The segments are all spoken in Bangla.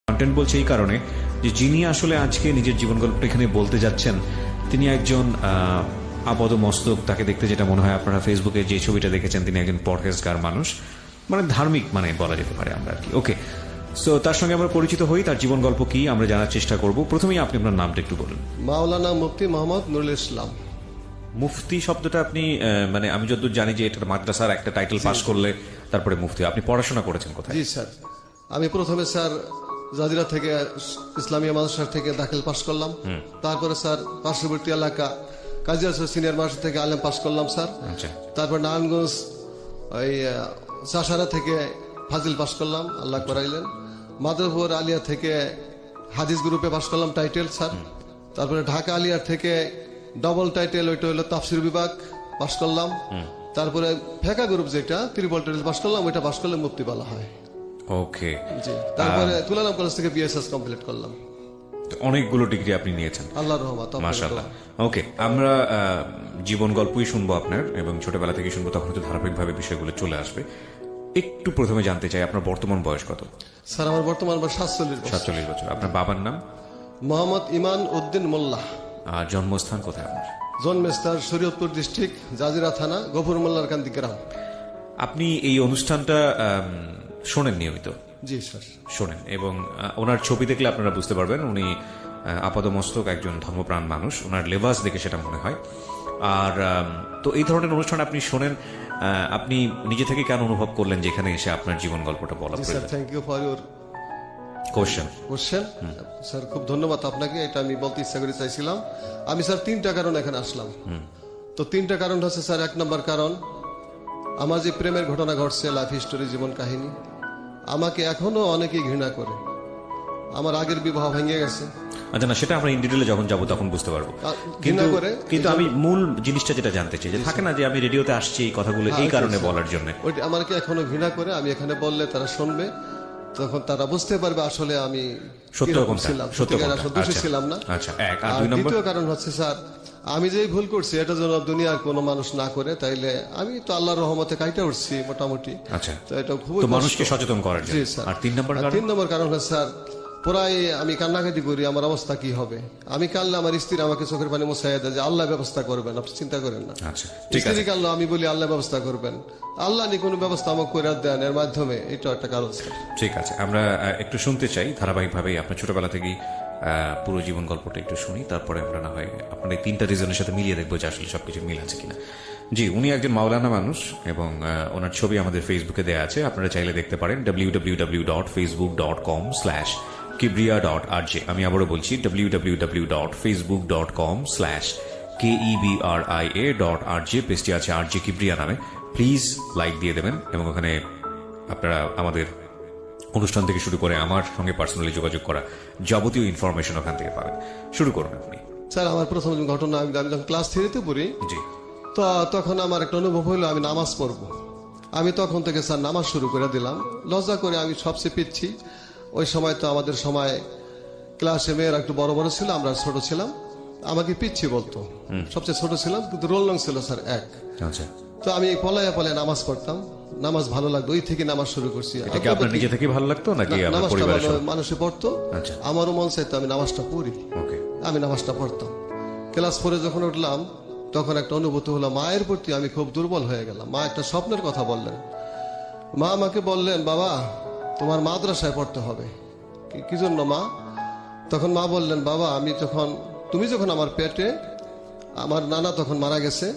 কন্টেন্ট বলছে এই কারণে যে যিনি আসলে আজকে নিজের জীবন গল্পটা এখানে বলতে যাচ্ছেন তিনি একজন আপাদ মস্তক, তাকে দেখতে যেটা মনে হয় আপনারা ফেসবুকে যে ছবিটা দেখেছেন তিনি একজন পরহেজগার মানুষ, মানে ধার্মিক মানে বলা যেতে পারে আমরা আর কি। ওকে, সো তার সঙ্গে আমরা পরিচিত হই, তার জীবন গল্প কি আমরা জানার চেষ্টা করব। প্রথমেই আপনি আপনার নামটা একটু বলুন। মাওলানা মুফতি মোহাম্মদ নুরুল ইসলাম। মুফতি শব্দটা আপনি মানে আমি যতদূর জানি যে এটা মাদ্রাসার একটা টাইটেল পাস করলে তারপরে মুফতি। আপনি পড়াশোনা করেছেন কোথায়? জি স্যার, আমি প্রথমে স্যার জাজিরা থেকে ইসলামিয়া মাদ্রাসা থেকে দাখিল পাস করলাম। তারপরে স্যার পার্শ্ববর্তী এলাকা কাজিয়া সিনিয়র মাদ্রাসা থেকে আলেম পাস করলাম স্যার। তারপর নারায়ণগঞ্জ ওই চাষারা থেকে ফাজিল পাস করলাম, আল্লাহ করাইলেন। মাধবপুর আলিয়া থেকে হাদিস গ্রুপে পাস করলাম টাইটেল স্যার। তারপরে ঢাকা আলিয়ার থেকে ডবল টাইটেল, ওইটা হলো তাফসির বিভাগ পাস করলাম। তারপরে ফেকা গ্রুপ যেটা ত্রিপল টাইটেল পাস করলাম, ওইটা পাস করলে মুফতি বলা হয়। ওকে, জি। তারপরে তুলারাম কলেজ থেকে বিএসএস কমপ্লিট করলাম। অনেকগুলো ডিগ্রি আপনি নিয়েছেন, আল্লাহর রহমত, মাশাআল্লাহ। ওকে, আমরা জীবন গল্পই শুনবো আপনার এবং ছোটবেলা থেকে শুনবো, তখন তো ধারাবাহিকভাবে বিষয়গুলো চলে আসবে। একটু প্রথমে জানতে চাই আপনার বর্তমান বয়স কত? স্যার আমার বর্তমান বয়স 47 বছর। আপনার বাবার নাম? মোহাম্মদ ইমান উদ্দিন মোল্লাহ। আর জন্মস্থান কোথায় আপনার? জন্মস্থান শরীয়তপুর ডিস্ট্রিক্ট জাজিরা থানা গফুর মোল্লার কান্দি গ্রাম। আপনি এই অনুষ্ঠানটা শোনেন নিয়মিত? জি স্যার, শোনেন, এবং ওনার ছবি দেখলে আপনারা বুঝতে পারবেন উনি আপাদমস্তক একজন ধর্মপ্রাণ মানুষ, ওনার লেবাস দেখে সেটা মনে হয়। আর তো এই ধরনের অনুষ্ঠান আপনি শোনেন, আপনি নিজে থেকে কেন অনুভব করলেন যে এখানে এসে আপনার জীবন গল্পটা বলা sir? Thank you for your question sir, খুব ধন্যবাদ আপনাকে। এটা আমি বলতে ইচ্ছা করে চাইছিলাম। আমি স্যার 3টা কারণ এখানে আসলাম। তো 3টা কারণ হচ্ছে স্যার, 1 নম্বর কারণ আমার যে প্রেমের ঘটনা ঘটছে, লাইফ হিস্টোরি, জীবন কাহিনী, আমাকে এখনো অনেকেই ঘৃণা করে। আমার আগের বিবাহ ভেঙে গেছে। আচ্ছা, না সেটা আমরা ইন ডিটেইলে যখন যাবো তখন বুঝতে পারবো। কিন্তু আমি মূল জিনিসটা যেটা জানতে চাই, যে থাকে না যে আমি রেডিওতে আসছি এই কথাগুলো এই কারণে বলার জন্য, ওইটা আমাকে এখনো ঘৃণা করে। আমি এখানে বললে তারা শুনবে, তখন তারা বুঝতে পারবে আসলে আমি ছিলাম না। দ্বিতীয় কারণ হচ্ছে স্যার, আমি যেই ভুল করছি এটা যেন দুনিয়ার কোনো মানুষ না করে, তাইলে আমি তো আল্লাহর রহমতে কাইটা উঠছি মোটামুটি। আচ্ছা, তো এটা খুব মানুষকে সচেতন করার জন্য। আর 3 নম্বর কারণ হচ্ছে স্যার, প্রায় আমি কান্নাকাটি করি, আমার অবস্থা কি হবে। আমি কানলে আমার স্ত্রী আমাকে চোখের পানি মুছাইয়া দেয় যে আল্লাহ ব্যবস্থা করবেন, আপনি চিন্তা করেন না। স্ত্রী কানলো, আমি বলি আল্লাহ ব্যবস্থা করবেন, আল্লাহ নি কোনো ব্যবস্থা আমাকে করে দেন, এর মাধ্যমে এটা একটা কারণ স্যার। ঠিক আছে, আমরা একটু শুনতে চাই ধারাবাহিকভাবেই আপনার ছোটবেলা থেকেই পুরো জীবন গল্পটা একটু শুনি, তারপরে আমরা না হয় আপনার এই 3টা রিজনের সাথে মিলিয়ে দেখবো যে আসলে সবকিছু মিল আছে কিনা। জি, উনি একজন মাওলানা মানুষ এবং ওনার ছবি আমাদের ফেসবুকে দেওয়া আছে, আপনারা চাইলে দেখতে পারেন www.facebook.com/kibria.rj। আমি আবারও বলছি www.facebook.com/KEBRIA.RJ, পেজটি আছে RJ কিবরিয়া নামে। প্লিজ লাইক দিয়ে দেবেন এবং ওখানে আপনারা আমাদের অনুষ্ঠান থেকে শুরু করে আমার সঙ্গে পার্সোনালি যোগাযোগ করা যাবতীয় ইনফরমেশন ওখান থেকে পাবেন। শুরু করুন আপনি। স্যার আমার প্রথম ঘটনা, আমি যখন ক্লাস 3-তে পড়ি, জি, তো তখন আমার একটা অনুভব হইলো আমি নামাজ পড়বো। আমি তখন থেকে স্যার নামাজ শুরু করে দিলাম। লজ্জা করে আমি সবচেয়ে পিচ্ছি। ওই সময় তো আমাদের সময় ক্লাসে মেয়েরা একটু বড় বড় ছিল, আমরা ছোট ছিলাম, আমাকে পিচ্ছি বলতো। সবচেয়ে ছোট ছিলাম, কিন্তু রোল নং ছিল স্যার 1। আচ্ছা, তো আমি পলায় পলায় নামাজ পড়তাম, নামাজ ভালো লাগতো, ওই থেকে নামাজ শুরু করছি। আপনার নিজে থেকে ভালো লাগতো নাকি মানুষে পড়তো? আমারও মন চাইতো আমি নামাজটা পড়ি, আমি নামাজটা পড়তাম। ক্লাস 4-এ যখন উঠলাম তখন একটা অনুভূতি হলো, মায়ের প্রতি আমি খুব দুর্বল হয়ে গেলাম। মা একটা স্বপ্নের কথা বললেন। মা আমাকে বললেন, বাবা তোমার মাদ্রাসায় পড়তে হবে। কি জন্য মা? তখন মা বললেন, বাবা তুমি যখন আমার পেটে, আমার নানা তখন মারা গেছে,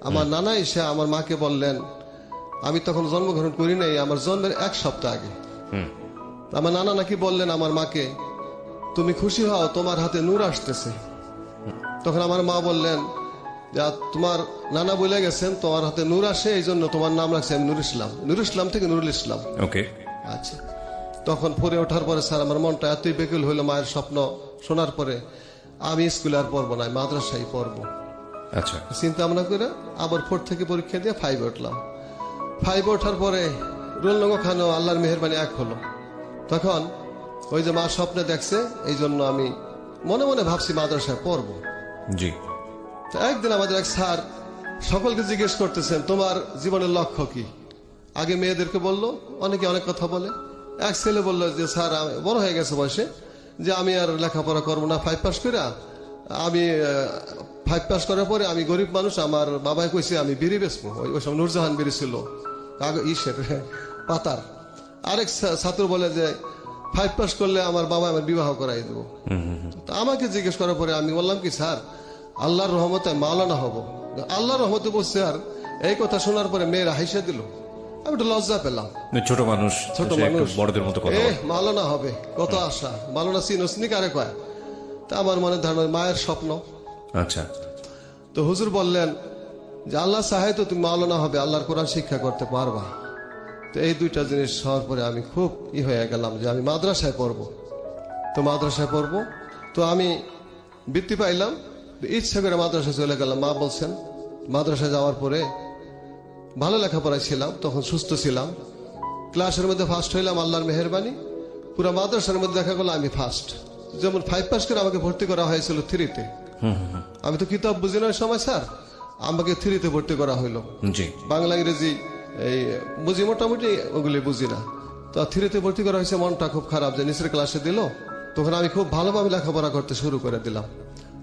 আমার নানা এসে আমার মাকে বললেন, আমি তখন জন্মগ্রহণ করি নাই, আমার জন্মের 1 সপ্তাহ আগে আমার নানা নাকি বললেন আমার মাকে, তুমি খুশি হও, তোমার হাতে নূর আসতেছে। তখন আমার মা বললেন, তোমার নানা বলে গেছেন তোমার হাতে নূর আসে, এই জন্য তোমার নাম রাখছে আমি নুর ইসলাম। নুর ইসলাম থেকে নুরুল ইসলাম। ওকে, আচ্ছা। তখন পড়ে ওঠার পরে স্যার আমার মনটা এতই বেকুল হইলো, মায়ের স্বপ্ন শোনার পরে আমি স্কুলে আর পড়বো না, মাদ্রাসায় পড়বো। আচ্ছা, চিন্তা ভাবনা করে আবার 4 থেকে পরীক্ষা দিয়ে 5-এ উঠলাম। 5-এ ওঠার পরে রোল নং খানো আল্লাহর মেহেরবানি 1 হলো। তখন ওই যে মা স্বপ্নে দেখছে, এই জন্য আমি মনে মনে ভাবছি মাদ্রাসায় পড়বো। জি। তো একদিন আমাদের এক স্যার সকলকে জিজ্ঞেস করতেছেন, তোমার জীবনের লক্ষ্য কি? আগে মেয়েদেরকে বললো, অনেকে অনেক কথা বলে, এক ছেলে বললো যে স্যার আমি বড় হয়ে গেছে বয়সে, যে আমি আর লেখাপড়া করবো না, 5 পাস করে আমি 5 পাস করার পরে আমি গরিব মানুষ, আমার বাবাই কইছে আমি বিড়ি বেচবো। ওই সময় নুরজাহান বিড়ি ছিল ইসের পাতার। আরেক ছাত্র বলে যে 5 পাস করলে আমার বাবা আমার বিবাহ করাই দেবো। তো আমাকে জিজ্ঞেস করার পরে আমি বললাম কি স্যার আল্লাহর রহমতে মাওলানা হব। আল্লাহর রহমতে বলছে। আর এই কথা শোনার পরে মেয়েরা হাসে দিল, আমি একটু লজ্জা পেলাম। ছোট মানুষ, ছোট সে একটু মানুষ বড়দের মতো কথা বলে। মাওলানা হবে, কত আশা। মাওলানা সিনোসনি কারে কয়? তা আমার মনে ধারণা মায়ের স্বপ্ন। আচ্ছা, তো হুজুর বললেন যে আল্লাহ চাহে তো তুমি মাওলানা হবে, আল্লাহর কোরআন শিক্ষা করতে পারবা। তো এই দুইটা জিনিস হওয়ার পরে আমি খুব হয়ে গেলাম যে আমি মাদ্রাসায় পড়বো। তো মাদ্রাসায় পড়বো, তো আমি বৃত্তি পাইলাম, ইচ্ছা করে মাদ্রাসায় চলে গেলাম। মা বলছেন মাদ্রাসায় যাওয়ার পরে ভালো লেখাপড়ায় ছিলাম, তখন সুস্থ ছিলাম, ক্লাসের মধ্যে ফার্স্ট হইলাম আল্লাহর মেহেরবানি। পুরো মাদ্রাসার মধ্যে দেখা গেল আমি ফার্স্ট। যেমন 5 পাস করে আমাকে ভর্তি করা হয়েছিল 3-তে। আমি তো কিতাব বুঝি না ওই সময় স্যার, আমাকে 3-তে ভর্তি করা হইলো। জি, বাংলা ইংরেজি এই বুঝি, মোটামুটি ওগুলি বুঝি না। তো 3-তে ভর্তি করা হয়েছে, মনটা খুব খারাপ যে নিচের ক্লাসে দিল। তখন আমি খুব ভালোভাবে লেখাপড়া করতে শুরু করে দিলাম।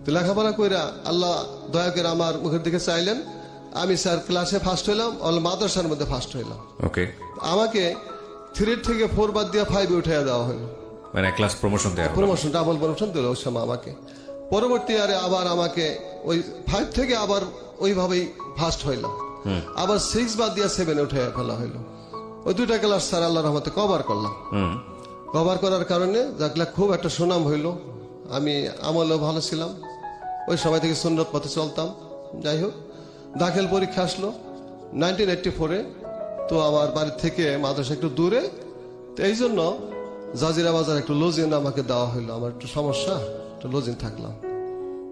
তো লেখাপড়া করে আল্লাহ দয়া করে আমার মুখের দিকে চাইলেন, আমি স্যার ক্লাসে ফার্স্ট হইলাম, মাদ্রাসার মধ্যে ফার্স্ট হইলাম। ওকে, আমাকে 3 থেকে 4 বাদ দিয়ে 5-এ উঠে দেওয়া হলো। মানে ক্লাস প্রমোশন দেওয়া হলো। প্রমোশন, ডাবল প্রমোশন দিল ওই সময় আমাকে। পরবর্তী আরে আবার আমাকে ওই 5 থেকে আবার ওইভাবেই ফার্স্ট হইলাম। আবার 6 বাদ দিয়ে 7-এ উঠে ফেলা হইলো। ওই 2টা ক্লাস স্যার আল্লাহর রহমতে কভার করলাম। কভার করার কারণে যাকলা খুব একটা সুনাম হইল। আমি আমলেও ভালো ছিলাম, ওই সময় থেকে সুন্নত পথে চলতাম। যাই হোক, দাখিল পরীক্ষা আসলো 1984-এ। তো আমার বাড়ি থেকে মাদ্রাসা একটু দূরে, তো এই জন্য জাজিরা বাজার একটু লজিং আমাকে দেওয়া হইলো। আমার একটু সমস্যা, একটু লজিং থাকলাম।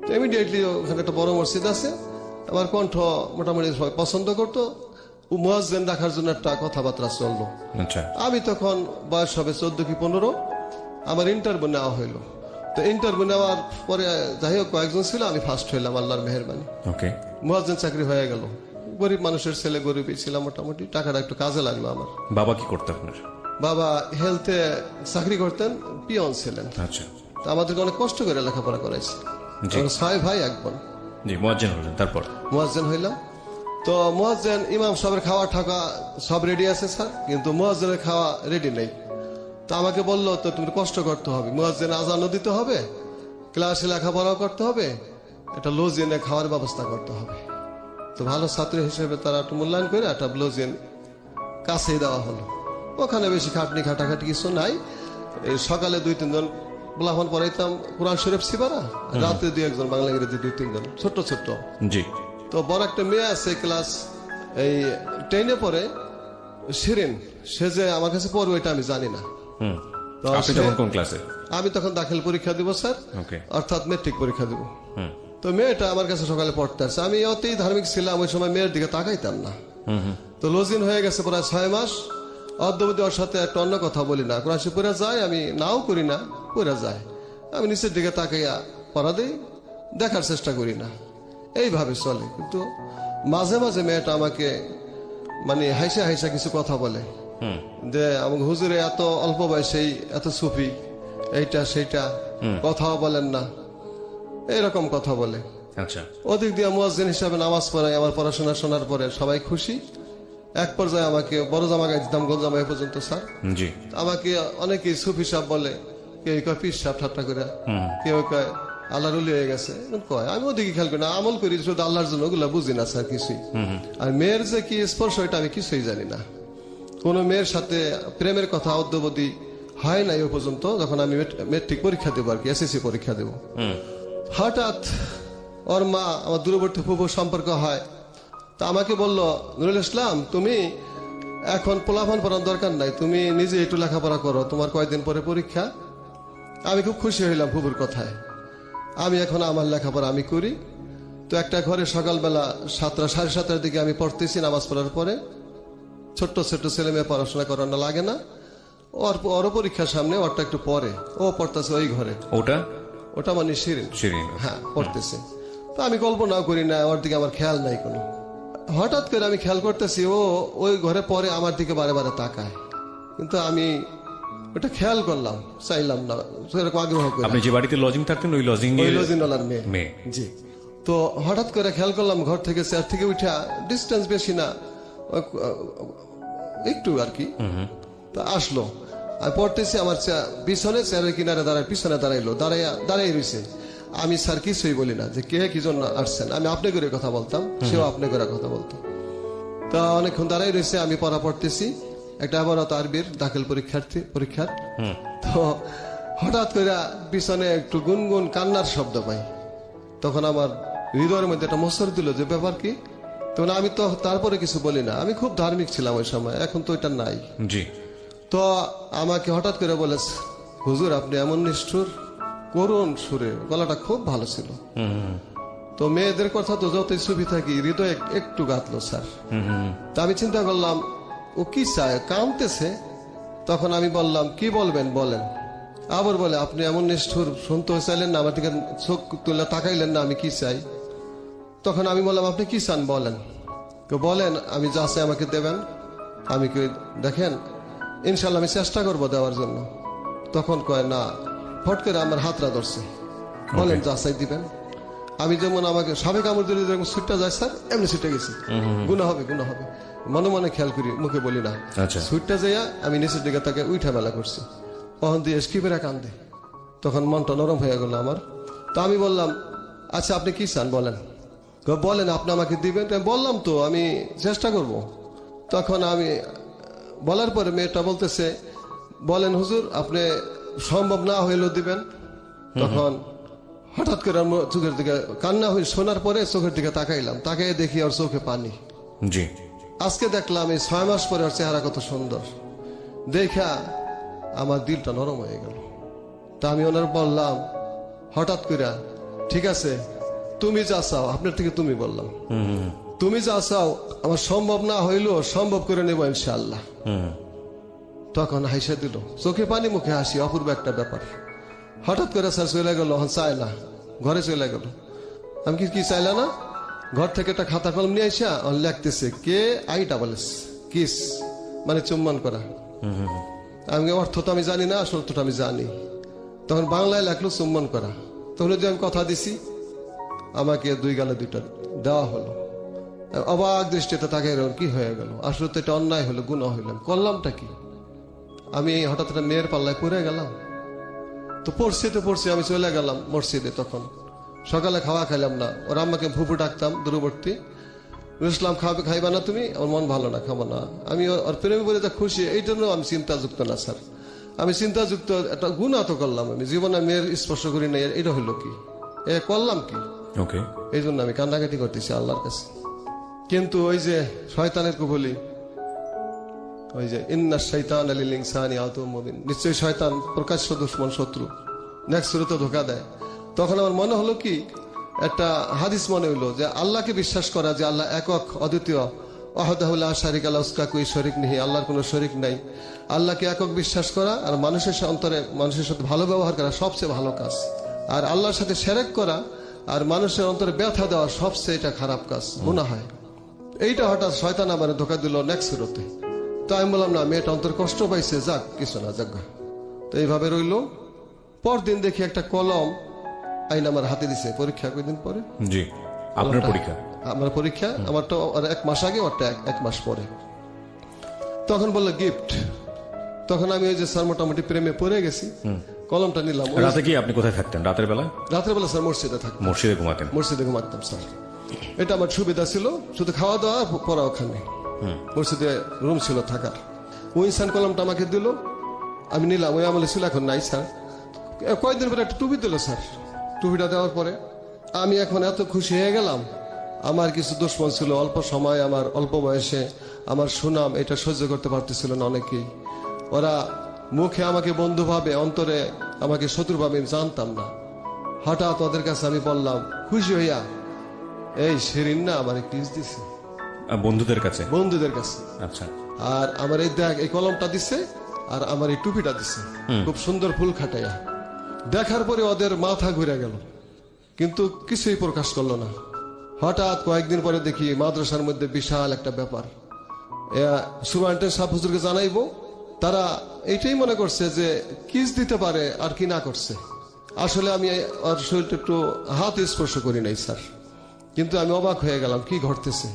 তো ইমিডিয়েটলি ওখানে একটা বড় মসজিদ আছে, আমার কণ্ঠ মোটামুটি সবাই পছন্দ করতো। মুয়াজ্জিন রাখার জন্য একটা কথাবার্তা চললো। আচ্ছা, আমি তখন বয়স হবে 14 কি 15, আমার ইন্টারভিউ নেওয়া হইলো। তো ইন্টারভিউ নেওয়ার পরে যাই হোক কয়েকজন ছিল, আমি ফার্স্ট হইলাম আল্লাহর মেহেরবানি। ওকে, মুয়াজ্জিন চাকরি হয়ে গেল। গরিব মানুষের ছেলে, গরিবই ছিলাম মোটামুটি, টাকাটা একটু কাজে লাগলো আমার। বাবা কি করতে আপনার? বাবা হেলথে চাকরি করতেন, পিয়ন ছিলেন। আচ্ছা, তো আমাদেরকে অনেক কষ্ট করে লেখাপড়া করাইছে। জি। আমরা 6 ভাই 1 বোন। জি, মুয়াজ্জিন হলেন, তারপর? মুয়াজ্জিন হইলাম। তো মুয়াজ্জিন ইমাম সাহেবের খাওয়া ঠাকা সব রেডি আছে স্যার, কিন্তু মুয়াজ্জিনের খাওয়া রেডি নেই। তো আমাকে বললো তো তুমি কষ্ট করতে হবে, মুয়াজ্জিন আজানও দিতে হবে, ক্লাসে লেখাপড়াও করতে হবে, একটা লজিনে খাওয়ার ব্যবস্থা করতে হবে। তো ভালো ছাত্র হিসেবে তারা একটু মূল্যায়ন করে একটা লজিন কাছেই দেওয়া হলো। ওখানে বেশি খাটনি খাটাখাটি কিছু নাই। এই সকালে 2-3 জন ব্লাহন পড়াইতাম কোরআন শরীফ সিবারা, রাতে 2-1 জন বাংলা ইংরেজি 2-3 জন ছোট্ট ছোট্ট। জি। তো বড় একটা মেয়ে আছে ক্লাস এই 10-এ পড়ে, শিরিন, সে যে আমার কাছে পড়বে এটা আমি জানি না। তো আপনি তখন কোন ক্লাসে? আমি তখন দাখিল পরীক্ষা দিব স্যার, ওকে, অর্থাৎ মেট্রিক পরীক্ষা দিব। তো মেয়েটা আমার কাছে সকালে পড়তে আসছে। আমি অতই ধার্মিক ছিলাম, ওই সময় মেয়ের দিকে তাকাইতাম না। তো লজিন হয়ে গেছে প্রায় 6 মাস। অদ্যবধি ওর সাথে একটা অন্য কথা বলি না, কোরআন শরীফ পড়া যায়, আমি নাও করি না, পড়া যায়, আমি নিচের দিকে তাকাইয়া পড়া দিই, দেখার চেষ্টা করি না, এইভাবে চলে। কিন্তু মাঝে মাঝে মেয়েটা আমাকে মানে হাইসা হাইসা কিছু কথা বলে যে আমাকে হুজুরে এত অল্প বয়সেই এত সুফি, এইটা সেইটা, কথাও বলেন না, এইরকম কথা বলে। আচ্ছা, ওদিক দিয়ে মুয়াজ্জিন হিসাবে নামাজ পড়াই, আমার পড়াশোনা শোনার পরে সবাই খুশি। এক পর্যায়ে আমাকে বড় জামা গায়ে দিতাম, গোল জামা এ পর্যন্ত স্যার। জি। আমাকে অনেকেই সুফি সাহেব বলে, কেউ কয় পীর সাহেব ঠাট্টা করে, কেউ কয় আল্লাহর ওলি হয়ে গেছে কয়। আমি ওদিকে খেয়াল করি না, আমল করি শুধু আল্লাহর জন্য, ওগুলা বুঝি না স্যার কিছুই। আর মেয়ের যে কি স্পর্শ এটা আমি কিছুই জানি না। কোন মেয়ের সাথে প্রেমের কথা অদ্যবধি হয় নাই ও পর্যন্ত, যখন আমি মেট্রিক পরীক্ষা দেবো আর কি, এসএসসি পরীক্ষা দেবো। হঠাৎ ওর মা, আমার দূরবর্তী ফুফুর সম্পর্ক হয়। তা আমাকে বলল, নুরুল ইসলাম তুমি এখন পোলাফান পড়ার দরকার নাই, তুমি নিজে একটু লেখাপড়া করো, তোমার কয়েকদিন পরে পরীক্ষা। আমি খুব খুশি হইলাম ফুফুর কথায়। আমি এখন আমার লেখাপড়া আমি করি। তো একটা ঘরে সকালবেলা 7টা 7:30টার দিকে আমি পড়তেছি নামাজ পড়ার পরে। ছোট্ট ছোট্ট ছেলে মেয়ে পড়াশোনা করানো লাগে না, ওরও পরীক্ষার সামনে, ওরটা একটু পরে, ও পড়তেছে ওই ঘরে। ওটা মানে শিরিন, হ্যাঁ পড়তেছে। তো আমি কল্পনাও করি না, ওর দিকে আমার খেয়াল নাই কোনো। হঠাৎ করে আমি খেয়াল করতেছি ও ওই ঘরে পরে আমার দিকে বারে বারে তাকায়, কিন্তু আমি ওটা খেয়াল করলাম, চাইলাম না সেরকম আগ্রহ করে। আপনি যে বাড়িতে লজিং থাকতেন ওই লজিং ওই লজিনওয়ালার মেয়ে। জি। তো হঠাৎ করে খেয়াল করলাম ঘর থেকে চেয়ার থেকে উঠা, ডিস্টেন্স বেশি না, একটু আর কি, তা আসলো। আমি পড়তেছি, আমার পিছনে চেয়ারের কিনারে দাঁড়ায়, পিছনে দাঁড়াই রয়েছে। আমি স্যার কিছুই বলি না যে কে কি জন্য আসছেন, আমি আপনি করে কথা বলতাম, সেও আপনি করে কথা বলতো। তা অনেকক্ষণ দাঁড়াই রয়েছে, আমি পড়া পড়তেছি, একটা আবারত আরবির দাখিল পরীক্ষার। তো হঠাৎ করে পিছনে একটু গুনগুন কান্নার শব্দ পাই। তখন আমার হৃদয়ের মধ্যে একটা মসর দিল যে ব্যাপার কি। তখন আমি তো তারপরে কিছু বলি না, আমি খুব ধার্মিক ছিলাম ওই সময়, এখন তো এটা নাই। জি। তো আমাকে হঠাৎ করে বলে, হুজুর আপনি এমন নিষ্ঠুর, করুণ সুরে, গলাটা খুব ভালো ছিল। তো মেয়েদের কথা তো যতই ছবি থাকি, হৃদয় একটু গাঁথলো স্যার। তা আমি চিন্তা করলাম ও কি চায়, কাঁদতেছে। তখন আমি বললাম, কি বলবেন বলেন। আবার বলে, আপনি এমন নিষ্ঠুর, শুনতে চাইলেন না, আমার দিকে চোখ তুলে তাকাইলেন না, আমি কি চাই। তখন আমি বললাম, আপনি কি চান বলেন। বলেন, আমি যা চাই আমাকে দেবেন। আমি কি দেখেন, ইনশাল্লাহ আমি চেষ্টা করবো দেওয়ার জন্য। তখন কয় না, ফট করে আমার হাতটা ধরছে, বলেন যা চাই দিবেন। আমি যেমন আমাকে সাবেক আমল দিলে যেমন ছুটটা যায় স্যার, এমনি ছুটে গেছি। গুণা হবে মনে মনে খেয়াল করি, মুখে বলি না। ছুটটা যাইয়া আমি নিচের দিকে তাকে উঠা মেলা করছি। তখন দিয়ে স্কিপেরা কান্দে, তখন মনটা নরম হয়ে গেল আমার। তা আমি বললাম, আচ্ছা আপনি কি চান বলেন। বলেন আপনি আমাকে দিবেন। বললাম তো আমি চেষ্টা করব। তখন আমি বলার পরে মেয়েটা বলতেছে, বলেন হুজুর আপনি সম্ভব না হইলেও দিবেন। তখন হঠাৎ করে চোখের দিকে কান্না হয়ে শোনার পরে চোখের দিকে তাকাইলাম, তাকাই দেখি ওর চোখে পানি। জি। আজকে দেখলাম এই 6 মাস পরে ওর চেহারা কত সুন্দর, দেখা আমার দিলটা নরম হয়ে গেল। তা আমি ওনার বললাম হঠাৎ করে, ঠিক আছে তুমি যা চাও, আপনার থেকে তুমি বললাম, তুমি যা চাও আমার সম্ভব না হইলেও সম্ভব করে নেব ইনশাআল্লাহ। তখন হাসি দিল, চোখে পানি মুখে হাসি, অপূর্ব একটা ব্যাপার। হঠাৎ করে স্যার চলে গেল, চায় না, ঘরে চলে গেল। আমি কি চাইলা না, ঘর থেকে একটা খাতা কলম নিয়ে আসা লিখতেছে কে আই ডাবল এস, কিস মানে চুম্বন করা। আমি অর্থ তো আমি জানি না, আসল অর্থটা আমি জানি। তখন বাংলায় লেখলো চুম্বন করা। তখন যে আমি কথা দিছি, আমাকে 2 গালে 2টা দেওয়া হলো। অবাক দৃষ্টিতে তাকে কি হয়ে গেল, আসলে তো এটা অন্যায় হলো, গুনাহ হইলাম, করলামটা কি। আমি হঠাৎ একটা মেয়ের পাল্লায় পড়ে গেলাম। তো পড়ছি আমি চলে গেলাম মসজিদে। তখন সকালে খাওয়া খাইলাম না, ওর আম্মাকে ফুফু ডাকতাম দূরবর্তী, ইসলাম খাইবা না তুমি, আমার মন ভালো না, খাবো না। আমি ওর প্রেমে বলে তা খুশি, এই জন্য আমি চিন্তাযুক্ত না স্যার। আমি চিন্তাযুক্ত একটা গুনাহ তো করলাম, আমি জীবনে মেয়ের স্পর্শ করি না, এটা হইলো কি, করলাম কি। এই জন্য আমি কান্নাকাটি করতেছি আল্লাহর কাছে। কিন্তু ওই যে শয়তানের কুবলি, ওই যে ইন্না শাইতান লিল ইনসানি আদুউম মুবিন, নিশ্চয়ই শয়তান প্রকাশ্য দুশমন, শত্রু, নেক্সট শুরুতে ধোঁকা দেয়। তখন আমার মনে হলো কি, একটা হাদিস মনে হইলো যে আল্লাহকে বিশ্বাস করা, যে আল্লাহ একক অদ্বিতীয়, ওয়াহদাহু লা শারিকা লাহু কাকুই শরীক নেই, আল্লাহর কোনো শরীক নাই। আল্লাহকে একক বিশ্বাস করা আর মানুষের অন্তরে মানুষের সাথে ভালো ব্যবহার করা সবচেয়ে ভালো কাজ। আর আল্লাহর সাথে শিরক করা আর মানুষের অন্তরে ব্যথা দেওয়া সবচেয়ে এটা খারাপ কাজ, গুনাহ হয়। এইটা হঠাৎ শয়তান আমার ধোঁকা দিল নেক্সট শুরুতে। তো আমি বললাম না, মেয়েটা অন্তর কষ্ট পাইছে, যাক কিছু না, যাক। তো এইভাবে রইল। পরদিন দেখি একটা কলম আইন আমার হাতে দিছে, পরীক্ষা কয়েকদিন পরে। জি। আপনার পরীক্ষা? আমার পরীক্ষা, আমারটা 1 মাস আগে, ওরটা 1 মাস পরে। তখন বললো গিফট। তখন আমি ওই যে স্যার মোটামুটি প্রেমে পড়ে গেছি, কলমটা নিলাম। রাতে কি আপনি কোথায় থাকতেন রাতের বেলা? রাতের বেলা স্যার মসজিদে থাকতাম। মসজিদে ঘুমাতাম স্যার, এটা আমার সুবিধা ছিল, শুধু খাওয়া দাওয়া পড়া ওখানে, মসজিদে রুম ছিল থাকার। ওই ইনসান কলমটা আমাকে দিল, আমি নিলাম। ওই আমলে ছিল, এখন নাই স্যার। কয়েকদিন পরে একটা টুপি দিল স্যার। টুপিটা দেওয়ার পরে আমি এখন এত খুশি হয়ে গেলাম। আমার কিছু দুশ্মন ছিল, অল্প সময়, আমার অল্প বয়সে আমার সুনাম এটা সহ্য করতে পারতেছিল না অনেকেই। ওরা মুখে আমাকে বন্ধু ভাবে, অন্তরে আমাকে শত্রু ভাবে, আমি জানতাম না। হঠাৎ ওদের কাছে আমি বললাম খুশি হইয়া, এই শিরিন না আমার কিস দিছে। বন্ধুদের কাছে? বন্ধুদের কাছে। আচ্ছা। আর আমার এই দেখ, এই কলমটা দিছে আর আমার এই টুপিটা দিছে, খুব সুন্দর ফুল খাটাইয়া। দেখার পরে ওদের মাথা ঘুরে গেল, কিন্তু কিছুই প্রকাশ করলো না। হঠাৎ কয়েকদিন পরে দেখি মাদ্রাসার মধ্যে বিশাল একটা ব্যাপার, সুপারিনটেন্ডেন্ট সাহেব হুজুরকে জানাইবো, তারা এইটাই মনে করছে যে কিস দিতে পারে আর কি না করছে। আসলে আমি ওর শরীরটা একটু হাত স্পর্শ করি নাই স্যার, কিন্তু আমি অবাক হয়ে গেলাম কি ঘটতেছে।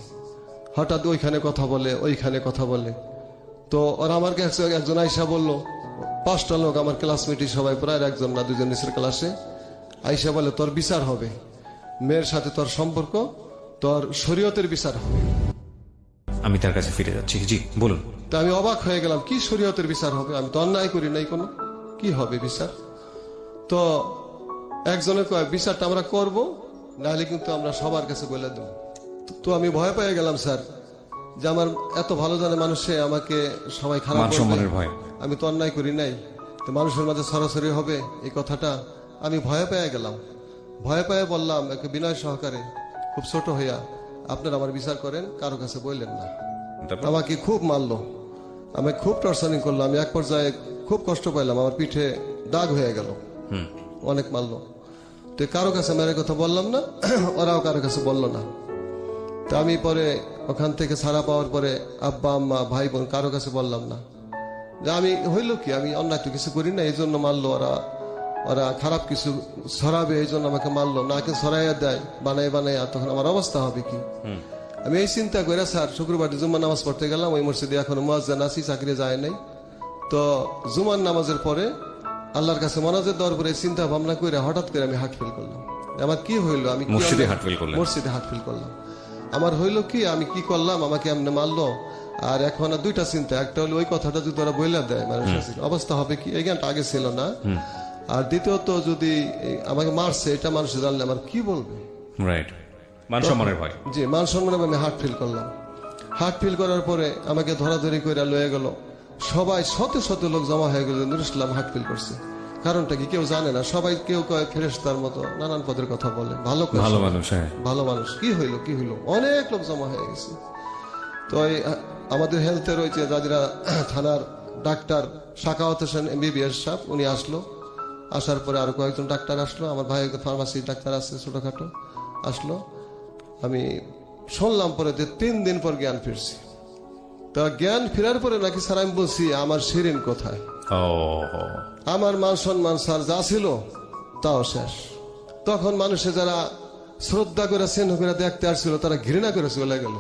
হঠাৎ ওইখানে কথা বলে, ওইখানে কথা বলে। তো ওরা আমার কাছে একজন আইসা বলল, 5টা লোক আমার ক্লাসমেটই সবাই, প্রায় একজন না দুজন নিচের ক্লাসে, আইসা বলে তোর বিচার হবে, মেয়ের সাথে তোর সম্পর্ক, তোর শরীয়তের বিচার হবে। আমি তার কাছে ফিরে যাচ্ছি, জি বলুন। তা আমি অবাক হয়ে গেলাম, কি শরীয়তের বিচার হবে? আমি তো অন্যায় করি নাই কোনো, কি হবে বিচার? তো একজনে কয় বিচারটা আমরা করব, নাহলে কিন্তু আমরা সবার কাছে বলে দেব। তো আমি ভয় পেয়ে গেলাম স্যার, যে আমার এত ভালো জানে মানুষে আমাকে সবাই খারাপ মান বলবে। সম্মানের ভয়। আমি তো অন্যায় করি নাই, তো মানুষের মাঝে সরাসরি হবে এই কথাটা, আমি ভয় পেয়ে গেলাম। ভয় পেয়ে বললাম একে বিনয় সহকারে, খুব ছোট হইয়া, আপনারা আমার বিচার করেন, কারো কাছে বললেন না। তারপর? আমাকে খুব মারলো, আমি খুব টর্চারিং করলো। আমি এক পর্যায়ে খুব কষ্ট পাইলাম, আমার পিঠে দাগ হয়ে গেল, অনেক মারলো। তো কারো কাছে মেরে কথা বললাম না, ওরাও কারো কাছে বললো না। তা আমি পরে ওখান থেকে ছাড়া পাওয়ার পরে আব্বা আম্মা ভাই বোন কারো কাছে বললাম না যে আমি হইল কি, আমি অন্যায় তো কিছু করি না, এই জন্য মারলো ওরা, ওরা খারাপ কিছু ছড়াবে এই জন্য আমাকে মারলো, নাকে ছড়াইয়া দেয় বানাই বানাই, আর তখন আমার অবস্থা হবে কি। আমি এই চিন্তা করে স্যার শুক্রবার জুম্মার নামাজ পড়তে গেলাম, ওই মসজিদে এখনো মুয়াজ্জিন আছি, চাকরি যায় নাই। তো জুমার নামাজের পরে আল্লাহর কাছে মোনাজাত দেওয়ার পরে চিন্তা ভাবনা করে হঠাৎ করে আমি হার্ট ফিল করলাম। আমার কি হইলো, আমি মসজিদে হার্ট ফিল করলাম। মসজিদে হার্ট ফিল করলাম। আমার হইলো কি, আমি কি করলাম, আমাকে এমনি মারলো। আর এখন আর দুইটা চিন্তা, একটা হলো ওই কথাটা যদি ওরা বইলা দেয় মানুষের অবস্থা হবে কি, এই জ্ঞানটা আগে ছিল না। আর দ্বিতীয়ত যদি আমাকে মারছে এটা মানুষ জানলে আমার কি বলবে। রাইট, মান সম্মানের ভয়। জি, মান সম্মানে আমি হার্ট ফিল করলাম। হার্ট ফিল করার পরে আমাকে ধরাধরি করে লয়ে গেল, সবাই শত শত লোক জমা হয়ে গেল, নুরুল ইসলাম হার্ট ফিল করছে। কারণটা কি কেউ জানে না, সবাই কেউ কয় ফেরেশতার মতো নানান পদের কথা বলে, ভালো ভালো মানুষ। হ্যাঁ, ভালো মানুষ। কি হইলো কি হইলো, অনেক লোক জমা হয়ে গেছে। তো আমাদের হেলথের রয়েছে জাজিরা থানার ডাক্তার শাকাওয়াত হোসেন MBBS সাহেব, উনি আসলো। আসার পরে আরো কয়েকজন ডাক্তার আসলো, আমার ভাই ফার্মাসি ডাক্তার আছে ছোটখাটো, আসলো। আমি শুনলাম পরে যে 3 দিন পর জ্ঞান ফিরছি। তা জ্ঞান ফেরার পরে নাকি স্যার আমি বলছি আমার শিরিন কোথায়, আমার মান সম্মান স্যার যা ছিল তাও শেষ। তখন মানুষে যারা শ্রদ্ধা করে স্নেহ করে দেখতে আসছিল তারা ঘৃণা করে চলে গেল,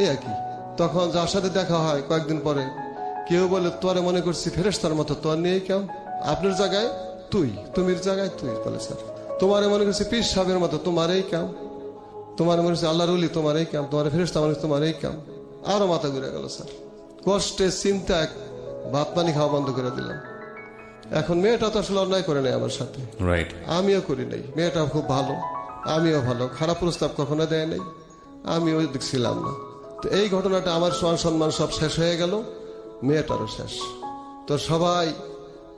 এ কি। তখন যার সাথে দেখা হয় কয়েকদিন পরে, কেউ বলে তোরে মনে করছি ফেরেশতার মতো, তোর নিয়ে কেউ, আপনার জায়গায় তুই, তুমির জায়গায় তুই, বলে স্যার তোমারে মনে করছি পীর সাহেবের মতো, তোমার এই কাম, তোমার মনে হচ্ছে আল্লাহর ওলি, তোমার এই কাম, তোমার ফেরেশতা মানুষ, তোমার এই কাম। আরো মাথা ঘুরে গেল স্যার, কষ্টে চিন্তা ভাত পানি খাওয়া বন্ধ করে দিলাম। এখন মেয়েটা তো আসলে অন্যায় করে নাই আমার সাথে, রাইট, আমিও করি নাই, মেয়েটা খুব ভালো, আমিও ভালো, খারাপ প্রস্তাব কখনো দেয় নাই, আমিও দেখছিলাম না। তো এই ঘটনাটা আমার মান সম্মান সব শেষ হয়ে গেল, মেয়েটারও শেষ। তো সবাই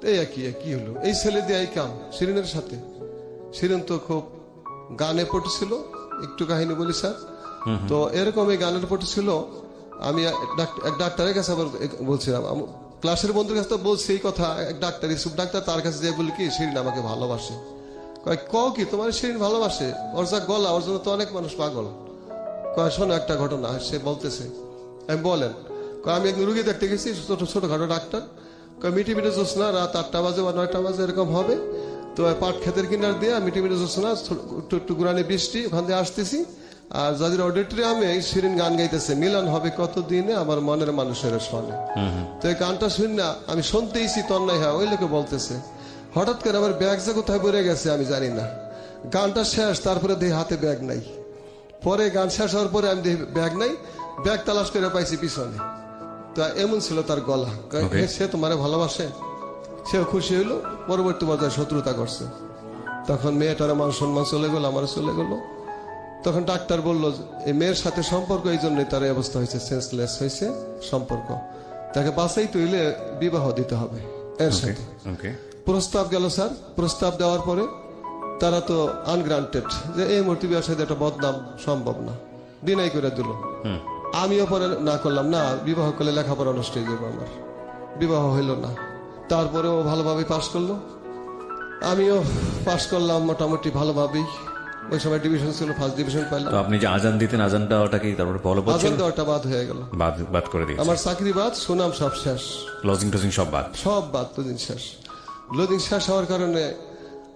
এই কি হলো, এই ছেলে দিয়ে এই কাম শিরিনের সাথে। শিরিন তো খুব গানে পড়ছিল, একটু কাহিনী বলি স্যার। তো এরকম এই গানের পটি ছিল। আমি এক ডাক্তারের কাছে আবার বলছিলাম, ক্লাসের বন্ধুর কাছে তো বলছি এই কথা, এক ডাক্তার ইসুফ ডাক্তার, তার কাছে যে বলি কি শিরিন আমাকে ভালোবাসে। কয় ক কি তোমার শিরিন ভালোবাসে, ওর যা গলা, ওর জন্য তো অনেক মানুষ পাগল। কয় শোনো একটা ঘটনা, সে বলতেছে। আমি বলেন, কয় আমি এক রুগী দেখতে গেছি, ছোটখাটো ডাক্তার। কয় মিটি মিটি জোৎস্না, রাত 8টা বাজে বা 9টা বাজে এরকম হবে। তো পাট ক্ষেতের কিনার দিয়ে মিটি মিটি জোৎস্না, একটু গুরানি বৃষ্টি, ওখান দিয়ে আসতেছি। আর যাদের অডিটোরিয়ামে শিরিন গান গাইতেছে, মিলন হবে কত দিনে আমার মনের মানুষের সনে। তো এই গানটা শুনি না, আমি শুনতেইছি তন্ময় হ্যাঁ, ওই লোকে বলতেছে। হঠাৎ করে আমার ব্যাগ যে কোথায় পড়ে গেছে আমি জানি না। গানটা শেষ, তারপরে দেখি হাতে ব্যাগ নাই। পরে গান শেষ হওয়ার পরে আমি দেখি ব্যাগ নাই, ব্যাগ তালাশ করে পাইছি পিছনে। তা এমন ছিল তার গলা। সে তোমারে ভালোবাসে, সেও খুশি হইলো। পরবর্তী পর্যায়ে শত্রুতা করছে। তখন মেয়েটার মান সম্মান চলে গেল, আমার চলে গেল। তখন ডাক্তার বলল এই মেয়ের সাথে সম্পর্ক, এই জন্যই তার এই অবস্থা হয়েছে, সেন্সলেস হয়েছে সম্পর্ক, তাকে বাঁচাই তৈলে বিবাহ দিতে হবে এর সাথে। প্রস্তাব গেল স্যার, প্রস্তাব দেওয়ার পরে তারা তো আনগ্রান্টেড, যে এই মুহূর্তে বিবাহের সাথে একটা বদনাম সম্ভব না, ডিনাই করে দিল। আমিও পরে না করলাম, না বিবাহ করলে লেখাপড়া নষ্ট হয়ে যাবে আমার, বিবাহ হইল না। তারপরে ও ভালোভাবে পাশ করলো, আমিও পাশ করলাম মোটামুটি ভালোভাবেই। ওই সময় ডিভিশন ছিল, ফার্স্ট ডিভিশন পাইলাম। তো আপনি যে আজান দিতেন, আজানটা ওটাকে তারপরে বলবৎ ছিল? আজান দেওয়াটা বাদ হয়ে গেল, বাদ করে দিয়েছে। আমার চাকরি বাদ, সুনাম সব শেষ, লজিং টজিং সব বাদ। লজিং শেষ। লজিং শেষ হওয়ার কারণে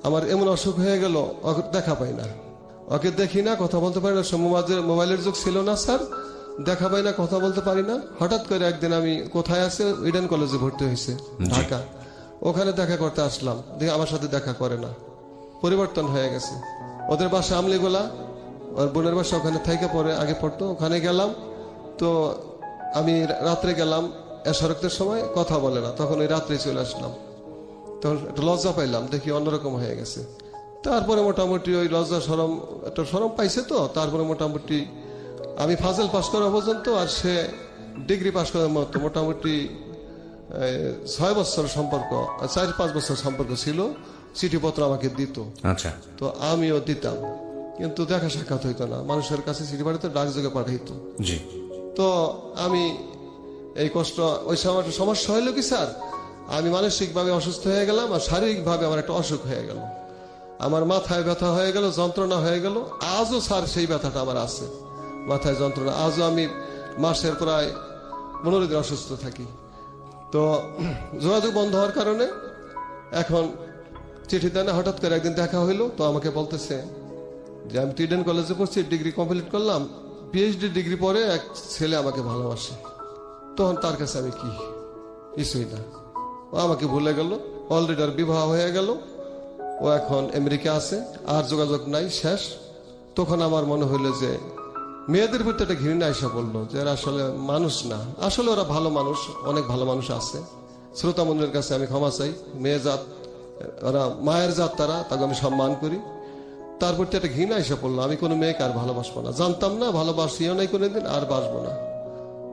আমার এমন অসুখ হয়ে গেল, ওকে দেখা পাই না, ওকে দেখি না, কথা বলতে পারি না। মোবাইলের যুগ ছিল না স্যার, দেখা পাই না, কথা বলতে পারি না। হঠাৎ করে একদিন আমি কোথায় আছে, ইডেন কলেজে ভর্তি হয়েছে ঢাকা, ওখানে দেখা করতে আসলাম, দেখি আমার সাথে দেখা করে না, পরিবর্তন হয়ে গেছে। ওদের বাসা আমলিগোলা, ওর বোনের বাসা ওখানে থেকে পরে আগে পড়তো, ওখানে গেলাম। তো আমি রাত্রে গেলাম, এশারক্তের সময় কথা বলে না, তখন ওই রাত্রে চলে আসলাম। তখন একটা লজ্জা পাইলাম, দেখি অন্যরকম হয়ে গেছে। তারপরে মোটামুটি ওই লজ্জা সরম, একটা সরম পাইছে। তো তারপরে মোটামুটি আমি ফাজেল পাস করা পর্যন্ত, আর সে ডিগ্রি পাস করার মতো মোটামুটি 6 বছর সম্পর্ক, 4-5 বছর সম্পর্ক ছিল। চিঠিপত্র আমাকে দিত, আচ্ছা, তো আমিও দিতাম, কিন্তু দেখা সাক্ষাৎ হইতো না। মানুষের কাছে চিঠি পাঠাইতো, ডাকযোগে পাঠাইতো। জি। তো আমি এই কষ্ট, ওই সময় একটা সমস্যা হইলো কি স্যার, আমি মানসিকভাবে অসুস্থ হয়ে গেলাম, আর শারীরিকভাবে আমার একটা অসুখ হয়ে গেল। আমার মাথায় ব্যথা হয়ে গেল, যন্ত্রণা হয়ে গেল। আজও স্যার সেই ব্যথাটা আমার আছে, মাথায় যন্ত্রণা। আজও আমি মাসের প্রায় 15 দিন অসুস্থ থাকি। তো যোগাযোগ বন্ধ হওয়ার কারণে এখন চিঠি দেয় না। হঠাৎ করে একদিন দেখা হইলো, তো আমাকে বলতেছে যে আমি তো ইডেন কলেজে পড়ছি, ডিগ্রি কমপ্লিট করলাম, পিএইচডি ডিগ্রি পরে এক ছেলে আমাকে ভালোবাসে। তখন তার কাছে আমি কি, কিছুই না। ও আমাকে ভুলে গেল, অলরেডি আর বিবাহ হয়ে গেল, ও এখন আমেরিকা আছে, আর যোগাযোগ নাই, শেষ। তখন আমার মনে হইলো যে মেয়েদের প্রতি একটা ঘৃণা এসে বললো যে এরা আসলে মানুষ না, আসলে ওরা ভালো মানুষ, অনেক ভালো মানুষ আছে। শ্রোতা মন্দিরের কাছে আমি ক্ষমা চাই, মেয়ে জাত, ওরা মায়ের জাত, তাকে আমি সম্মান করি। তার প্রতি একটা ঘৃণা এসে পড়লো, আমি কোনো মেয়েকে আর ভালোবাসবো না, জানতাম না, ভালোবাসিও নাই কোনোদিন, আর বাসবো না।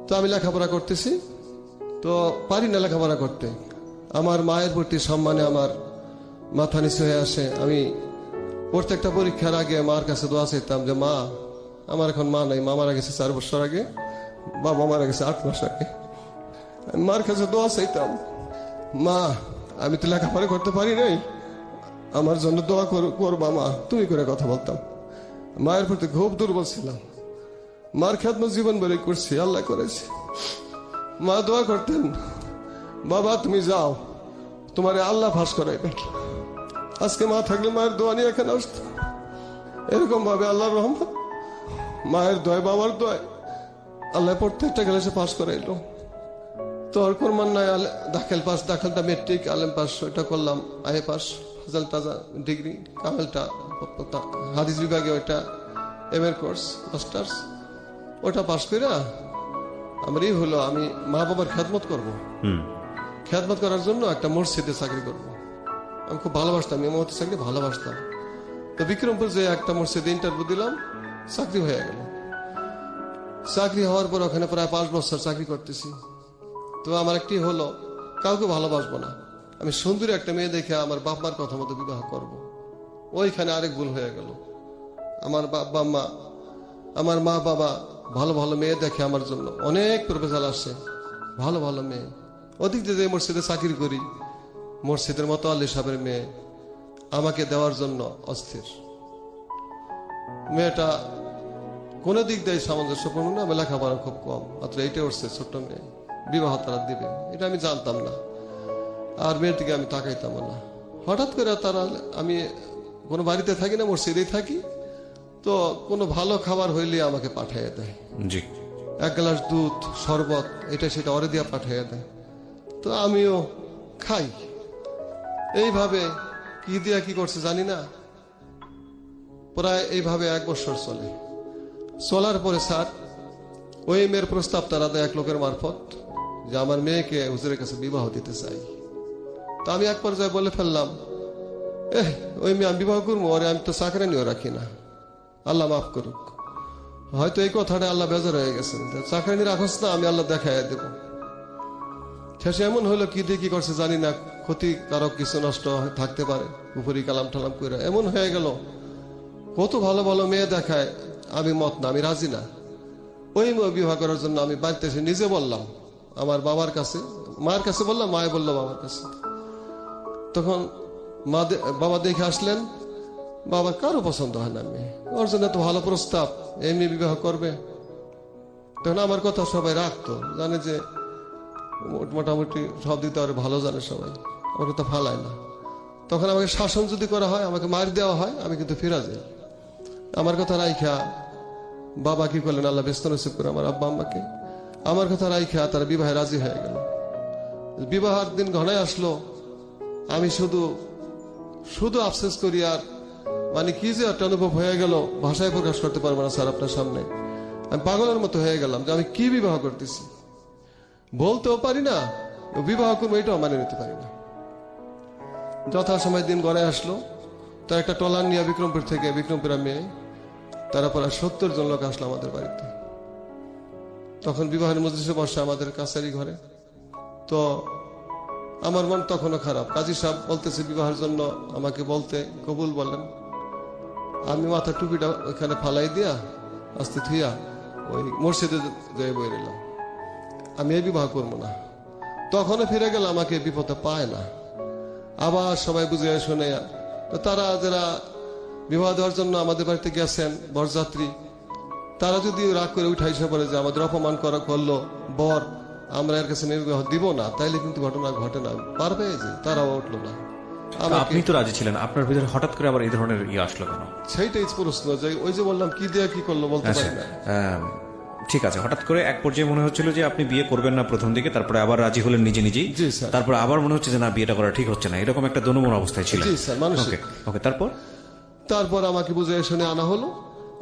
তো আমি লেখাপড়া করতেছি, তো পারি না লেখাপড়া করতে। আমার মায়ের প্রতি সম্মানে আমার মাথা নিচু হয়ে আসে। আমি প্রত্যেকটা পরীক্ষার আগে মার কাছে দোয়া চাইতাম যে মা, আমার এখন মা নাই, মা মারা গেছে 4 বছর আগে, বাবা মারা গেছে 8 মাস আগে। আমি মার কাছে দোয়া চাইতাম, মা আমি তো লেখাপড়া করতে পারি নাই, আমার জন্য দোয়া করবা মা, তুমি করে কথা বলতাম। মায়ের প্রতি খুব দুর্বল ছিলাম, মার খেদমত জীবন বেড়ে করছি, আল্লাহ করেছে। মা দোয়া করতেন, বাবা তুমি যাও, তোমার আল্লাহ ফাঁস করাইবেন। আজকে মা থাকলে মায়ের দোয়া নিয়ে এখানে আসতো। এরকম ভাবে আল্লাহর রহমত, মায়ের দয়, বাবার দয়, আল্লাহ প্রত্যেকটা ক্লাসে পাস করাইলো। তো আর কোরমান নাই, দাখিলটা মেট্রিক, আলেম পাস, ওইটা করলাম, আইএ পাস, হাজাল তাজা ডিগ্রি, কামেলটা হাদিস বিভাগে ওইটা এমএর কোর্স, মাস্টার্স, ওটা পাস করে আমার এই হলো আমি মা বাবার খেদমত করবো। খেদমত করার জন্য একটা মসজিদে চাকরি করব। আমি খুব ভালোবাসতাম, ইমামতি চাকরি ভালোবাসতাম। তো বিক্রমপুর যে একটা মসজিদে ইন্টারভিউ দিলাম, চাকরি হয়ে গেল। চাকরি হওয়ার পর ওখানে প্রায় 5 বছর চাকরি করতেছি। তো আমার একটি হলো, কাউকে ভালোবাসবো না, আমি সুন্দরী একটা মেয়ে দেখে আমার বাপ মার কথা মতো বিবাহ করব। ওইখানে আরেক ভুল হয়ে গেল। আমার মা বাবা ভালো ভালো মেয়ে দেখে আমার জন্য, অনেক প্রপোজাল আসছে, ভালো ভালো মেয়ে। ওদিক দিয়ে মসজিদে চাকরি করি, মসজিদের মতো আল্লি সাহেবের মেয়ে আমাকে দেওয়ার জন্য অস্থির। মেয়েটা কোনো দিক দিয়ে সামঞ্জস্যপূর্ণ না, আমি লেখাপড়া খুব কম, মাত্র 8-এ উঠছে, ছোট্ট মেয়ে, বিবাহ তারা দিবে এটা আমি জানতাম না, আর মেয়েটিকে আমি তাকাইতাম না। হঠাৎ করে তারা, আমি কোনো বাড়িতে থাকি না, মসজিদেই থাকি, তো কোনো ভালো খাবার হইলে আমাকে পাঠিয়ে দেয়। জি। 1 গ্লাস দুধ, শরবত, এটা সেটা অরে দিয়া পাঠিয়ে দেয়। তো আমিও খাই। এইভাবে কি দিয়া কি করছে জানি না, প্রায় এইভাবে 1 বছর চলে। চলার পরে স্যার ওই মেয়ের প্রস্তাব তারা দেয় এক লোকের মারফত যে আমার মেয়েকে হুজুরের কাছে বিবাহ দিতে চাই। তো আমি এক পর্যায়ে বলে ফেললাম, ওই মেয়ে আমি বিবাহ করবো, ওরে আমি তো চাকরি নিয়েও রাখি না, আল্লাহ মাফ করুক। হয়তো এই কথাটা আল্লাহ বেজার হয়ে গেছে, চাকরি নিয়ে রাখস না, আমি আল্লাহ দেখাই দেব। শেষে এমন হলো, কি দিয়ে কি করছে জানি না, ক্ষতিকারক কিছু নষ্ট থাকতে পারে, উপরি কালাম টালাম করে এমন হয়ে গেল। কত ভালো ভালো মেয়ে দেখায়, আমি মত না, আমি রাজি না। ওই মেয়ে বিবাহ করার জন্য আমি বাড়িতে এসে নিজে বললাম, আমার বাবার কাছে, মায়ের কাছে বললাম, মায়ে বললো বাবার কাছে। তখন বাবা দেখে আসলেন, বাবার কারো পছন্দ হয় না মেয়ে, ওর জন্য এত ভালো প্রস্তাব, এই মেয়ে বিবাহ করবে। তখন আমার কথা সবাই রাখতো, জানে যে মোটামুটি সব দিতে আর ভালো জানে সবাই, আমার কথা ফালায় না। তখন আমাকে শাসন যদি করা হয়, আমাকে মার দেওয়া হয়, আমি কিন্তু ফিরা যাই। আমার কথা রাইখা বাবা কি করলেন, আল্লাহ ব্যস্ত নসিব করে আমার আব্বা আম্মাকে, আমার কথা রাইখা তারা বিবাহে রাজি হয়ে গেল। বিবাহের দিন ঘনায় আসলো, আমি শুধু শুধু আফসোস করি, আর মানে কি যে একটা অনুভব হয়ে গেল, ভাষায় প্রকাশ করতে পারবো না স্যার আপনার সামনে। আমি পাগলের মতো হয়ে গেলাম যে আমি কি বিবাহ করতেছি, বলতেও পারি না, বিবাহ করবো এটাও মানে নিতে পারি না। যথাসময় দিন গড়ায় আসলো, তার একটা টলার নিয়ে বিক্রমপুর থেকে, বিক্রমপুরা মেয়ে, তারা প্রায় 70 জন লোক আসলো আমাদের বাড়িতে। তখন বিবাহের মজলিসে বসে আমাদের কাছারি ঘরে। তো আমার মন তখনও খারাপ। কাজী সাহেব বলতেছে বিবাহের জন্য আমাকে বলতে কবুল বলেন। আমি মাথা টুপিটা ওইখানে ফালাই দিয়া আস্তে থুইয়া ওই মসজিদে যাই বই নিলাম, আমি এই বিবাহ করবো না। তখনও ফিরে গেল, আমাকে বিপদে পায় না। আবার সবাই বুঝে শুনে, তো তারা যারা বিবাহ দেওয়ার জন্য আমাদের বাড়িতে গেছেন বরযাত্রী, তারা যদি রাগ করে উঠাইসে পড়ে যে আমাদের অপমান করা করলো বর, আমরা এর কাছে মেয়ে বিবাহ দিব না, তাইলে কিন্তু ঘটনা ঘটে না, পারবে যে তারাও উঠলো না। আপনি তো রাজি ছিলেন, আপনার ভিতরে হঠাৎ করে আবার এই ধরনের আসলো কেন? সেইটাই প্রশ্ন, যে ওই যে বললাম কি দেয়া কি করলো বলতে পারি না। ঠিক আছে, হঠাৎ করে এক পর্যায়ে মনে হচ্ছিল যে আপনি বিয়ে করবেন না প্রথম দিকে, তারপরে আবার রাজি হলেন নিজে নিজেই, জি স্যার। তারপরে আবার মনে হচ্ছে যে না বিয়েটা করা ঠিক হচ্ছে না, এরকম একটা দোনমন অবস্থায় ছিল। জি স্যার, মানসিক। ওকে, তারপর আমাকে বুঝে শুনে আনা হলো,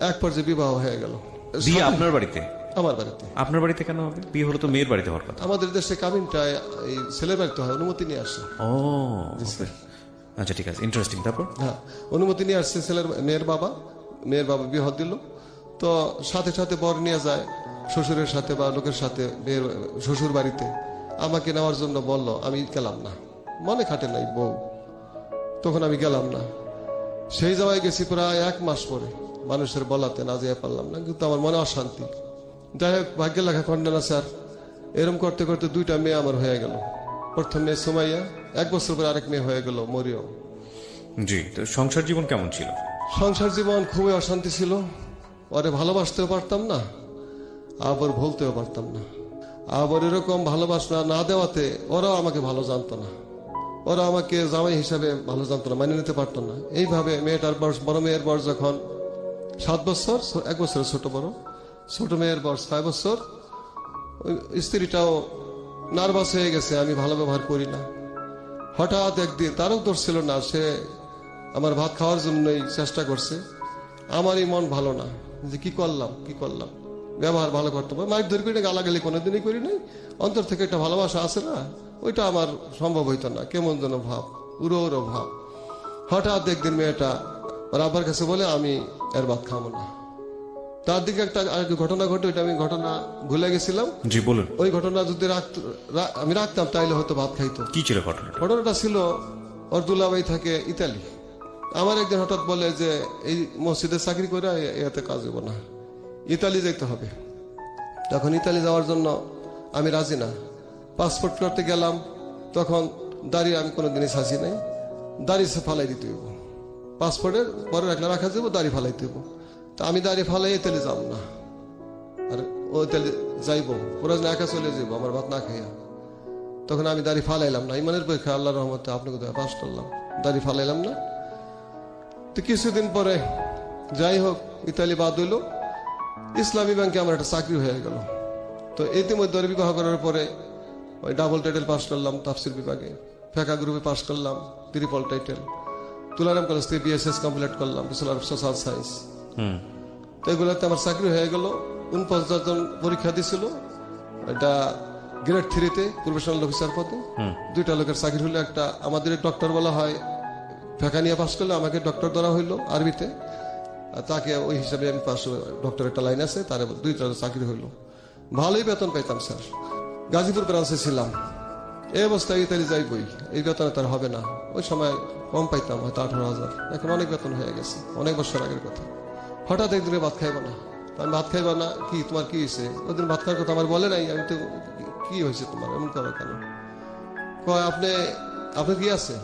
এক পর্যায়ে বিবাহ হয়ে গেল। বিয়ে আপনার বাড়িতে? আমার বাড়িতে। আপনার বাড়িতে কেন হবে? বিয়ে হলো তো মেয়ের বাড়িতে হওয়ার কথা। আমাদের দেশে কাবিনটা এই ছেলের বাড়িতে হয়, অনুমতি নিয়ে আসে। ও আচ্ছা, ঠিক আছে, ইন্টারেস্টিং। তারপর? হ্যাঁ, অনুমতি নিয়ে আসছে মেয়ের বাবা বিবাহ দিল। তো সাথে সাথে বর নিয়ে যায় শ্বশুরের সাথে বা লোকের সাথে শ্বশুর বাড়িতে। আমাকে নেওয়ার জন্য বলল, আমি গেলাম না, মনে খাটে নাই বউ, তখন আমি গেলাম না। সেই জায়গায় গেছি প্রায় 1 মাস পরে, মানুষের বলাতে না যেতে পারলাম না, কিন্তু আমার মনে অশান্তি। যাই হোক, ভাগ্যের লেখা খণ্ডে না স্যার, এরম করতে করতে 2টা মেয়ে আমার হয়ে গেল। প্রথম মেয়ে সুমাইয়া, 1 বছর পরে আরেক মেয়ে হয়ে গেল মরিয়ম। জি, তো সংসার জীবন কেমন ছিল? সংসার জীবন খুবই অশান্তি ছিল। ওরে ভালোবাসতেও পারতাম না, আবার ভুলতেও পারতাম না। আবার এরকম ভালোবাসা না দেওয়াতে ওরাও আমাকে ভালো জানতো না, ওরা আমাকে জামাই হিসাবে ভালো জানতো না, মানিয়ে নিতে পারতো না। এইভাবে মেয়েটার বয়স, বড় মেয়ের বয়স যখন 7 বছর, 1 বছরের ছোট মেয়ের বয়স 6 বছর, স্ত্রীটাও নার্ভাস হয়ে গেছে, আমি ভালো ব্যবহার করি না। হঠাৎ একদিন, তারও দোষ ছিল না, সে আমার ভাত খাওয়ার জন্যই চেষ্টা করছে। আমারই মন ভালো না, যে কি করলাম, ব্যবহার ভালো করতে হবে, মাইক ধরে করি না, গালাগালি কোনোদিনই করি নাই। অন্তর থেকে একটা ভালোবাসা আছে না, ওইটা আমার সম্ভব হইতো না, কেমন যেন ভাব, উড়ো ভাব। হঠাৎ একদিন মেয়েটা ওর আব্বার কাছে বলে, আমি এর ভাত খাবো না। তার দিকে একটা ঘটনা ঘটে, ওইটা আমি ঘটনা ভুলে গেছিলাম। জি বলুন। ওই ঘটনা যদি আমি রাখতাম, তাইলে হয়তো ভাত খাইতো। কি ছিল ঘটনা? ঘটনাটা ছিল, ওর দুলাভাই থাকে ইতালি। আমার একদিন হঠাৎ বলে যে এই মসজিদে চাকরি করে এতে কাজ হবো না, ইতালি যেতে হবে। তখন ইতালি যাওয়ার জন্য আমি রাজি না। পাসপোর্ট করতে গেলাম, তখন দাড়ি আমি কোনোদিনই সাজি নাই, দাড়ি ফালাই দিতে হইব। পাসপোর্টের পরে রাখা যাবো, দাড়ি ফালাই দিব। তা আমি দাড়ি ফালাই ইতালি যাব না, আর ও ইতালি যাইব, ওরা একা চলে যাবো আমার ভাত না খাইয়া। তখন আমি দাড়ি ফালাইলাম না, ইমানের পরীক্ষা আল্লাহর রহমতে আপনাকে পাস করলাম, দাড়ি ফালাইলাম না। তো কিছুদিন পরে যাই হোক, ইতালি বাদ হইল, ইসলামী ব্যাংকে আমার একটা চাকরি হয়ে গেল। তো ইতিমধ্যে বিবাহ করার পরে ওই ডাবল টাইটেল পাস করলাম তাফসির বিভাগে, ফেকা গ্রুপে পাস করলাম, ট্রিপল টাইটেল, তুলারাম কলেজ থেকে বিএসএস কমপ্লিট করলাম, ব্যাচেলর অফ সোশ্যাল সায়েন্স। তো এগুলোতে আমার চাকরি হয়ে গেল। 49 জন পরীক্ষা দিছিল, এটা গ্রেড 3-তে প্রফেশনাল অফিসার পদে। 2টা লোকের চাকরি হলো, একটা আমাদের ডক্টর বলা হয়, ফেকা নিয়ে পাস করলে আমাকে ডক্টর ধরা হইলো আরবিতে, তাকে ওই হিসাবে আমি পাস, ডক্টর একটা লাইন আছে, তার 2টা চাকরি হইলো। ভালোই বেতন পাইতাম স্যার। গাজীপুর ব্রাঞ্চে ছিলাম, এই অবস্থায় ইতালি যাইবই, এই বেতনে তার হবে না। ওই সময় কম পাইতাম, হয়তো 18,000, এখন অনেক বেতন হয়ে গেছে, অনেক বছর আগের কথা। হঠাৎ একদিনে ভাত খাইব না, আমি ভাত খাইব না, কি তোমার কি হয়েছে? ওদিন ভাত খাওয়ার কথা আমার বলে নাই। আমি তো, কি হয়েছে তোমার, এমন করো কেন? কয়, আপনি কি আছে?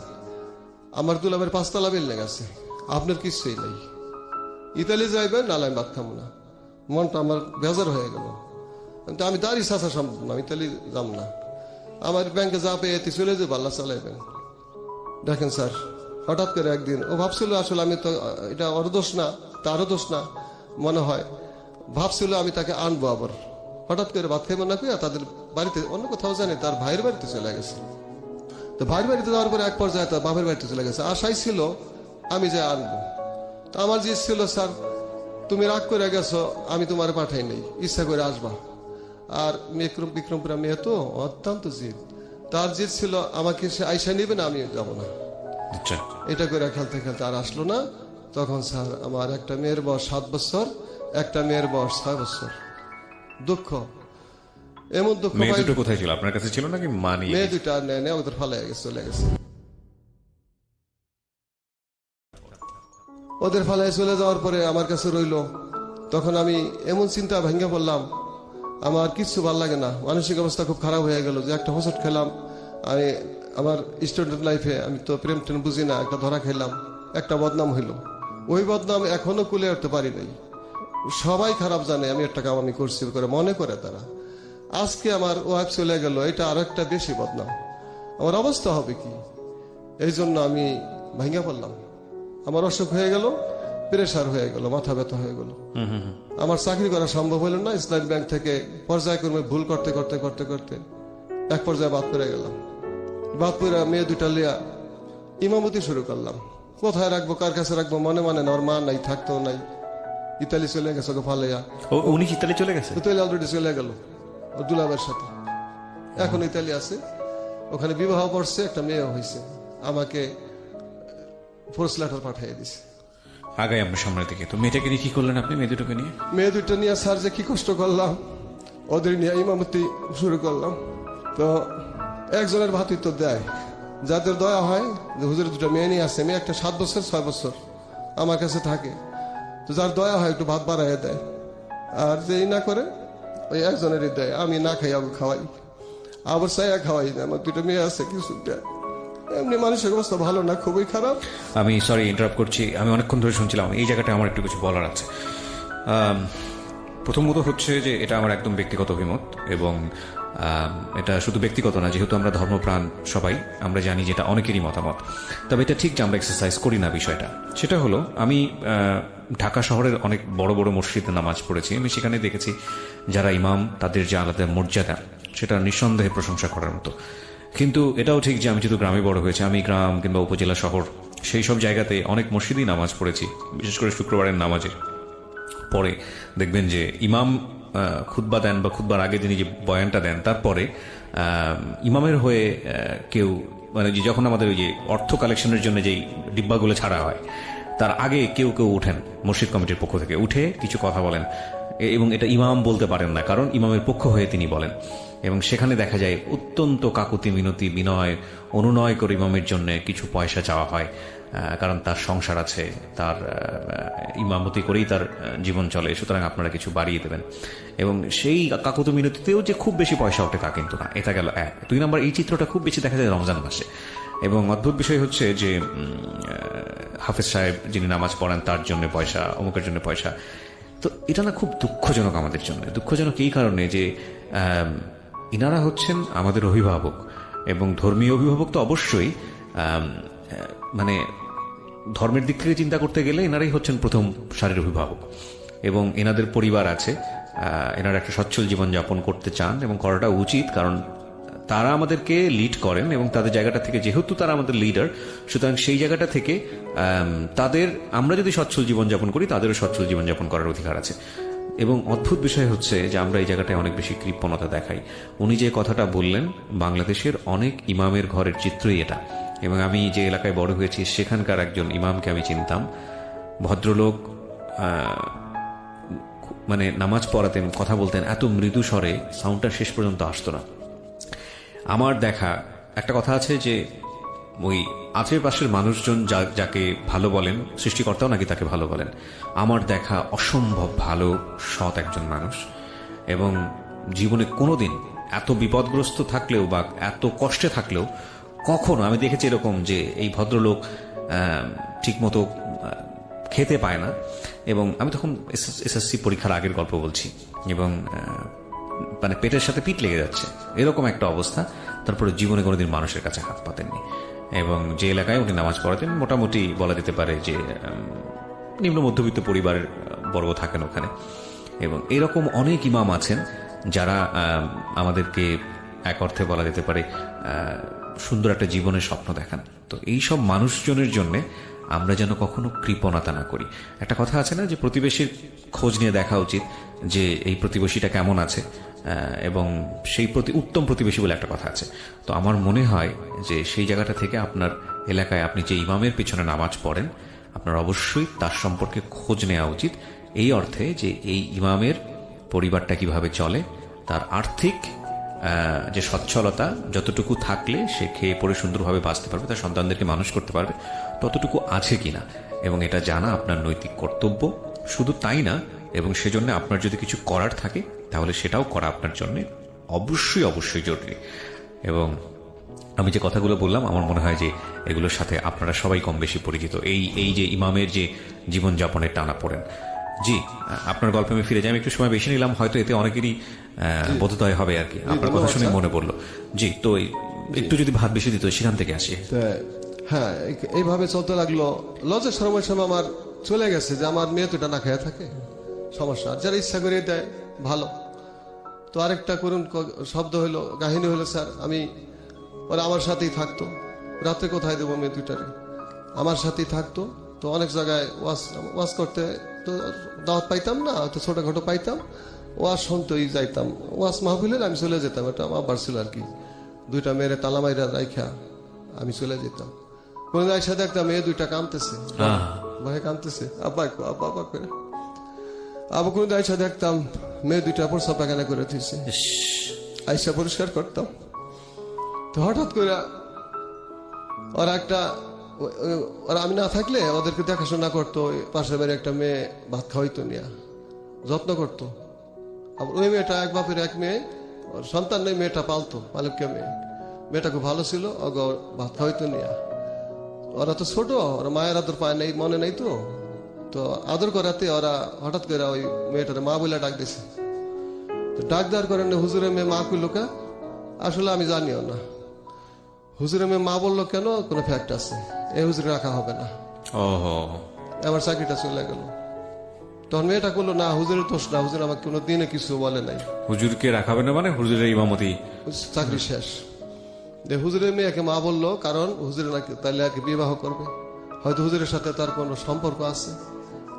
আমার দুলাভের 5 তলা বিল্ডিং আছে, আপনার কিছুই নাই, ইতালি যাইবেন, নাহলে আমি ভাত খাবো না। মনটা আমার বেজার হয়ে গেল। কিন্তু আমি তারই চাষা সম্ভব না, ইতালি যাব না। আমার ব্যাংকে যা পেয়ে এতে চলে যাবো, আল্লাহ চালাইবেন। দেখেন স্যার, হঠাৎ করে একদিন ও ভাবছিল আসলে আমি তো, এটা ওর দোষ না, তারও দোষ না মনে হয়, ভাবছিল আমি তাকে আনবো আবার। হঠাৎ করে ভাত খাইব না পেয়ে তাদের বাড়িতে, অন্য কোথাও জানি তার ভাইয়ের বাড়িতে চলে গেছে। তো ভাইয়ের বাড়িতে যাওয়ার পরে এক পর্যায়ে তার বাপের বাড়িতে চলে গেছে। আশাই ছিল আমি যাই আনবো। তো আমার যে ছিল, স্যার তুমি রাগ করে গেছো, আমি তোমার পাঠাই নেই, ইচ্ছা করে আসবা। আর বিক্রমপুরা মেয়ে তো অত্যন্ত জিদ, তার জিদ ছিল আমাকে সে আইসা নিবে না, আমি যাব না। আচ্ছা, এটা করে খেলতে খেলতে আর আসলো না। তখন স্যার আমার একটা মেয়ের বয়স 7 বছর, একটা মেয়ের বয়স 6 বছর। দুঃখ, এমন দুঃখ। মেয়ে দুটো কোথায় ছিল? আপনার কাছে ছিল নাকি মানি? মেয়ে দুটো আর নেয়, ওদের ফালে গেছে, চলে গেছে। ওদের ফালায় চলে যাওয়ার পরে আমার কাছে রইলো। তখন আমি এমন চিন্তা ভেঙে পড়লাম, আমার কিচ্ছু ভাল লাগে না, মানসিক অবস্থা খুব খারাপ হয়ে গেল। যে একটা হোঁচট খেলাম আমি আমার স্টুডেন্ট লাইফে, আমি তো প্রেম টেম বুঝি না, একটা ধরা খেলাম, একটা বদনাম হইল। ওই বদনাম এখনো কুলে উঠতে পারি নাই। সবাই খারাপ জানে আমি একটা কাম আমি করছি করে মনে করে তারা। আজকে আমার ওয়াইফ চলে গেল, এটা আরো একটা বেশি বদনাম। আমার অবস্থা হবে কি? এই জন্য আমি ভেঙে পড়লাম। আমার অসুখ হয়ে গেল, প্রেশার হয়ে গেল, মাথা ব্যথা হয়ে গেল। আমার চাকরি করা সম্ভব হলো না। ইসলামী ব্যাংক থেকে পর্যায়ক্রমে ভুল করতে করতে করতে করতে এক পর্যায়ে বাদ পড়ে গেলাম। বাদ পড়ে মেয়ে দুটা লিয়া ইমামতি শুরু করলাম। কোথায় রাখবো, কার কাছে রাখবো, মনে মানে না। ওর মা নাই, থাকতো নাই, ইতালি চলে গেছে ওকে ফালাইয়া। উনি ইতালি চলে গেছে? ইতালি অলরেডি চলে গেল ওর দুলাবের সাথে, এখন ইতালি আছে। ওখানে বিবাহ করছে, একটা মেয়ে হয়েছে। আমাকে ফোর্স লেটার পাঠিয়ে দিছে। আগাই আমরা সামনের দিকে। তো মেয়েটাকে নিয়ে কি করলেন আপনি? মেয়ে দুটোকে নিয়ে? মেয়ে দুটো নিয়ে স্যার যে কি কষ্ট করলাম, ওদের নিয়ে ইমামতি শুরু করলাম। তো একজনের ভাতই তো দেয়, যাদের দয়া হয় যে হুজুর দুটো মেয়ে নিয়ে আসে। মেয়ে একটা 7 বছর 6 বছর আমার কাছে থাকে। তো যার দয়া হয় একটু ভাত বাড়াইয়া দেয়, আর যেই না করে ওই একজনেরই দেয়। আমি না খাই, আবার খাওয়াই, আবার চাইয়া খাওয়াই না। আমার দুটো মেয়ে আছে, কিছু দেয়। এমনি মানুষের অবস্থা ভালো না, খুবই খারাপ। আমি সরি ইন্টারাপ্ট করছি, আমি অনেকক্ষণ ধরে শুনছিলাম। এই জায়গাটা আমার একটু কিছু বলার আছে। প্রথমত হচ্ছে যে এটা আমার একদম ব্যক্তিগত অভিমত, এবং এটা শুধু ব্যক্তিগত না, যেহেতু আমরা ধর্মপ্রাণ সবাই, আমরা জানি যে এটা অনেকেরই মতামত। তবে এটা ঠিক যে আমরা এক্সারসাইজ করি না বিষয়টা। সেটা হলো, আমি ঢাকা শহরের অনেক বড় বড় মসজিদে নামাজ পড়েছি। আমি সেখানে দেখেছি যারা ইমাম, তাদের যে আলাদা মর্যাদা, সেটা নিঃসন্দেহে প্রশংসা করার মতো। কিন্তু এটাও ঠিক যে আমি যেহেতু গ্রামে বড় হয়েছি, আমি গ্রাম কিংবা উপজেলা শহর সেই সব জায়গাতে অনেক মসজিদেই নামাজ পড়েছি, বিশেষ করে শুক্রবারের নামাজে। পরে দেখবেন যে ইমাম খুতবা দেন বা খুতবার আগে যিনি যে বয়ানটা দেন, তারপরে ইমামের হয়ে কেউ, মানে যখন আমাদের ওই যে অর্থ কালেকশনের জন্য যেই ডিব্বাগুলো ছাড়া হয়, তার আগে কেউ কেউ উঠেন মসজিদ কমিটির পক্ষ থেকে, উঠে কিছু কথা বলেন। এবং এটা ইমাম বলতে পারেন না, কারণ ইমামের পক্ষ হয়ে তিনি বলেন। এবং সেখানে দেখা যায় অত্যন্ত কাকুতি মিনতি, বিনয় অনুনয় করে ইমামের জন্য কিছু পয়সা চাওয়া হয়, কারণ তার সংসার আছে, তার ইমামতি করেই তার জীবন চলে, সুতরাং আপনারা কিছু বাড়িয়ে দেবেন। এবং সেই কাকুতি মিনতিতেও যে খুব বেশি পয়সা ওঠে তা কিন্তু না। এটা গেল এক। 2 নম্বর, এই চিত্রটা খুব বেশি দেখা যায় রমজান মাসে। এবং অদ্ভুত বিষয় হচ্ছে যে হাফেজ সাহেব যিনি নামাজ পড়েন, তার জন্য পয়সা, অমুকের জন্য পয়সা। তো এটা না খুব দুঃখজনক আমাদের জন্য। দুঃখজনক এই কারণে যে ইনারা হচ্ছেন আমাদের অভিভাবক, এবং ধর্মীয় অভিভাবক তো অবশ্যই, মানে ধর্মের দিক থেকে চিন্তা করতে গেলে এনারাই হচ্ছেন প্রথম সারির অভিভাবক। এবং এনাদের পরিবার আছে, এনারা একটা সচ্ছল জীবনযাপন করতে চান এবং করাটা উচিত, কারণ তারা আমাদেরকে লিড করেন এবং তাদের জায়গাটা থেকে, যেহেতু তারা আমাদের লিডার, সুতরাং সেই জায়গাটা থেকে তাদের, আমরা যদি সচ্ছল জীবনযাপন করি, তাদেরও সচ্ছল জীবনযাপন করার অধিকার আছে। এবং অদ্ভুত বিষয় হচ্ছে যে আমরা এই জায়গাটায় অনেক বেশি কৃপণতা দেখাই। উনি যে কথাটা বললেন, বাংলাদেশের অনেক ইমামের ঘরের চিত্রই এটা। এবং আমি যে এলাকায় বড় হয়েছি, সেখানকার একজন ইমামকে আমি চিনতাম। ভদ্রলোক, মানে নামাজ পড়াতেন, কথা বলতেন এত মৃদু স্বরে, সাউন্ডটা শেষ পর্যন্ত আসতো না। আমার দেখা একটা কথা আছে যে ওই আশেপাশের মানুষজন যাকে ভালো বলেন, সৃষ্টিকর্তাও নাকি তাকে ভালো বলেন। আমার দেখা অসম্ভব ভালো, সৎ একজন মানুষ। এবং জীবনে কোনোদিন এত বিপদগ্রস্ত থাকলেও বা এত কষ্টে থাকলেও কখনো আমি দেখেছি এরকম যে এই ভদ্রলোক ঠিকমতো খেতে পায় না। এবং আমি তখন এসএসসি পরীক্ষার আগের গল্প বলছি, এবং মানে পেটের সাথে পিঠ লেগে যাচ্ছে এরকম একটা অবস্থা। তারপরে জীবনে কোনোদিন মানুষের কাছে হাত পাতেননি, এবং যে এলাকায় উনি নামাজ পড়াতেন মোটামুটি বলা যেতে পারে যে নিম্ন মধ্যবিত্ত পরিবারের বর্গ থাকেন ওখানে। এবং এরকম অনেক ইমাম আছেন যারা আমাদেরকে এক অর্থে বলা যেতে পারে সুন্দর একটা জীবনের স্বপ্ন দেখান। তো এই সব মানুষজনের জন্য আমরা যেন কখনো কৃপণতা না করি। একটা কথা আছে না যে প্রতিবেশীর খোঁজ নিয়ে দেখা উচিত যে এই প্রতিবেশীটা কেমন আছে, এবং সেই উত্তম প্রতিবেশী বলে একটা কথা আছে। তো আমার মনে হয় যে সেই জায়গাটা থেকে আপনার এলাকায় আপনি যে ইমামের পিছনে নামাজ পড়েন, আপনার অবশ্যই তার সম্পর্কে খোঁজ নেওয়া উচিত, এই অর্থে যে এই ইমামের পরিবারটা কিভাবে চলে, তার আর্থিক যে সচ্ছলতা যতটুকু থাকলে সে খেয়ে পড়ে সুন্দরভাবে বাঁচতে পারবে, তার সন্তানদেরকে মানুষ করতে পারবে, ততটুকু আছে কিনা, এবং এটা জানা আপনার নৈতিক কর্তব্য। শুধু তাই না, এবং সেজন্য আপনার যদি কিছু করার থাকে তাহলে সেটাও করা আপনার জন্য অবশ্যই অবশ্যই জরুরি। এবং আমি যে কথাগুলো বললাম আমার মনে হয় যে এগুলোর সাথে আপনারা সবাই কম বেশি পরিচিত। এই যে ইমামের যে জীবনযাপনের টানা পড়েন। জি, আপনার গল্পে আমি ফিরে যাই। আমি একটু সময় বেশি নিলাম, হয়তো এতে অনেকেরই বোধোদয় হবে আর কি। আপনার কথা শুনে মনে পড়লো। জি, তো একটু যদি ভাত বেশি দিত সেখান থেকে আসি। হ্যাঁ, এইভাবে চলতে লাগলো। লজের সময় আমার চলে গেছে যে আমার মেয়ে তো এটা না খেয়ে থাকে, সমস্যা। যারা ইচ্ছা করে দেয় ভালো। তো আরেকটা করুন শব্দ হইলো, কাহিনী হইলো, স্যার আমি ওরা আমার সাথেই থাকতো। রাতে কোথায় দেবো মেয়ে দুইটারে, আমার সাথেই থাকতো। তো অনেক জায়গায় ওয়াজ করতে তো দাওয়াত পাইতাম না, তো ছোটখাটো পাইতাম, ওয়াজ শুনতেই যাইতাম। ওয়াজ মাহফিলের আমি চলে যেতাম, এটা আমার ছিল আর কি। দুইটা মেয়েরে তালা মাইরা রাইখা আমি চলে যেতাম। কোন আইসা দেখতাম মেয়ে দুইটা কাঁদতেছে, ভয়ে কাঁদতেছে, আব্বা আব্বা আব্বা করে। আবার কোন আইসা দেখতাম মেয়ে দুইটা প্রস্রাব পায়খানা করে দিয়েছে, আইসা পরিষ্কার করতাম। তো হঠাৎ করে ওরা আমি না থাকলে ওদেরকে দেখাশোনা করতো। পাশের বাড়ি একটা মেয়ে ভাত খাওয়াইতো, নিয়া যত্ন করতো। আবার ওই মেয়েটা এক বাপের এক মেয়ে, ওর সন্তান নেই, মেয়েটা পালতো, পালকীয় মেয়ে। মেয়েটা খুব ভালো ছিল, ভাত খাওয়াইতো নিয়া। ওরা তো ছোট, ওরা মায়ের আদর পায় নাই, মনে নেই। তো আদর করাতে ওরা হঠাৎ করে ওই মেয়েটারে মা বলে ডাক দিছে। তো ডাক দেওয়ার কারণে হুজুরের মেয়ে মা কইল কে, আসলে আমি জানিও না। হুজুরের মেয়ে মা বললো কেন, কোনো ফ্যাক্ট আছে, এই হুজুরে রাখা হবে না। আমার চাকরিটা চলে গেল। তখন মেয়েটা করলো না, হুজুরের দোষ না, হুজুর আমাকে কোনো দিনে কিছু বলে নাই। হুজুরকে রাখাবে না মানে হুজুরের ইমামতি, চাকরি শেষ। হুজুরের মেয়েকে মা বললো কারণ হুজুরের নাকি তাইলে আর কি বিবাহ করবে, হয়তো হুজুরের সাথে তার কোনো সম্পর্ক আছে।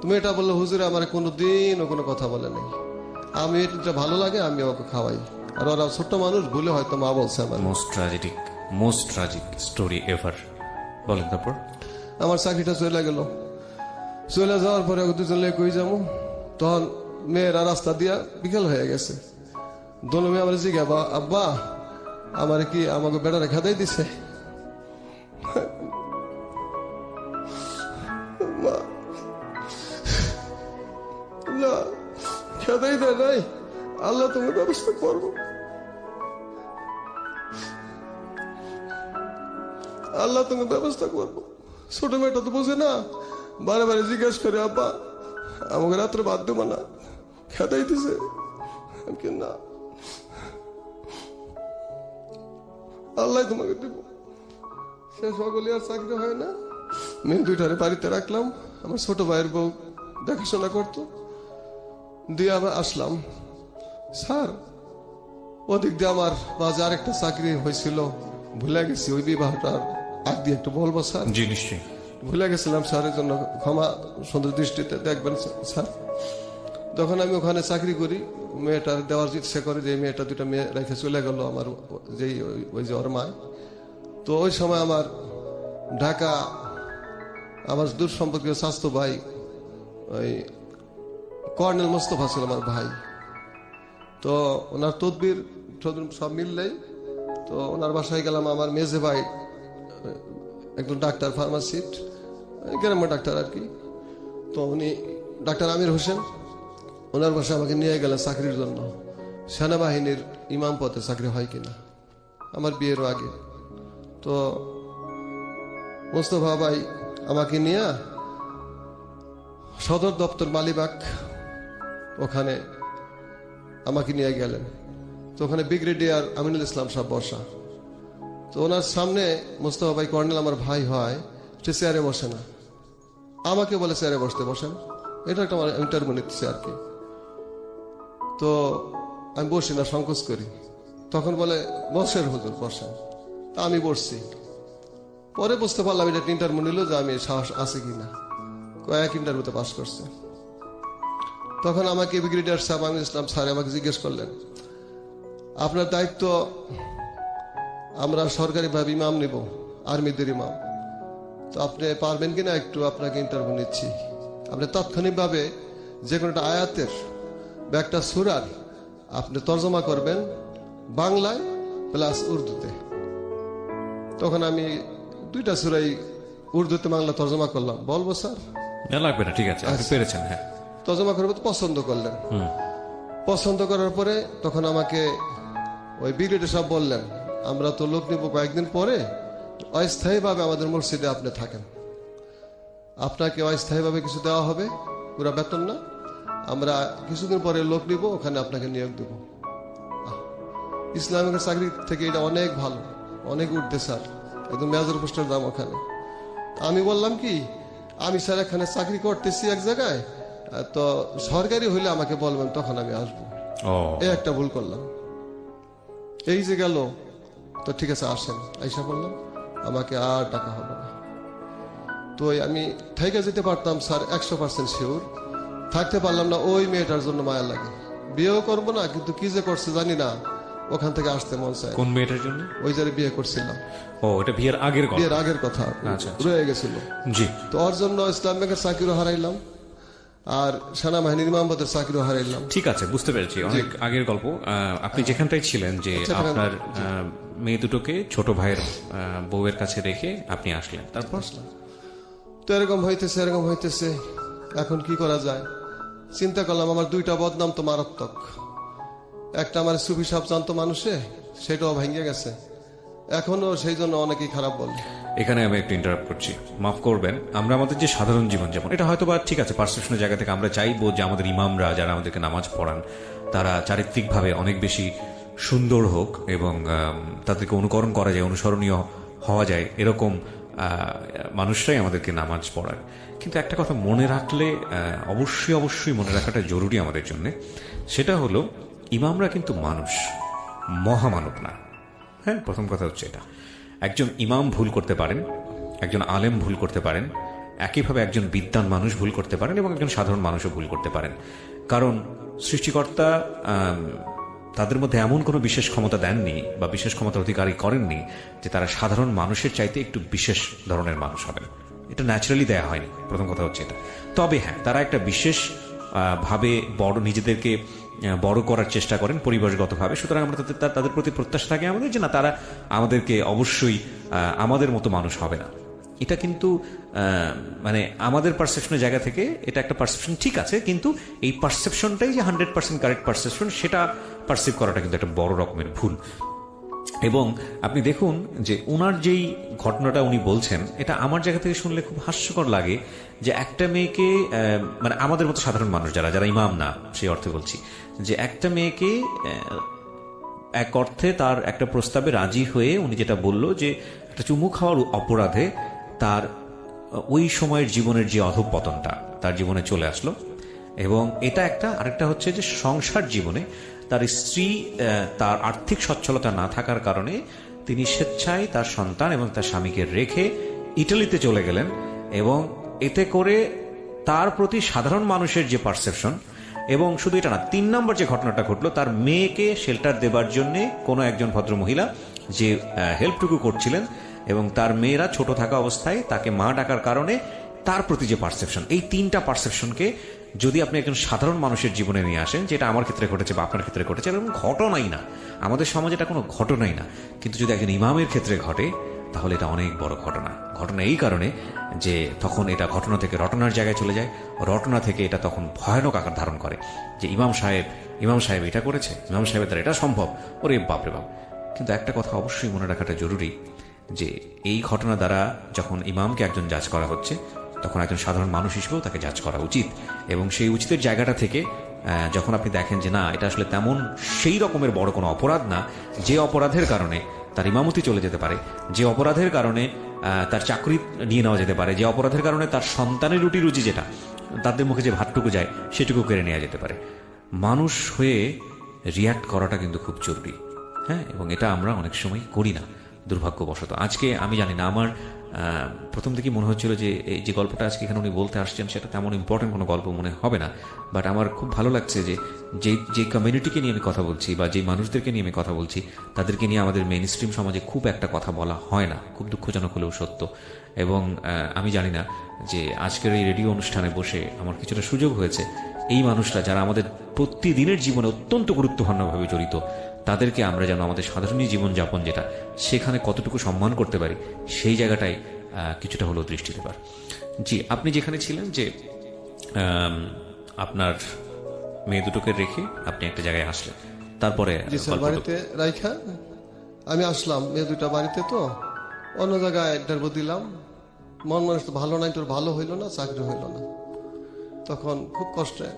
তুমি এটা বললো হুজুরে আমার কোনো দিন কোনো কথা বলে নাই, আমি এটা ভালো লাগে আমি ওকে খাওয়াই। আর ওরা ছোট্ট মানুষ, ভুলে হয়তো মা বলছে আমার। Most tragic story ever. বলেন তারপর। আমার চাকরিটা চলে গেল। চলে যাওয়ার পরে দুজন কই যাবো, তখন মেয়েরা রাস্তা দিয়া বিকেল হয়ে গেছে। দোনো মেয়ে আমার জিজ্ঞাবা, আব্বা আমার কি আমাকে বেড়ারে খেদাই দিছে? না, খেদাই দেয় নাই, আল্লাহ তুমি ব্যবস্থা করবো, আল্লাহ তুমি ব্যবস্থা করবো। ছোট মেয়েটা তো বোঝে না, বারে বারে জিজ্ঞাসা করে, আব্বা আমাকে রাত্রে বাদ দেবো না, খেদাই দিছে না, আল্লাহ তোমাকে দেব। সে সকলে আর চাকরি হয় না। মেয়ে দুইটারে বাড়িতে রাখলাম, আমার ছোট ভাইয়ের বউ দেখাশোনা করতো, দিয়ে আবার আসলাম। স্যার ওদিক দিয়ে আমার বাজে আরেকটা চাকরি হয়েছিল, ভুলে গেছি, ওই বিবাহটার আগ দিয়ে একটু বলবো স্যার? জি নিশ্চয়ই। ভুলে গেছিলাম স্যার, এর জন্য ক্ষমা সুন্দর দৃষ্টিতে দেখবেন স্যার। যখন আমি ওখানে চাকরি করি, মেয়েটা দেওয়ার ইচ্ছা করে, যে মেয়েটা দুটা মেয়ে রেখে চলে গেল আমার, যেই ওই যে ওর মা। তো ওই সময় আমার ঢাকা আমার দূর সম্পর্কীয় স্বাস্থ্য ভাই, ওই কর্নেল মোস্তফা ছিল আমার ভাই। তো ওনার তদবির সব মিললেই তো ওনার বাসায় গেলাম। আমার মেজে ভাই একজন ডাক্তার, ফার্মাসিস্ট, গ্রাম্য ডাক্তার আর কি। তো উনি ডাক্তার আমির হোসেন, ওনার বাসায় আমাকে নিয়ে গেলেন চাকরির জন্য। সেনাবাহিনীর ইমাম পদে চাকরি হয় কিনা, আমার বিয়ের আগে। তো মোস্তফা ভাই আমাকে নিয়ে সদর দপ্তর মালিবাগ, ওখানে আমাকে নিয়ে গেলেন। তো ওখানে ব্রিগেডিয়ার আমিনুল ইসলাম সাহেব বসা। তো ওনার সামনে মোস্তফা ভাই কর্নেল আমার ভাই হয়, সে চেয়ারে বসে না, আমাকে বলে চেয়ারে বসতে বসেন, এটা একটা আমার ইন্টারভিউ নিচ্ছে আর কি। তো আমি বসি না, সংকোচ করি। তখন বলে বসেন হুজুর বসেন। তা আমি বসছি। পরে বুঝতে পারলাম এটা ইন্টারভিউ নিল যে আমি সাহস আছে কিনা, কয়েক ইন্টারভিউতে পাস করছে। তখন আমাকে ব্রিগেডিয়ার সাহেব আমিনুল ইসলাম স্যার আমাকে জিজ্ঞেস করলেন, আপনার দায়িত্ব, আমরা সরকারিভাবে ইমাম নিব, আর্মিদের ইমাম, তো আপনি পারবেন কিনা একটু, আপনাকে ইন্টারভিউ নিচ্ছি। আপনি তাৎক্ষণিকভাবে যে কোনো একটা আয়াতের বা একটা সূরার আপনি তর্জমা করবেন বাংলায় প্লাস উর্দুতে। তখন আমি 2টা সূরাই উর্দুতে বাংলা তর্জমা করলাম। বলবো স্যার? না, লাগবে না, ঠিক আছে, আপনি পেরেছেন। হ্যাঁ, তর্জমা করবো তো পছন্দ করলেন। পছন্দ করার পরে তখন আমাকে ওই ব্রিগেডিয়ার সাহেব বললেন, আমরা তো লোক নিব কয়েকদিন পরে, অস্থায়ীভাবে আমাদের মসজিদে আপনি থাকেন, আপনাকে অস্থায়ীভাবে কিছু দেওয়া হবে, পুরা বেতন না, আমরা কিছুদিন পরে লোক নিব, ওখানে আপনাকে নিয়োগ দেব। ইসলামিক চাকরি থেকে এটা অনেক ভালো, অনেক উঠতে স্যার, একদম মেজর পোস্টের দাম ওখানে। আমি বললাম কি, আমি স্যার এখানে চাকরি করতেছি এক জায়গায়, তো সরকারি হইলে আমাকে বলবেন, তখন আমি আসবো। এই একটা ভুল করলাম। এই যে গেল, তো ঠিক আছে আসেন, আইসা বললাম আমাকে আর টাকা হবে না। তো আমি থেকে যেতে পারতাম স্যার, 100% শিওর। থাকতে পারলাম না, ওই মেয়েটার জন্য মায়া লাগে, বিয়েও করবো না, কিন্তু কি যে করছে জানি না, ওখান থেকে আসতে মন চায়। কোন মেয়েটার জন্য? ওই যারে বিয়ে করছিলাম। ও, এটা বিয়ের আগের কথা? বিয়ের আগের কথা, রয়ে গেছিল। জি। তো ওর জন্য ইসলাম ব্যাংকের চাকরিও হারাইলাম, আর সেনাবাহিনীর ইমামবাদের চাকরিও হারাইলাম। ঠিক আছে, বুঝতে পেরেছি, অনেক আগের গল্প। আপনি যেখানটায় ছিলেন, যে আপনার মেয়ে দুটোকে ছোট ভাইয়ের বউয়ের কাছে রেখে আপনি আসলেন, তারপর? তো এরকম হইতেছে, এরকম হইতেছে, এখন কি করা যায় চিন্তা করলাম। আমার 2টা বদনাম তো মারাত্মক। একটা আমার সুফি সাহেব জানতো মানুষে, সেটাও ভেঙে গেছে, এখনো সেই জন্য অনেকেই খারাপ বলে। এখানে আমি একটু ইন্টারাপ্ট করছি, মাফ করবেন। আমরা আমাদের যে সাধারণ জীবনযাপন, এটা হয়তো বা ঠিক আছে, পারসেপশনের জায়গা থেকে আমরা চাইবো যে আমাদের ইমামরা যারা আমাদেরকে নামাজ পড়ান, তারা চারিত্রিকভাবে অনেক বেশি সুন্দর হোক এবং তাদেরকে অনুকরণ করা যায়, অনুসরণীয় হওয়া যায়, এরকম মানুষরাই আমাদেরকে নামাজ পড়ায়। কিন্তু একটা কথা মনে রাখলে, অবশ্যই অবশ্যই মনে রাখাটা জরুরি আমাদের জন্য, সেটা হলো ইমামরা কিন্তু মানুষ, মহামানব না। হ্যাঁ, প্রথম কথা হচ্ছে এটা। একজন ইমাম ভুল করতে পারেন, একজন আলেম ভুল করতে পারেন, একইভাবে একজন বিদ্বান মানুষ ভুল করতে পারেন, এবং একজন সাধারণ মানুষও ভুল করতে পারেন। কারণ সৃষ্টিকর্তা তাদের মধ্যে এমন কোনো বিশেষ ক্ষমতা দেননি বা বিশেষ ক্ষমতার অধিকারী করেননি যে তারা সাধারণ মানুষের চাইতে একটু বিশেষ ধরনের মানুষ হবেন। এটা ন্যাচারালি দেয়া হয়নি, প্রথম কথা হচ্ছে এটা। তবে হ্যাঁ, তারা একটা বিশেষ ভাবে বড়, নিজেদেরকে বড় করার চেষ্টা করেন পরিবেশগতভাবে। সুতরাং আমরা তাদের প্রতি প্রত্যাশা থাকে আমাদের যে না, তারা আমাদেরকে অবশ্যই আমাদের মতো মানুষ হবে না। এটা কিন্তু মানে আমাদের পারসেপশনের জায়গা থেকে এটা একটা পারসেপশন, ঠিক আছে, কিন্তু এই পারসেপশনটাই যে 100% কারেক্ট পারসেপশন, সেটা পারসিভ করাটা কিন্তু একটা বড় রকমের ভুল। এবং আপনি দেখুন যে ওনার যেই ঘটনাটা উনি বলছেন, এটা আমার জায়গা থেকে শুনলে খুব হাস্যকর লাগে যে একটা মেয়েকে, মানে আমাদের মতো সাধারণ মানুষ যারা যারা ইমাম না, সেই অর্থে বলছি, যে একটা মেয়েকে এক অর্থে তার একটা প্রস্তাবে রাজি হয়ে উনি যেটা বলল যে একটা চুমু খাওয়ার অপরাধে তার ওই সময়ের জীবনের যে অধঃপতনটা তার জীবনে চলে আসলো। এবং এটা একটা, আরেকটা হচ্ছে যে সংসার জীবনে তার স্ত্রী তার আর্থিক সচ্ছলতা না থাকার কারণে তিনি স্বেচ্ছায় তার সন্তান এবং তার স্বামীকে রেখে ইটালিতে চলে গেলেন। এবং এতে করে তার প্রতি সাধারণ মানুষের যে পারসেপশন, এবং শুধু এটা না, 3 নম্বর যে ঘটনাটা ঘটলো, তার মেয়েকে শেল্টার দেবার জন্য কোনো একজন ভদ্রমহিলা যে হেল্পটুকু করছিলেন, এবং তার মেয়েরা ছোট থাকা অবস্থায় তাকে মা ডাকার কারণে তার প্রতি যে পারসেপশন, এই 3টা পারসেপশনকে যদি আপনি একজন সাধারণ মানুষের জীবনে নিয়ে আসেন, যেটা আমার ক্ষেত্রে ঘটেছে বা আপনার ক্ষেত্রে ঘটেছে, এরকম ঘটনাই না, আমাদের সমাজে এটা কোনো ঘটনাই না, কিন্তু যদি একজন ইমামের ক্ষেত্রে ঘটে তাহলে এটা অনেক বড় ঘটনা। ঘটনা এই কারণে যে তখন এটা ঘটনা থেকে রটনার জায়গায় চলে যায়, রটনা থেকে এটা তখন ভয়ানক আকার ধারণ করে যে ইমাম সাহেব এটা করেছে, ইমাম সাহেবের দ্বারা এটা সম্ভব, ওরে বাপরে বাপ। কিন্তু একটা কথা অবশ্যই মনে রাখাটা জরুরি যে এই ঘটনা দ্বারা যখন ইমামকে একজন জাজ করা হচ্ছে, তখন একজন সাধারণ মানুষ হিসেবেও তাকে জাজ করা উচিত। এবং সেই উচিতের জায়গাটা থেকে যখন আপনি দেখেন যে না, এটা আসলে তেমন সেই রকমের বড় কোনো অপরাধ না, যে অপরাধের কারণে তার ইমামতি চলে যেতে পারে, যে অপরাধের কারণে তার চাকরি নিয়ে নেওয়া যেতে পারে, যে অপরাধের কারণে তার সন্তানের রুটি রুজি, যেটা তাদের মুখে যে ভাতটুকু যায় সেটুকু কেড়ে নেওয়া যেতে পারে, মানুষ হয়ে রিয়াক্ট করাটা কিন্তু খুব জরুরি। হ্যাঁ, এবং এটা আমরা অনেক সময় করি না দুর্ভাগ্যবশত। আজকে আমি জানি না, আমার প্রথম থেকে মনে হচ্ছিল যে এই যে গল্পটা আজকে এখানে উনি বলতে আসছেন সেটা তেমন ইম্পর্টেন্ট কোনো গল্প মনে হবে না, বাট আমার খুব ভালো লাগছে যে যে কমিউনিটিকে নিয়ে আমি কথা বলছি বা যে মানুষদেরকে নিয়ে আমি কথা বলছি, তাদেরকে নিয়ে আমাদের মেইন স্ট্রিম সমাজে খুব একটা কথা বলা হয় না, খুব দুঃখজনক হলেও সত্য। এবং আমি জানি না যে আজকের এই রেডিও অনুষ্ঠানে বসে আমার কিছুটা সুযোগ হয়েছে এই মানুষরা যারা আমাদের প্রতিদিনের জীবনে অত্যন্ত গুরুত্বপূর্ণভাবে জড়িত, তাদেরকে আমরা যেন আমাদের সাধারণ জীবনযাপন যেটা, সেখানে কতটুকু সম্মান করতে পারি, সেই জায়গাটায় কিছুটা হলেও দৃষ্টি দেবার। জি, আপনি যেখানে ছিলেন যে আপনার মেয়ে দুটোকে রেখে আপনি একটা জায়গায় আসলেন, তারপরে বাড়িতে রাইখা আমি আসলাম, মেয়ে দুটা বাড়িতে, তো অন্য জায়গায় ইন্টারভিউ দিলাম। মন মানুষ তো ভালো নাই, তোর ভালো হইলো না, চাকরি হইলো না। তখন খুব কষ্টে,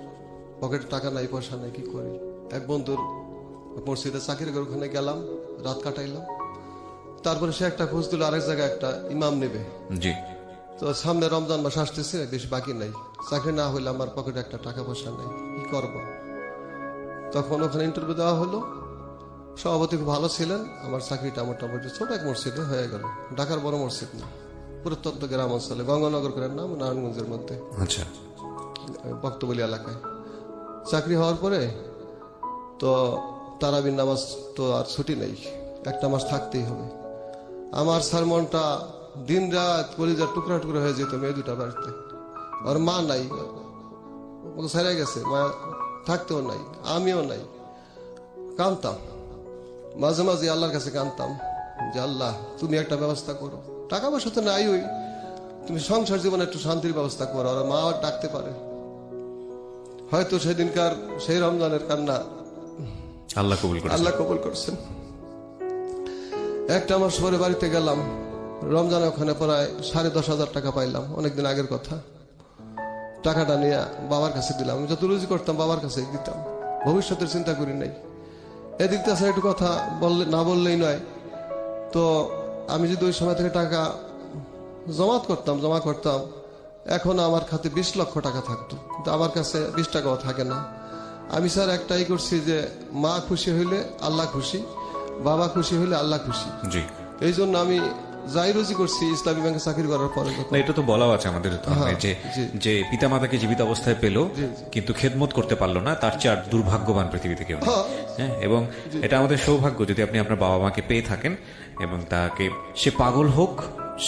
পকেটে টাকা নাই, পয়সা নাই, কি করি। এক বন্ধুর মসজিদে চাকরি করে ওখানে গেলাম, রাত কাটাইলাম। তারপরে সে একটা খোঁজ দিল আরেক জায়গায় একটা ইমাম নেবে। জি। তো সামনে রমজান মাস আসতেছে, বেশি বাকি নাই, চাকরি না হইলে আমার পকেটে একটা টাকা পয়সা নেই, কি করব। তখন ওখানে ইন্টারভিউ দেওয়া হলো। সভাপতি খুব ভালো ছিলেন, আমার চাকরিটা মোটামুটি ছোট এক মসজিদে হয়ে গেল। ঢাকার বড় মসজিদ না, প্রত্যন্ত গ্রাম অঞ্চলে, গঙ্গানগর করে নাম, নারায়ণগঞ্জের মধ্যে, আচ্ছা, বক্তবলী এলাকায়। চাকরি হওয়ার পরে তো তারাবির নামাজ তো আর ছুটি নেই, একটা মাস থাকতেই হবে। আমার স্যার মনটা দিন রাত কলিজার টুকরা টুকরা হয়ে যেত মেয়ে দুটা বাড়িতে। আর মা নাই, ওকে ছেড়ে গেছে, মা থাকতেও নাই, আমিও নাই। কাঁদতাম মাঝে মাঝে, আল্লাহর কাছে কাঁদতাম যে আল্লাহ তুমি একটা ব্যবস্থা করো, টাকা পয়সা তো নাই, ওই তুমি সংসার জীবনে একটু শান্তির ব্যবস্থা করো। আর মা ডাকতে পারে, হয়তো সেদিনকার সেই রমজানের কান্না আল্লাহ কবুল করছেন। একটা মাস পরে বাড়িতে গেলাম, রমজানে ওখানে প্রায় 10,500 টাকা পাইলাম, অনেকদিন আগের কথা। টাকাটা নিয়ে বাবার কাছে দিলাম, আমি যত রুজি করতাম বাবার কাছে দিতাম, ভবিষ্যতের চিন্তা করি নাই। এদিক থেকে একটু কথা বললে না বললেই নয়। তো আমি যদি ওই সময় থেকে টাকা জমা করতাম, এখন আমার খাতে 20 লক্ষ টাকা থাকতো, কিন্তু আমার কাছে 20 টাকাও থাকে না। আমি স্যার একটাই করছি যে মা খুশি হইলে আল্লাহ খুশি, বাবা খুশি হইলে আল্লাহ খুশি। জি। এই জন্য আমি যাই রুজি করছি ইসলামী ব্যাংকে চাকরি করার পরে। এটা তো বলাও আছে আমাদের ধর্মে যে পিতা মাতাকে জীবিত অবস্থায় পেল কিন্তু খেদমত করতে পারলো না, তার চেয়ে আর দুর্ভাগ্যবান পৃথিবীতে কেউ নেই। হ্যাঁ, এবং এটা আমাদের সৌভাগ্য যদি আপনি আপনার বাবা মাকে পেয়ে থাকেন, এবং তাকে সে পাগল হোক,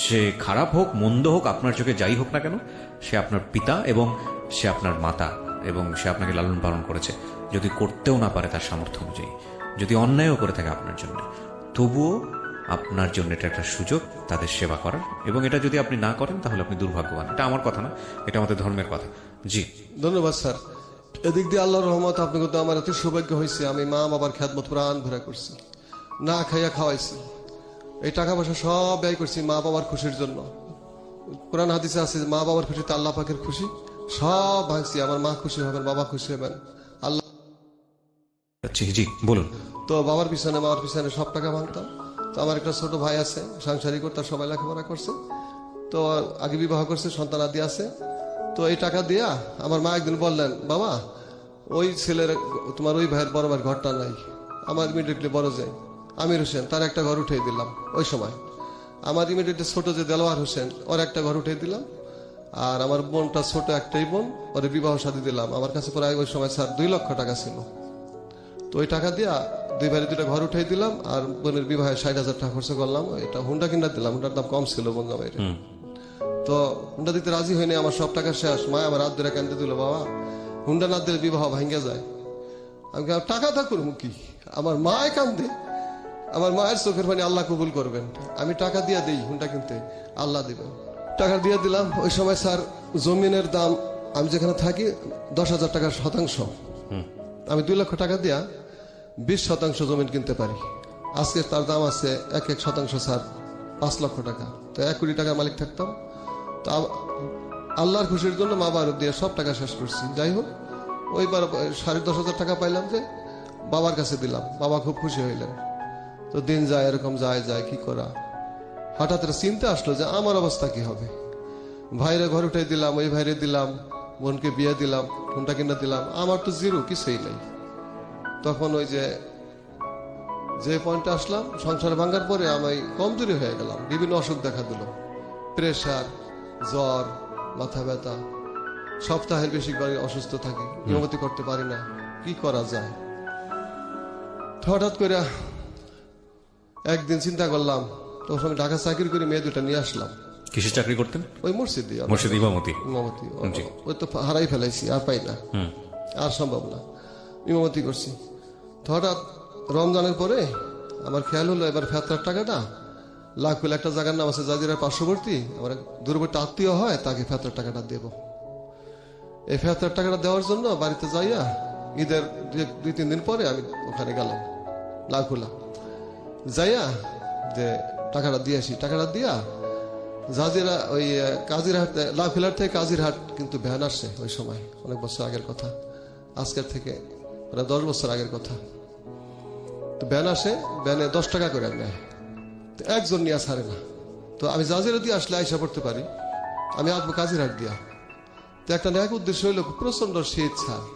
সে খারাপ হোক, মন্দ হোক, আপনার চোখে যাই হোক না কেন, সে আপনার পিতা এবং সে আপনার মাতা, এবং সে আপনাকে লালন পালন করেছে। যদি করতেও না পারে তার সামর্থ্য অনুযায়ী, যদি অন্যায়ও করে থাকে আপনার জন্য, তবুও আপনার জন্য এটা একটা সুযোগ তাদের সেবা করার। এবং এটা যদি আপনি না করেন তাহলে আপনি দুর্ভাগ্যবান। এটা আমার কথা না, এটা আমাদের ধর্মের কথা। জি, ধন্যবাদ স্যার। এদিক দিয়ে আল্লাহর রহমত, আপনি কিন্তু আমার এত সৌভাগ্য হয়েছে, আমি মা বাবার খেদমত প্রাণ ভরে করছি, না খাইয়া খাওয়াইছি, এই টাকা পয়সা সব ব্যয় করছি মা বাবার খুশির জন্য। কোরআন হাদিসে আছে মা বাবার খুশিতে আল্লাহ পাকের খুশি, সব ভাঙছি। আমার মা খুশি হবেন, বাবা খুশি হবেন, আল্লাহ। জি বলুন। তো বাবার পিছনে সব টাকা ভাঙতাম। তো আমার একটা ছোট ভাই আছে, সাংসারিক, তার সবাই লেখাপড়া করছে, তো আগে বিবাহ করছে, সন্তান আদি আছে। তো এই টাকা দিয়া আমার মা একদিন বললেন, বাবা ওই ছেলের, তোমার ওই ভাইয়ের বড় ভাইয়ের ঘরটা নাই, আমার ইমিডিয়েটলি বড় যাই আমির হোসেন, তার একটা ঘর উঠিয়ে দিলাম। ওই সময় আমার ইমিডিয়েটলি ছোট যে দেলোয়ার হোসেন, ওর একটা ঘর উঠিয়ে দিলাম। আর আমার বোনটা ছোট একটাই বোন, ওর বিবাহ শাদী দিলাম। আমার কাছে প্রায় ওই সময় স্যার 2 লক্ষ টাকা ছিল। তো ওই টাকা দিয়া 2 ভাইয়ের 2টা ঘর উঠাই দিলাম, আর বোনের বিবাহে 60,000 টাকা খরচ করলাম। এটা হুন্ডা কিনা দিলাম, হুন্ডার দাম কম ছিল বোন জামাইয়ের। তো হুন্ডা দিতে রাজি হয়নি, আমার সব টাকা শেষ। মা আমার হাত ধরে কান্দে দিল, বাবা হুন্ডা না দিলে বিবাহ ভাঙ্গে যায়। আমি টাকা তা করবো কি, আমার মায় কান্দে, আমার মায়ের চোখের পানি আল্লাহ কবুল করবেন। আমি টাকা দিয়ে দিই হুন্ডা কিনতে, আল্লাহ দিবেন। টাকা দিয়ে দিলাম। ওই সময় স্যার জমিনের দাম, আমি যেখানে থাকি 10,000 টাকার শতাংশ, আমি 2 লক্ষ টাকা দিয়া 20% জমিন কিনতে পারি। আজকে তার দাম আছে 1 শতাংশ স্যার 5 লক্ষ টাকা। তো 1 কোটি টাকার মালিক থাকতাম। তো আল্লাহর খুশির জন্য মা বাবার দিয়ে সব টাকা শেষ করছি। যাই হোক, ওইবার 10,500 টাকা পাইলাম, যে বাবার কাছে দিলাম, বাবা খুব খুশি হইলেন। তো দিন যায়, এরকম যায় কি করা। হঠাৎ চিন্তা আসলো যে আমার অবস্থা কি হবে। ভাইরে ঘর উঠে দিলাম, ওই ভাইরে দিলাম, বোনকে বিয়ে দিলাম, ফোনটা কিনে দিলাম, আমার তো জিরো, কিছুই নেই। তখন ওই যে পয়েন্টে আসলাম, সংসার ভাঙার পরে আমি কমজোরি হয়ে গেলাম, বিভিন্ন অসুখ দেখা দিল, প্রেশার, জ্বর, মাথা ব্যথা, সপ্তাহের বেশিরভাগ অসুস্থ থাকি, নিয়মিত করতে পারি না, কি করা যায়। হঠাৎ করে একদিন চিন্তা করলাম, তখন আমি ঢাকা চাকরি করে মেয়ে দুটা নিয়ে আসলাম। কিসের চাকরি করতেন? ওই মসজিদে, মসজিদ ইমামতি। ইমামতি। জি। ওই তো হারাই ফেলাইছি, আর পাই না, আর সম্ভব না, ইমামতি করছি। তো হঠাৎ রমজানের পরে আমার খেয়াল হলো, এবার ফেতরার টাকাটা লাখুল একটা জায়গার নাম আছে জাজিরার পার্শ্ববর্তী, আমার এক দূরবর্তী আত্মীয় হয়, তাকে ফেতরার টাকাটা দেব। এই ফেতরার টাকাটা দেওয়ার জন্য বাড়িতে যাইয়া ঈদের 2-3 দিন পরে আমি ওখানে গেলাম লাখুলা, যাইয়া যে টাকাটা দিয়ে আসি। টাকাটা দিয়া জাজিরা ওই কাজিরহাট, লাখুলার থেকে কাজিরহাট কিন্তু ভ্যান আসছে ওই সময়, অনেক বছর আগের কথা, আজকের থেকে প্রায় 10 বছর আগের কথা। তো ভ্যান আসে, ভ্যানে 10 টাকা করে নেয়, তো একজন নিয়ে ছাড়ে না। তো আমি জাজিরা দিয়ে আসলে আইসা পড়তে পারি, আমি আসবো কাজিরহাট দিয়া। তো একটা এক উদ্দেশ্য হইল, প্রচন্ড শীত ছাড়,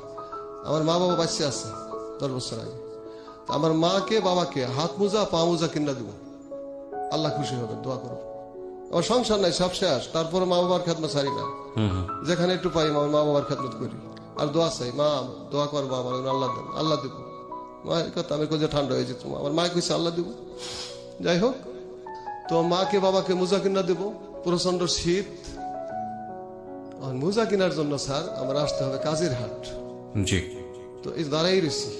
আমার মা বাবা বাচ্চা আছে 10 বছর আগে, তো আমার মাকে বাবাকে হাত মোজা পা মোজা কিনা দিব, আল্লাহ খুশি হবে, দোয়া করবো। আমার সংসার নাই, সব শেষ, তারপরে মা বাবার খেদমত ছাড়ি না, যেখানে একটু পাই আমার মা বাবার খেদমত করি, আর দোয়া চাই, মা দোয়া করবো আমার, আল্লাহ দেন, আল্লাহ দেবো। মায়ের কথা আমি কোথায় ঠান্ডা হয়ে যেত, আমার মায় কইছে আল্লাহ দেবো। যাই হোক, তো মাকে বাবাকে মোজা কিনা দেবো, প্রচন্ড শীত। মোজা কেনার জন্য স্যার আমার আসতে হবে কাজিরহাট। জি। তো এই দাঁড়াই রয়েছি,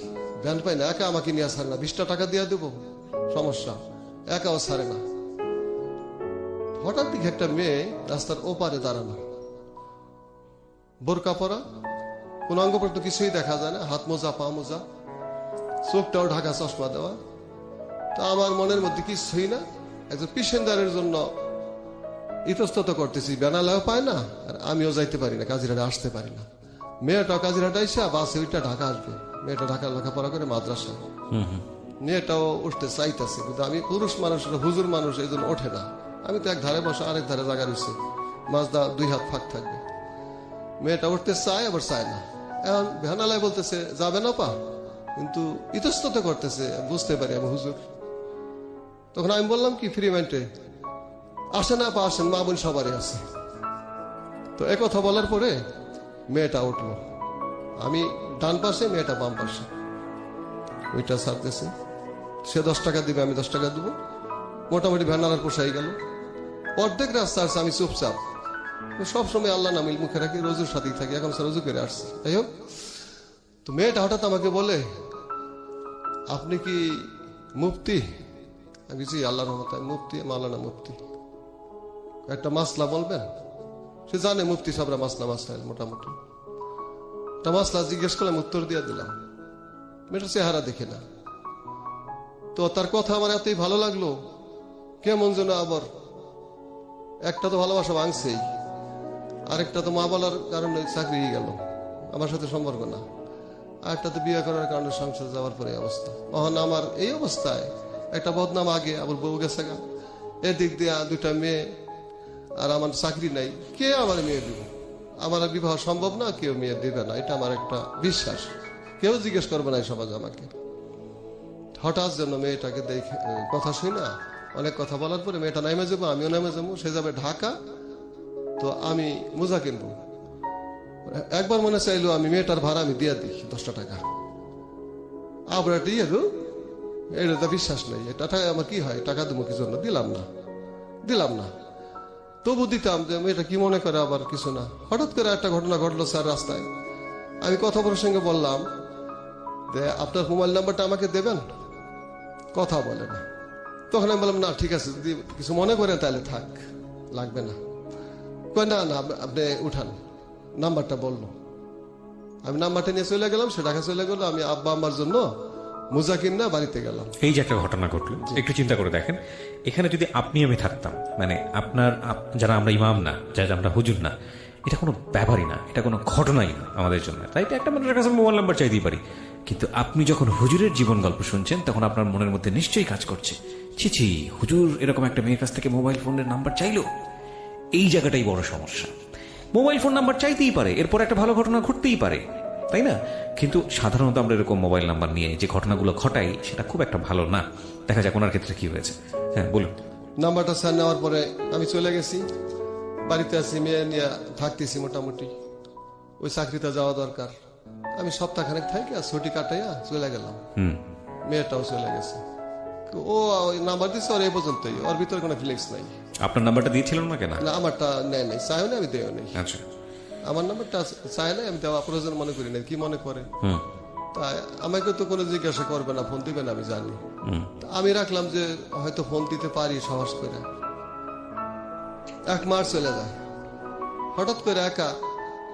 ভ্যান পাই না, একা আমাকে নিয়ে ছাড়ে না, 20 টাকা দিয়ে দেবো, সমস্যা, একাও ছাড়ে না। হঠাৎ দিকে একটা মেয়ে রাস্তার ওপারে দাঁড়ানো, বোরকা পরা, কোন অঙ্গ প্রত্যঙ্গ কিছুই দেখা যায় না, হাত মোজা পা মোজা, চোখটাও ঢাকা, চশমা দেওয়া। তো আমার মনের মধ্যে কিছুই না, একজন পেশেন্টারের জন্য ইতস্তত করতেছি, বেনালাও পায় না, আর আমিও যাইতে পারি না, কাজিরহাটে আসতে পারি না। মেয়েটাও কাজিরহাটে আইসা বাসে ওইটা ঢাকা আসবে, মেয়েটা ঢাকা লেখাপড়া করে মাদ্রাসা, মেয়েটাও উঠতে চাইতেছে, কিন্তু আমি পুরুষ মানুষ, হুজুর মানুষ, এই জন্য ওঠে না। আমি তো এক ধারে বসে, আরেক ধারে জায়গা রয়েছে, মাজদা 2 হাত ফাঁক থাকবে। মেয়েটা উঠতে চায়, আবার চায় না। এখন ভ্যানালায় বলতেছে যাবে না পা, কিন্তু ইতস্তত করতেছে, বুঝতে পারি আমি হুজুর। তখন আমি বললাম কি, ফ্রি মাইন্ডে আসে না পা, আসেন, মা বোন সবারই আছে। তো একথা বলার পরে মেয়েটা উঠলো, আমি ডান পাশে, মেয়েটা বাম পাশে, ওইটা ছাড়তেছে। সে 10 টাকা দিবে, আমি 10 টাকা দেবো, মোটামুটি ভ্যানালার পোষাই গেল। অর্ধেক রাস্তা আসছে, আমি চুপচাপ, সবসময় আল্লাহ নাম মুখে রাখি, রোজুর সাথেই থাকি, এখন সে রোজু করে আসছে। যাই হোক, তো মেয়েটা হঠাৎ আমাকে বলে, আপনি কি মুফতি? আমি জি, আল্লাহর রহমতে আমি মুফতি, মাওলানা মুফতি, একটা মাসলা বলবেন? সে জানে মুফতি সাহেবরা মাসলা মাসাইল মোটামুটি, একটা মাসলা জিজ্ঞেস করলাম, উত্তর দিয়ে দিলাম। মেয়েটা চেহারা দেখে না, তো তার কথা আমার এতই ভালো লাগলো, কেমন যেন আবার, একটা তো ভালোবাসা ভাঙছেই, আরেকটা তো মা বলার কারণে চাকরি গেল, আমার সাথে সম্পর্ক না, আরেকটা তো বিয়ে করার কারণে সংসার যাওয়ার পরে অবস্থা। তখন আমার এই অবস্থায় একটা বদনাম, আগে আবার বউ গেছে গা, এদিক দিয়ে 2টা মেয়ে, আর আমার চাকরি নাই, কে আমার মেয়ে দিব? আমার বিবাহ সম্ভব না, কেউ মেয়ে দিবে না, এটা আমার একটা বিশ্বাস, কেউ জিজ্ঞেস করবে না এই সমাজ আমাকে। হঠাৎ যেন মেয়েটাকে দেখে, কথা শুই না, অনেক কথা বলার পরে মেয়েটা নামে যাবো, আমিও নামে যাবো, সে যাবে ঢাকা, তো আমি মোজা কিনবো। একবার মনে চাইলো আমি মেয়েটার ভাড়া আমি দিয়ে দিই 10 টাকা, আবার দিয়ে দু, এটা তো বিশ্বাস নেই, এটা আমার কি হয়, টাকা দেবো কি জন্য, দিলাম না, তবু দিতাম, যে মেয়েটা কি মনে করে আবার কিছু না। হঠাৎ করে একটা ঘটনা ঘটলো স্যার রাস্তায়, আমি কথা প্রসঙ্গে বললাম যে আপনার মোবাইল নাম্বারটা আমাকে দেবেন, কথা বলে না। তখন আমি বললাম, না ঠিক আছে, যদি কিছু মনে করেন তাহলে থাক, লাগবে না। কয় না না, আপনি উঠান, নাম্বারটা বললো। আমি নাম্বারটা নিয়ে চলে গেলাম, সে ঢাকা চলে গেল, আমি আব্বা আম্মার জন্য মোজা কিনা বাড়িতে গেলাম। এই যে একটা ঘটনা ঘটলো, একটু চিন্তা করে দেখেন, এখানে যদি আপনি আমি থাকতাম, মানে আপনার যারা আমরা ইমাম না, যারা আমরা হুজুর না, এটা কোনো ব্যাপারই না, এটা কোনো ঘটনাই না আমাদের জন্য। তাই তো একটা মানুষের কাছে মোবাইল নাম্বার চাইতেই পারি। কিন্তু আপনি যখন হুজুরের জীবন গল্প শুনছেন তখন আপনার মনের মধ্যে নিশ্চয়ই কাজ করছে, ছি ছি, হুজুর এরকম একটা মেয়ের কাছ থেকে মোবাইল ফোনের নাম্বার চাইলো। এই জায়গাটাই বড় সমস্যা। মোবাইল ফোন নাম্বার চাইতেই পারে, এরপর একটা ভালো ঘটনা ঘটতেই পারে, তাই না? কিন্তু সাধারণত আমরা এরকম মোবাইল নাম্বার নিয়ে যে ঘটনাগুলো ঘটাই সেটা খুব একটা ভালো না। দেখা যাক ওনার ক্ষেত্রে কি হয়েছে। হ্যাঁ বলুন। নাম্বারটা স্যার নেওয়ার পরে আমি চলে গেছি, বাড়িতে আছি, মেয়ে নিয়ে থাকতেছি মোটামুটি। ওই চাকরিতে যাওয়া দরকার, আমি সপ্তাহখানেক থাকি আর ছুটি কাটাইয়া চলে গেলাম। মেয়েটাও চলে গেছে। ও ওই নাম্বার দিচ্ছে, ওর এই পর্যন্তই, ওর ভিতরে কোনো ফিলিংস নাই। আপনার নাম্বারটা দিয়েছিলেন না কেন? না, আমারটা নেয় নাই, চাইও না, আমি দেও নাই। আচ্ছা, আমার নাম্বারটা চাই না, আমি দেওয়া প্রয়োজন মনে করি না। কি মনে করে? তাই আমাকে তো কোনো জিজ্ঞাসা করবে না, ফোন দিবে না, আমি জানি। তা আমি রাখলাম যে হয়তো ফোন দিতে পারি সাহস করে। 1 মাস চলে যায়, হঠাৎ করে একা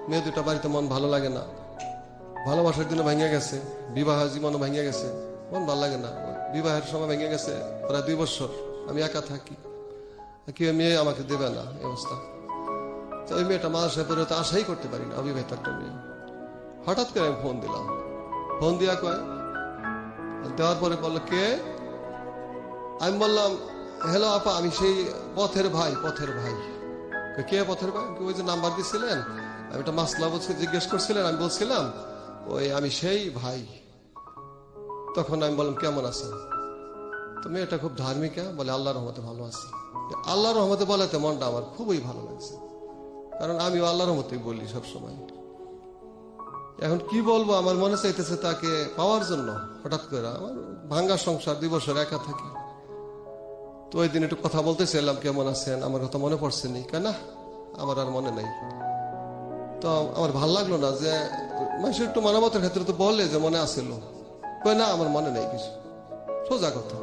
মেয়ে দুটা বাড়িতে, মন ভালো লাগে না। ভালোবাসার দিনে ভেঙে গেছে, বিবাহ জীবনও ভেঙে গেছে, মন ভালো লাগে না। বিবাহের সময় ভেঙে গেছে, প্রায় 2 বছর আমি একা থাকি, কেউ মেয়ে আমাকে দেবে না, এই অবস্থা। তো ওই মেয়েটা মাদ্রাসায় পড়ে তো আশাই করতে পারি না, অবিবাহিত একটা মেয়ে। হঠাৎ করে আমি ফোন দিলাম, ফোন দিয়া কয়, দেওয়ার পরে বললো কে? আমি বললাম হ্যালো আপা, আমি সেই পথের ভাই। পথের ভাই? কে পথের ভাই? ওই যে নাম্বার দিছিলেন, আমি একটা মাসলা বলছি, জিজ্ঞেস করছিলেন, আমি বলছিলাম ওই আমি সেই ভাই। তখন আমি বললাম কেমন আছেন? তো মেয়েটা খুব ধার্মিকা, বলে আল্লাহর রহমতে ভালো আছি। আল্লাহর রহমতে বলাতে মনটা আমার খুবই ভালো লাগছে, কারণ আমিও আল্লাহর রহমতেই বলি সবসময়। এখন কি বলবো, আমার মনে চাইতেছে তাকে পাওয়ার জন্য। হঠাৎ করে আমার ভাঙ্গা সংসার, 2 বছর একা থাকি। তো ওই দিন একটু কথা বলতে চাইলাম, কেমন আছেন, আমার কথা মনে পড়ছে নি? কেন আমার আর মনে নাই। তো আমার ভাল লাগলো না যে মানুষের একটু মানবতার ক্ষেত্রে তো বলে যে মনে আসছিল। কই না, আমার মনে নেই কিছু, সোজা কথা।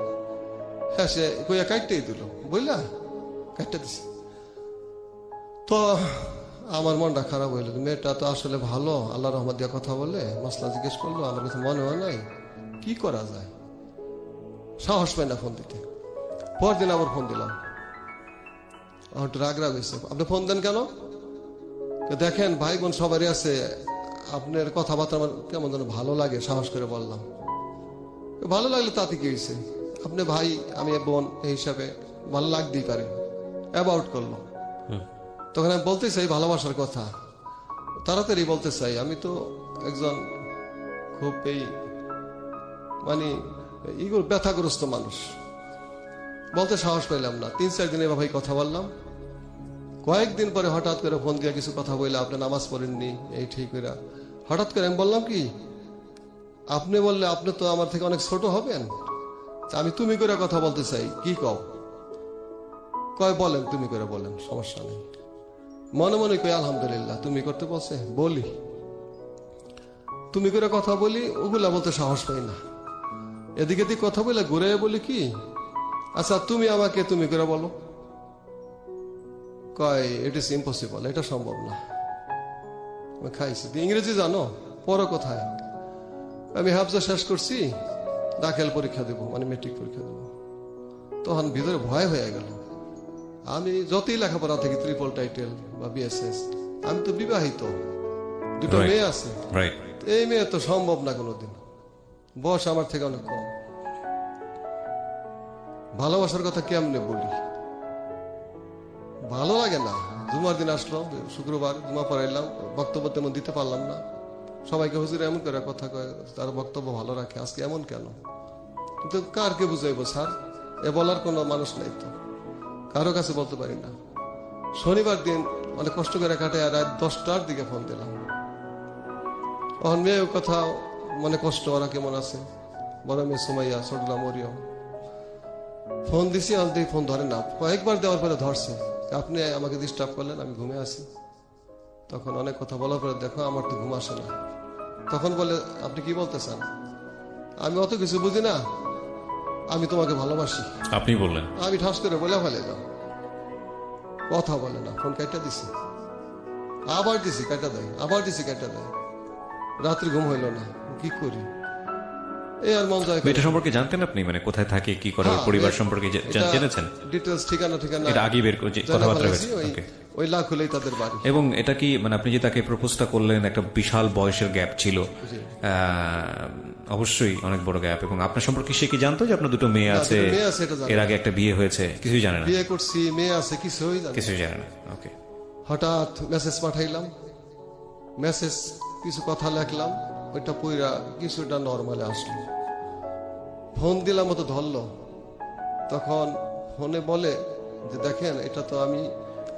হ্যাঁ, সে কইয়া কাটতেই দিল, বুঝলা, কাটতে দিছে। তো আমার মনটা খারাপ হইল, মেয়েটা তো আসলে ভালো, আল্লাহ রহমত দিয়ে কথা বলে, মাসলা জিজ্ঞেস করলো, আমার কিছু মনে হয় নাই, কি করা যায়? সাহস পাই না ফোন দিতে। পরদিন আবার ফোন দিলাম, একটু রাগ হয়েছে। আপনি ফোন দেন কেন? দেখেন ভাই বোন সবারই আছে, আপনার কথাবার্তা আমার কেমন যেন ভালো লাগে, সাহস করে বললাম। ভালো লাগলে তাতে কি হয়েছে? আপনি ভাই, আমি বোন, এই হিসাবে ভালো লাগতেই পারে। অ্যাবাউট করলো। তখন আমি বলতে চাই ভালোবাসার কথা, তাড়াতাড়ি বলতে চাই। আমি তো একজন খুব এই মানে ইগোর ব্যথাগ্রস্ত মানুষ, বলতে সাহস পাইলাম না। 3-4 দিন এভাবেই কথা বললাম। কয়েকদিন পরে হঠাৎ করে ফোন দিয়ে কিছু কথা বললে, আপনি নামাজ পড়েননি, এই ঠিক করে। হঠাৎ করে আমি বললাম কি, আপনি বললে আপনি তো আমার থেকে অনেক ছোট হবেন, আমি তুমি করে কথা বলতে চাই, কি কও? কয় বলেন, তুমি করে বলেন, সমস্যা নেই। মনে মনে কই আলহামদুলিল্লাহ, তুমি করতে বলছে বলি, তুমি করে কথা বলি, ওগুলা বলতে সাহস পাই না। এদিকে দিকে কথা বলে ঘুরে বলি কি, আচ্ছা তুমি আমাকে তুমি করে বলো। কয় ইট ইজ ইম্পসিবল, এটা সম্ভব না। আমি খাইছি। ইংরেজি জানো? পড়ো কোথায়? আমি হাফজা শেষ করছি, দাখিল পরীক্ষা দেবো, মানে মেট্রিক পরীক্ষা দেবো। তখন ভিতরে ভয় হয়ে গেল। আমি যতই লেখাপড়া থেকে ট্রিপল টাইটেল বা বিএসএস, আমি তো বিবাহিত, 2টা মেয়ে আছে। এই মেয়ে তো সম্ভব না কোনোদিন, বয়স আমার থেকে অনেক কম। ভালোবাসার কথা কেমনে বলি? ভালো লাগে না। জুমার দিন আসলো, শুক্রবার জুমা পড়াইলাম, বক্তব্য তেমন দিতে পারলাম না। সবাইকে হুজুর এমন করে কথা কয়, তার বক্তব্য ভালো রাখে, আজকে এমন কেন? কিন্তু কারকে বুঝাইবো স্যার? এ বলার কোনো মানুষ নাই তো, কারো কাছে বলতে পারি না। শনিবার দিন অনেক কষ্ট করে কাটে, আর রাত 10টার দিকে ফোন দিলাম। তখন মেয়ে কথা মনে কষ্ট, ওরা কেমন আছে, বড় মেয়ে সুমাইয়া, ছোটলা মরিয়ম। ফোন দিছি, অন্তে ফোন ধরে না। কয়েকবার দেওয়ার পরে ধরছে, আপনি আমাকে ডিস্টার্ব করলেন, আমি ঘুমে আছি। তখন অনেক কথা বলার পরে, দেখো আমার তো ঘুম আসে না। তখন বলে, আপনি কি বলতে চান? আমি অত কিছু বুঝি না, আমি তোমাকে ভালোবাসি। আপনি বললেন? আমি ঠাস করে বলে ফেলে যাও, কথা বলে না। ফোন কাটা দিছি, আবার দিছি, কাটা দেয়, আবার দিছি, কাটা দেয়। রাত্রি ঘুম হইল না, কি করি? এই আর মন যায় মেয়েটা সম্পর্কে জানতেন আপনি, মানে কোথায় থাকে, কি করে, ওর পরিবার সম্পর্কে জেনেছেন? ডিটেলস ঠিকানা এটা আগে বের করে কথাবার্তা হয়েছে? ওকে। ওই লাখ হলেই তাদের বাড়ি। এবং এটা কি মানে আপনি যে তাকে প্রপোজটা করলেন, একটা বিশাল বয়সের গ্যাপ ছিল, অবশ্যই অনেক বড় গ্যাপ, এবং আপনার সম্পর্কে সে কি জানতো যে আপনার দুটো মেয়ে আছে, এর আগে একটা বিয়ে হয়েছে? কিছুই জানে না? বিয়ে করছি, মেয়ে আছে, কিছুই জানে না। ওকে। হঠাৎ মেসেজ পাঠাইলাম, মেসেজ কিছু কথা লেখলাম, ওইটা পুরা কিছুটা নর্মালে আসলো। ফোন দিলাম, মতো ধরলো, তখন ফোনে বলে যে দেখেন এটা তো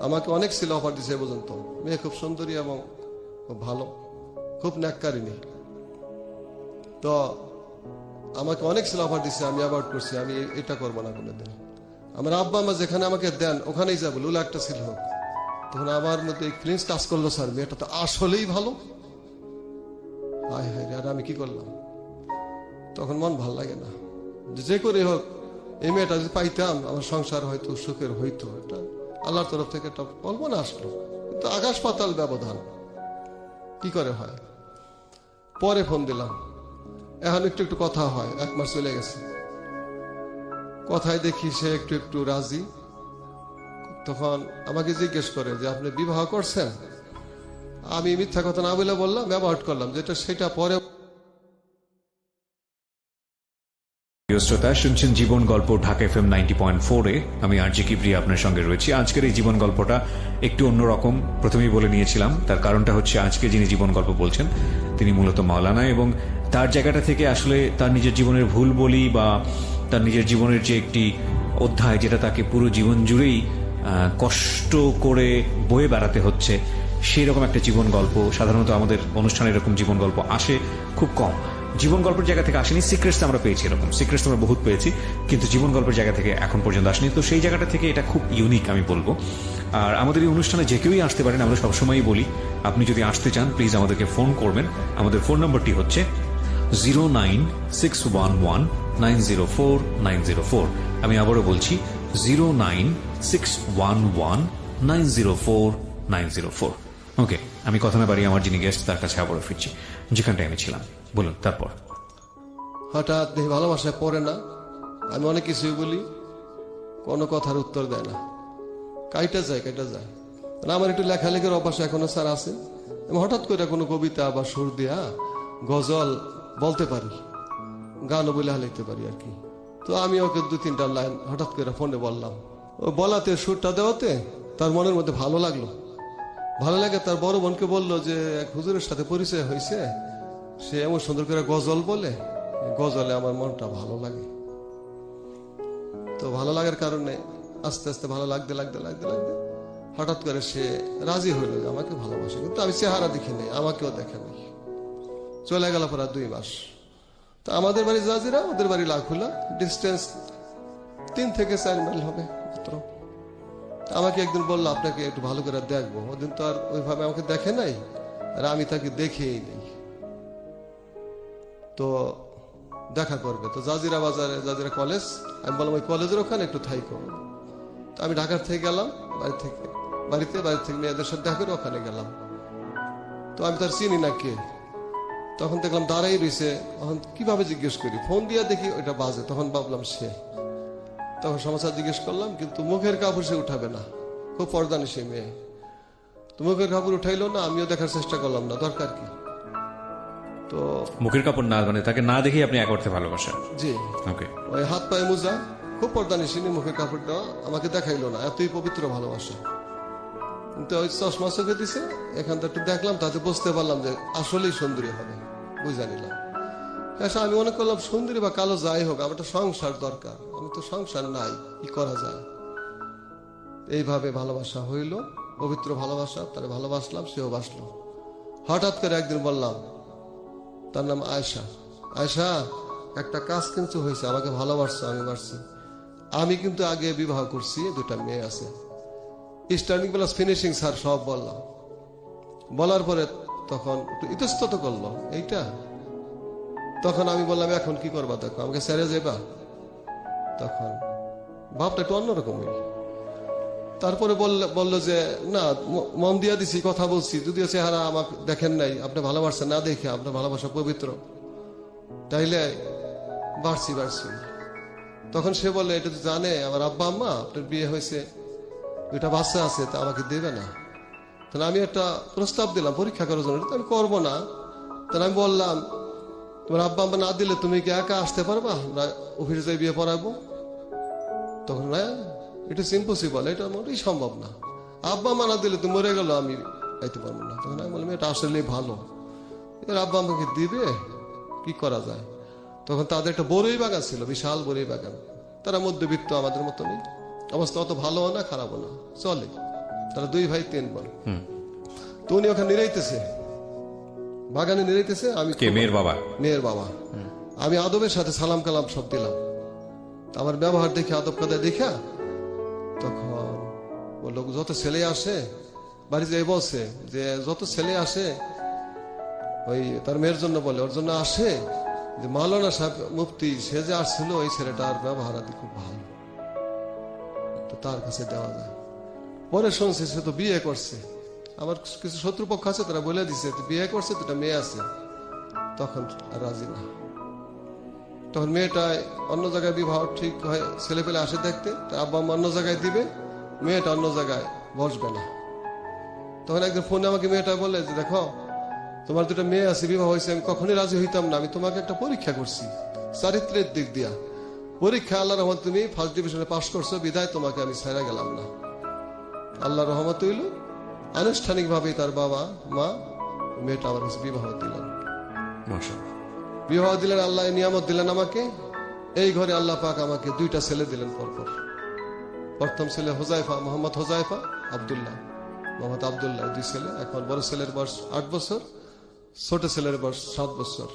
আমাকে অনেক ছিল অফার দিছে পর্যন্ত, মেয়ে খুব সুন্দরী এবং খুব ভালো, খুব ন্যাক্কারিনী, তো আমাকে অনেক ছিল অফার দিছে, আমি অ্যাভয়েড করছি, আমি এটা করবো না কোনোদিন। আমার আব্বা আমা যেখানে আমাকে দেন ওখানেই যাবো, লুলা একটা ছিল হোক। তখন আমার মধ্যে এই ফিলিংস কাজ করলো, স্যার মেয়েটা তো আসলেই ভালো, হায় হায় রে, আর আমি কি করলাম? তখন মন ভাল লাগে না, যে করে হোক এই মেয়েটা যদি পাইতাম আমার সংসার হয়তো সুখের হইতো। এটা আল্লাহর তরফ থেকে একটা কল্পনা আসলো, কিন্তু আকাশ পাতাল ব্যবধান, কি করে হয়। পরে ফোন দিলাম, এখন একটু একটু কথা হয়, 1 মাস চলে গেছে, কথায় দেখি সে একটু একটু রাজি। তখন আমাকে জিজ্ঞেস করে যে আপনি বিবাহ করছেন? আমি মিথ্যা কথা না বলে বললাম, অ্যাভয়েড করলাম, যেটা সেটা পরে। প্রিয় শ্রোতা, শুনছেন জীবন গল্প ঢাকা FM 90.4-এ। আমি আরজি কিবরিয়া আপনার সঙ্গে রয়েছি। আজকের এই জীবন গল্পটা একটু অন্যরকম, প্রথমেই বলে নিয়েছিলাম। তার কারণটা হচ্ছে আজকে যিনি জীবন গল্প বলছেন তিনি মূলত মাওলানা, এবং তার জায়গাটা থেকে আসলে তার নিজের জীবনের ভুল বলি বা তার নিজের জীবনের যে একটি অধ্যায় যেটা তাকে পুরো জীবন জুড়েই কষ্ট করে বয়ে বেড়াতে হচ্ছে, সেই রকম একটা জীবন গল্প। সাধারণত আমাদের অনুষ্ঠানে এরকম জীবন গল্প আসে খুব কম। জীবন গল্পের জায়গা থেকে আসেনি, সিক্রেটস আমরা পেয়েছি, এরকম সিক্রেটস আমরা বহুত পেয়েছি, কিন্তু জীবন গল্পের জায়গা থেকে এখন পর্যন্ত আসেনি। তো সেই জায়গাটা থেকে এটা খুব ইউনিক আমি বলবো। আর আমাদের এই অনুষ্ঠানে যে কেউই আসতে পারেন, আমরা সবসময়ই বলি আপনি যদি আসতে চান প্লিজ আমাদেরকে ফোন করবেন। আমাদের ফোন নম্বরটি হচ্ছে 09611904904। আমি আবারও বলছি 09611904904। ওকে, আমি কথা না বাড়ি আমার যিনি গেস্ট তার কাছে আবারও ফিরছি, যেখানটায় আমি ছিলাম। বলুন তারপর। হঠাৎ দেখি ভালোবাসায় পড়ে না, আমি অনেক কিছুই বলি, কোনো কথার উত্তর দেয় না, কাইটা যায়। আমার একটু লেখালেখির অভ্যাস এখনো স্যার আছে, আমি হঠাৎ করে কোনো কবিতা বা সুর দিয়া গজল বলতে পারি, গানও বলে লিখতে পারি আর কি। তো আমি ওকে 2-3টা লাইন হঠাৎ করে ফোনে বললাম, ও বলাতে সুরটা দেওয়াতে তার মনের মধ্যে ভালো লাগলো। ভালো লাগে, তার বড় বোনকে বললো যে এক হুজুরের সাথে পরিচয় হয়েছে, সে এমন সুন্দর করে গজল বলে, গজলে আমার মনটা ভালো লাগে। তো ভালো লাগার কারণে আস্তে আস্তে ভালো লাগতে হঠাৎ করে সে রাজি হইল যে আমাকে ভালোবাসে, কিন্তু আমি চেহারা দেখি নাই, আমাকেও দেখে নাই। চলে গেল পর 2 মাস। তো আমাদের বাড়ি জাজিরা, ওদের বাড়ি লাখুলা, ডিস্টেন্স 3 থেকে 4 মাইল হবে মাত্র। আমাকে একদিন বললো আপনাকে একটু ভালো করে দেখবো। ওদিন তো আর ওইভাবে আমাকে দেখে নাই, আর আমি তাকে দেখেই নেই। তো দেখা করবে তো জাজিরা বাজারে, জাজিরা কলেজ। আমি বললাম ওই কলেজের ওখানে একটু থাইকো। তো আমি ঢাকার থেকে গেলাম, বাড়ি থেকে মেয়েদের সাথে দেখা করে ওখানে গেলাম। তো আমি তার চিনি না কে, তখন দেখলাম দাঁড়াই রয়েছে। তখন কিভাবে জিজ্ঞেস করি, ফোন দিয়ে দেখি ওইটা বাজে, তখন ভাবলাম সে। তখন সমাচার জিজ্ঞেস করলাম, কিন্তু মুখের কাপড় সে উঠাবে না, খুব পর্দানিশী মেয়ে। তো মুখের কাপড় উঠাইলো না, আমিও দেখার চেষ্টা করলাম না, দরকার কি। তো মুখের কাপড় না, মানে তাকে না দেখেই আপনি এক অর্থে ভালোবাসেন? জি। ওকে। ওই হাত পায়ে মোজা, খুব পর্দানিশী, মুখের কাপড় দেওয়া, আমাকে দেখাইলো না, এতই পবিত্র ভালোবাসা। কিন্তু ওই চশমা চোখে দিছে, এখানটা একটু দেখলাম, তাতে বুঝতে পারলাম যে আসলেই সুন্দরী হবে, বুঝা নিলাম। আমি মনে করলাম সুন্দরী বা কালো যাই হোক, আমার তো সংসার দরকার, আমি তো সংসার নাই, কি করা যায়। এইভাবে ভালোবাসা হইল, পবিত্র ভালোবাসা, তারে ভালোবাসলাম, সেও বাসলো। হঠাৎ করে একদিন বললাম, তার নাম আয়েশা, আয়েশা একটা কাজ কিন্তু হয়েছে, আমাকে ভালোবাসছো, আমি বাসছি। আমি কিন্তু আগে বিবাহ করছি, 2টা মেয়ে আছে, স্টার্টিং প্লাস ফিনিশিং স্যার সব বললাম। বলার পরে তখন একটু ইতস্তত করলো এইটা। তখন আমি বললাম এখন কি করবা, দেখো আমাকে ছেড়ে যাবা। তখন ভাবটা একটু অন্যরকম হইল। তারপরে বললো যে না, মন দিয়া দিছি, কথা বলছি, যদিও চেহারা আমাকে দেখেন নাই, আপনি ভালোবাসছেন না দেখে, আপনার ভালোবাসা পবিত্র, তাইলে বাড়ছি। তখন সে বলে, এটা তো জানে আমার আব্বা আম্মা, আপনার বিয়ে হয়েছে, 2টা বাচ্চা আছে, তা আমাকে দেবে না। তাহলে আমি একটা প্রস্তাব দিলাম পরীক্ষা করার জন্য, আমি করবো না। তাহলে আমি বললাম, তোমার আব্বা আম্মা না দিলে তুমি কি একা আসতে পারবা, আমরা অফিসে যাই বিয়ে পড়াবো? তখন না, এটা ইম্পসিবল, এটা মোটেই সম্ভব না। আব্বা আম্মা না দিলে তুমি মরে গেল, আমি যাইতে পারবো না। তখন আমি বললাম, এটা আসলে ভালো, এর আব্বা আম্মাকে দিবে, কি করা যায়? তখন তাদের একটা বড়ই বাগান ছিল, বিশাল বড়ই বাগান। তারা মধ্যবিত্ত, আমাদের মতো নেই, অবস্থা অত ভালো না খারাপও না, চলে। তারা 2 ভাই 3 বোন। তো উনি ওখানে নিরাইতেছে, বাগানে নিরাইতেছে। আমি মেয়ের বাবা। আমি আদবের সাথে সালাম কালাম সব দিলাম। আমার ব্যবহার দেখে, আদব কাদায় দেখা, তখন বললো, যত ছেলে আসে বাড়িতে, বলছে যে যত ছেলে আসে, ওই তার মেয়ের জন্য বলে, ওর জন্য আসে যে মাওলানা সাহেব মুফতি, সে যে আসছিল, ওই ছেলেটার ব্যবহার আদি খুব ভালো, তো তার কাছে দেওয়া যায়। পরে শুনছি সে তো বিয়ে করছে। আমার কিছু শত্রুপক্ষ আছে, তারা বলে দিছে বিয়ে করছে, দুটা মেয়ে আছে। তখন আর রাজি না। তখন মেয়েটা অন্য জায়গায় বিবাহ ঠিক হয়, ছেলে পেলে আসে দেখতে, তার আব্বা আম্মা অন্য জায়গায় দিবে, মেয়েটা অন্য জায়গায় বসবে না। তখন একদিন ফোনে আমাকে মেয়েটা বলে যে, দেখো তোমার 2টা মেয়ে আছে, বিবাহ হয়েছে, আমি কখনই রাজি হইতাম না, আমি তোমাকে একটা পরীক্ষা করছি চারিত্রের দিক দিয়া। পরীক্ষা আল্লাহ রহমত, তুমি ফার্স্ট ডিভিশনে পাস করছো, বিদায় তোমাকে আমি ছেড়ে গেলাম না। আল্লাহ রহমত হইল, আনুষ্ঠানিক ভাবে তার বাবা মা মেয়েটা আমার কাছে বিবাহ দিলেন। বিবাহ দিলেন, আল্লাহ নিয়ামত দিলেন আমাকে। এই ঘরে আল্লাহ পাক আমাকে 2টা ছেলে দিলেন পরপর। প্রথম ছেলে হোজাইফা, মোহাম্মদ হোজাইফা, আব্দুল্লাহ, মোহাম্মদ আব্দুল্লাহ, 2 ছেলে। এখন বড় ছেলের বয়স 8 বছর, ছোট ছেলের বয়স 7 বছর।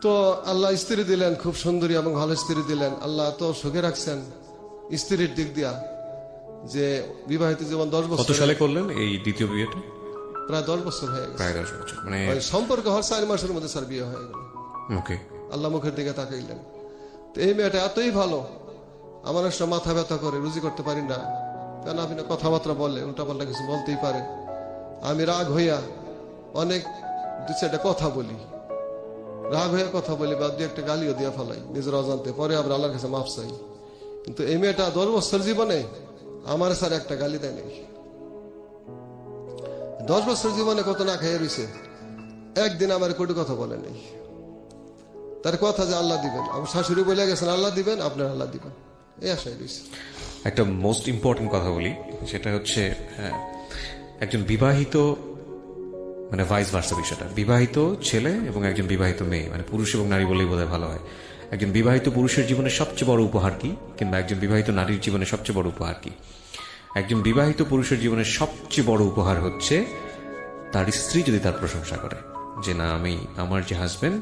তো আল্লাহ স্ত্রী দিলেন, খুব সুন্দরী এবং ভালো স্ত্রী দিলেন। আল্লাহ তো সুখে রাখছেন স্ত্রীর দিক দিয়া, যে বিবাহিত জীবন 10 বছর। কত সালে করলেন এই দ্বিতীয় বিয়েটা? প্রায় 10 বছর হয়ে গেছে। প্রায় 10 বছর, মানে সম্পর্ক হওয়ার 4 মাসের মধ্যে স্যার বিয়ে হয়ে গেল। ওকে। আল্লাহ মুখের দিকে তাকাইলেন। তো এই মেয়েটা এতই ভালো, আমার একটা মাথা ব্যথা করে, রুজি করতে পারি না, কেন আপনি কথাবার্তা বলে, উল্টা পাল্টা কিছু বলতেই পারে। আমি রাগ হইয়া অনেক 2-4টা কথা বলি, রাগ হইয়া কথা বলি, বা 2-একটা গালিও দিয়ে ফেলাই নিজের অজান্তে, পরে আবার আল্লাহর কাছে মাফ চাই। কিন্তু এই মেয়েটা 10 বছর জীবনে আমার স্যার একটা গালি দেয় নাই। 10 বছর জীবনে কত না খেয়ে রয়েছে, একদিন আমার কটু কথা বলে নেই। তার কথা যে আল্লাহ দিবেন, আমার শাশুড়ি বলে গেছেন আল্লাহ দিবেন, আপনার আল্লাহ দিবেন, এই আশায় রয়েছে। একটা মোস্ট ইম্পর্টেন্ট কথা বলি, সেটা হচ্ছে একজন বিবাহিত, মানে ভাইস ভার্সা বিষয়টা, বিবাহিত ছেলে এবং একজন বিবাহিত মেয়ে, মানে পুরুষ এবং নারী বলেই বোধহয় ভালো হয়। একজন বিবাহিত পুরুষের জীবনে সবচেয়ে বড় উপহার কি, কিংবা একজন বিবাহিত নারীর জীবনে সবচেয়ে বড় উপহার কি? একজন বিবাহিত পুরুষের জীবনে সবচেয়ে বড় উপহার হচ্ছে তার স্ত্রী যদি তার প্রশংসা করে, যে না, আমি আমার যে হাজবেন্ড,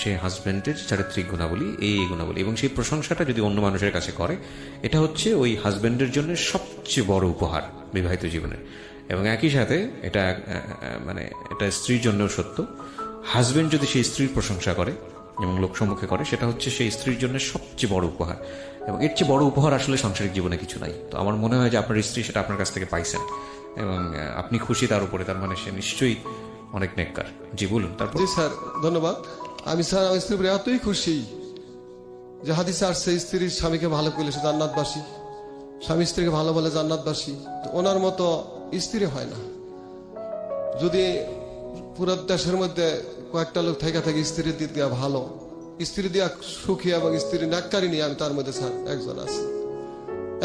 সে হাজবেন্ডের চারিত্রিক গুণাবলী, এই গুণাবলী, এবং সেই প্রশংসাটা যদি অন্য মানুষের কাছে করে, এটা হচ্ছে ওই হাজবেন্ডের জন্য সবচেয়ে বড় উপহার বিবাহিত জীবনের। এবং একই সাথে এটা মানে এটা স্ত্রীর জন্যও সত্য, হাজবেন্ড যদি সেই স্ত্রীর প্রশংসা করে এবং লোক সম্মুখে করে, সেটা হচ্ছে সেই স্ত্রীর জন্য সবচেয়ে বড় উপহার। এবং এর চেয়ে বড় উপহার আসলে সাংসারিক জীবনে কিছু নাই। তো আমার মনে হয় যে আপনার স্ত্রী সেটা আপনার কাছ থেকে পাইছেন, এবং আপনি খুশি তার উপরে, তার মানে সে নিশ্চয়ই অনেক নেককার। জি বলুন। তারপর? জি স্যার, ধন্যবাদ। আমি স্যার আমার স্ত্রীর উপরে এতই খুশি যে হাদিসে আসছে, স্ত্রীর স্বামীকে ভালো করলে সে জান্নাতবাসী, স্বামী স্ত্রীকে ভালো বলে জান্নাতবাসী। তো ওনার মতো স্ত্রী হয় না। যদি পুরো দেশের মধ্যে কয়েকটা লোক থেকে থাকে স্ত্রীর দিক দিয়া ভালো, স্ত্রী দিয়া সুখী এবং স্ত্রী নাক্কারি নিয়ে, আমি তার মধ্যে স্যার একজন আছি।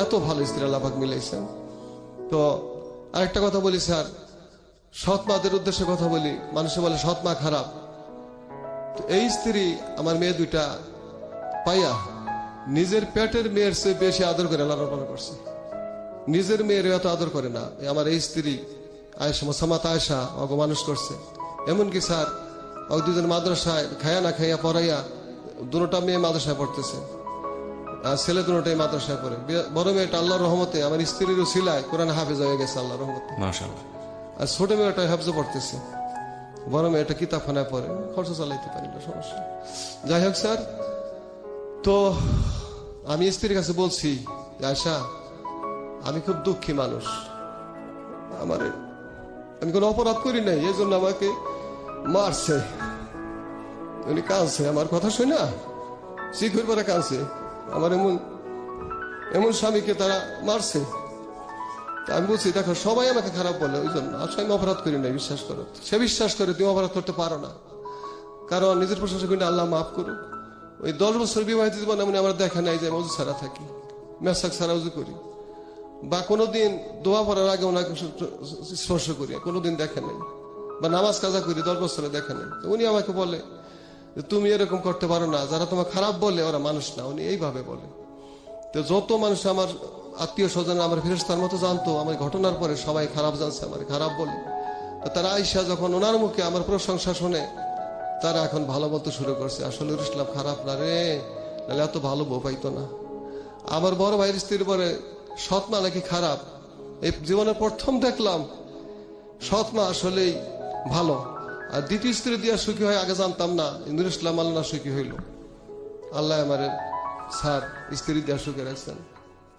এত ভালো স্ত্রী আল্লাহ পাক মিলাইছেন। তো আরেকটা কথা বলি স্যার, সৎ মাদের উদ্দেশ্যে কথা বলি। মানুষে বলে সৎ মা খারাপ, তো এই স্ত্রী আমার মেয়ে 2টা পাইয়া নিজের পেটের মেয়ের চেয়ে বেশি আদর করে লালন পালন করছে। নিজের মেয়ের এত আদর করে না আমার এই স্ত্রী আয়েশা, মোসাম্মত আয়েশা ওকে মানুষ করছে। এমনকি স্যার ও 2জন মাদ্রাসায় খাইয়া না খাইয়া পড়াইয়া, 2টা মেয়ে মাদ্রাসায় পড়তেছে, আর ছেলে 2টাই মাদ্রাসায় পড়ে। বড় মেয়েটা আল্লাহর রহমতে আমার স্ত্রীর উসিলায় কোরআন হাফেজ হয়ে গেছে আল্লাহর রহমতে, মাশাআল্লাহ। আর ছোট মেয়েটা হাফেজ পড়তেছে, বড় মেয়েটা কিতাবখানায় পড়ে, খরচ চালাইতে পারি না, সমস্যা। যাই হোক স্যার, তো আমি স্ত্রীর কাছে বলছি, আয়েশা আমি খুব দুঃখী মানুষ, আমি কোনো অপরাধ করি নাই, এই জন্য আমাকে মারছে। উনি কাঁদছে আমার কথা শুনে না, শিখুর পরে কাঁদছে। আমার এমন স্বামীকে তারা মারছে। তা আমি বলছি দেখো সবাই আমাকে খারাপ বলে, ওই জন্য আসলে আমি অপরাধ করি না, বিশ্বাস করো। সে বিশ্বাস করে তুমি অপরাধ করতে পারো না, কারণ নিজের প্রশংসা কিন্তু আল্লাহ মাফ করুক। ওই 10 বছর বিবাহিত জীবন এমনি আমার দেখা নাই যে আমি অজু ছাড়া থাকি, মেসাক ছাড়া উজু করি, বা কোনোদিন দোয়া পড়ার আগে ওনাকে স্পর্শ করি, কোনোদিন দেখে নাই, বা নামাজ কাজা করি 10 বছরে দেখে নাই। উনি আমাকে বলে যে তুমি এরকম করতে পারো না, যারা তোমার খারাপ বলে ওরা মানুষ না, উনি এইভাবে বলে। তো যত মানুষ আমার আত্মীয় স্বজন আমার ফেরেশতার মতো জানতো, আমার ঘটনার পরে সবাই খারাপ জানছে, আমার খারাপ বলে। তো তারা আইসা যখন ওনার মুখে আমার প্রশংসা শুনে তারা এখন ভালো বলতে শুরু করছে, আসলে ইসলাম খারাপ না রে, নাহলে এত ভালো বউ পাইতো না। আমার বড় ভাইয়ের স্ত্রীর পরে সৎমা নাকি খারাপ, এই জীবনের প্রথম দেখলাম সৎমা আসলেই ভালো। আর দ্বিতীয় স্ত্রী দিয়া সুখী হয় আগে জানতাম না, নুর ইসলাম আল্লাহ সুখী হইল। আল্লাহ আমার স্যার স্ত্রী দিয়া সুখে রাখছেন।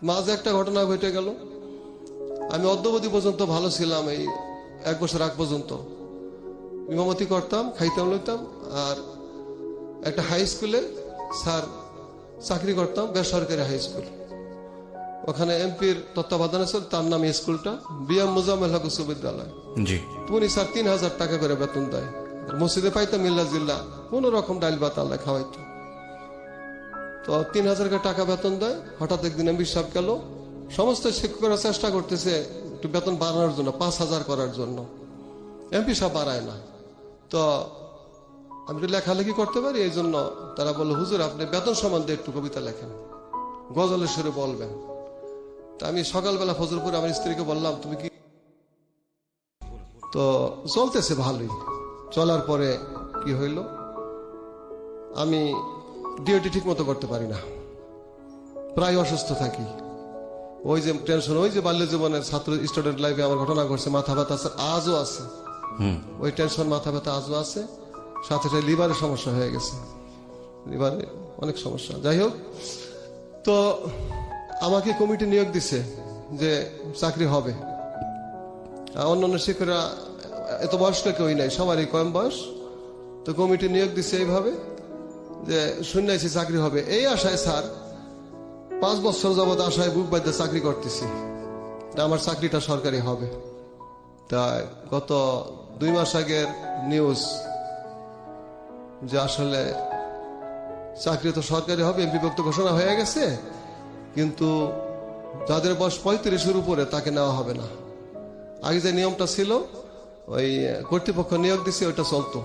মাঝে একটা ঘটনা ঘটে গেল, আমি অদ্যবধি পর্যন্ত ভালো ছিলাম, এই 1 বছর আগ পর্যন্ত ইমামতি করতাম, খাইতাম লইতাম, আর একটা হাই স্কুলে স্যার চাকরি করতাম, বেসরকারি হাই স্কুল। ওখানে এমপির তত্ত্বাবধানে ছিল, তার নাম স্কুলটা বিএম মোজাম্মেল হক উচ্চ বিদ্যালয়। জি। উনি স্যার 3000 টাকা করে বেতন দেয়। মসজিদে পাইতাম মিল্লা জিল্লা, কোন রকম ডাইল ভাত আল্লাহ খাওয়াইতো। তো 3000 টাকা বেতন দেয়। হঠাৎ একদিন এমপি সাহেব গেল, সমস্ত শিক্ষকরা চেষ্টা করতেছে একটু বেতন বাড়ানোর জন্য, 5000 করার জন্য। এমপি সাহেব বাড়ায় না। তো আমি একটু লেখালেখি করতে পারি, এই জন্য তারা বললো হুজুর আপনি বেতন সম্বন্ধে একটু কবিতা লেখেন, গজলের সুরে বলবেন। তা আমি সকালবেলা ফজর পরে আমার স্ত্রীকে বললাম তুমি কি। তো চলতেছে ভালোই। চলার পরে কি হইল, আমি ডিউটি ঠিক মতো করতে পারি না, প্রায় অসুস্থ থাকি। ওই যে টেনশন, ওই যে বাল্য জীবনের ছাত্র স্টুডেন্ট লাইফে আমার ঘটনা ঘটছে, মাথা ব্যথা আছে, আজও আছে। ওই টেনশন মাথা ব্যথা আজও আছে, সাথে সাথে লিভারের সমস্যা হয়ে গেছে, লিভারে অনেক সমস্যা। যাই হোক, তো আমাকে কমিটি নিয়োগ দিছে যে চাকরি হবে। অন্যান্য শিক্ষকরা এত বয়স্ক কেউই নাই, সবারই কম বয়স। তো কমিটি নিয়োগ দিছে এইভাবে যে শুনেছি চাকরি হবে, এই আশায় স্যার 5 বছর যাবৎ আশায় বুক বাঁধতে চাকরি করতেছি, আমার চাকরিটা সরকারি হবে। তাই গত 2 মাস আগের নিউজ যে আসলে চাকরি তো সরকারি হবে, বিভক্ত ঘোষণা হয়ে গেছে, কিন্তু যাদের বয়স 35-এর উপরে তাকে নেওয়া হবে না। আগে যে নিয়মটা ছিল, ওই কর্তৃপক্ষ নিয়োগ দিছে, ওইটা চলতো।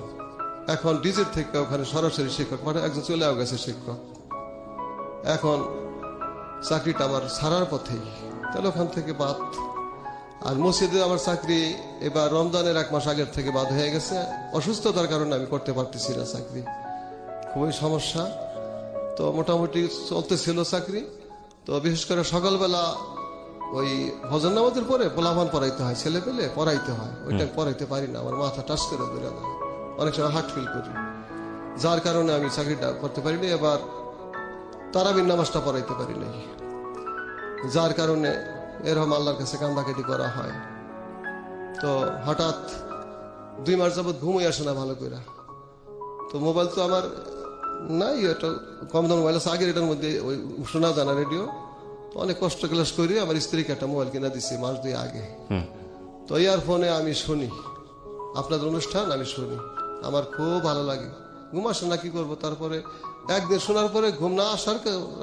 এখন ডিজিট থেকে ওখানে সরাসরি শিক্ষক মানে একজন চলেও গেছে শিক্ষক। এখন চাকরিটা আমার ছাড়ার পথেই, তাহলে ওখান থেকে বাদ। আর মসজিদে আমার চাকরি এবার রমজানের 1 মাস আগের থেকে বাদ হয়ে গেছে, অসুস্থতার কারণে আমি করতে পারতেছি না চাকরি, খুবই সমস্যা। তো মোটামুটি চলতেছিল চাকরি। তো বিশেষ করে সকালবেলা ওই ভজন নামাজের পরে পোলাপান পড়াইতে হয়, ছেলে পেলে পড়াইতে হয়, ওইটা পড়াইতে পারি না, আমার মাথা টাচ করে ধরে দেয়, অনেক সময় হার্ট ফিল করি, যার কারণে আমি চাকরিটা করতে পারিনি। এবার তারাবির নামাজটা পড়াইতে পারি নাই, যার কারণে এরকম আল্লাহর কাছে কান্দাকাটি করা হয়। তো হঠাৎ 2 মাস যাবৎ ঘুমই আসে না ভালো করে। তো মোবাইল তো আমার নাই, এটা কম দাম মোবাইল আছে, আগের এটার মধ্যে ওই শোনা জানা রেডিও। তো অনেক কষ্ট ক্লাস করি আমার স্ত্রীকে একটা মোবাইল কিনা দিছি মাস 2 আগে। তো ইয়ারফোনে আমি শুনি আপনাদের অনুষ্ঠান, আমি শুনি, আমার খুব ভালো লাগে। ঘুম আসে না, কি করবো। তারপরে একদিন শোনার পরে ঘুম না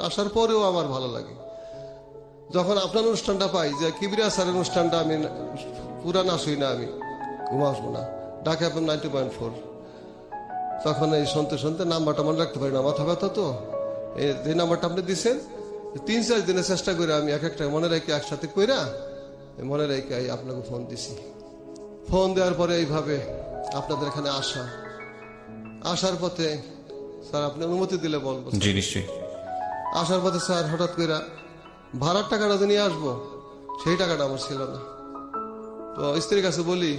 আসার পরেও আমার ভালো লাগে। যখন আপনার অনুষ্ঠানটা পাই যে কিবরিয়া স্যারের অনুষ্ঠানটা, আমি পুরা না শুই না, আমি ঘুম আসবো না, ঢাকা FM 90.4, তখন এই শুনতে শুনতে নাম্বারটা মনে রাখতে পারি না, মাথা ব্যথা। তো এই নাম্বারটা আপনি দিচ্ছেন, 3-4 দিনের চেষ্টা করে আমি এক একটা মনে রেখে একসাথে কইরা মনে রেখে আপনাকে ফোন দিছি। ফোন দেওয়ার পরে এইভাবে আপনাদের এখানে আসার পথে স্যার আপনি অনুমতি দিলে বলবো। জি নিশ্চয়ই। আসার পথে স্যার হঠাৎ করে ভাড়ার টাকাটা যে নিয়ে আসবো, সেই টাকাটা আমার ছিল না। তো স্ত্রীর কাছে বলি,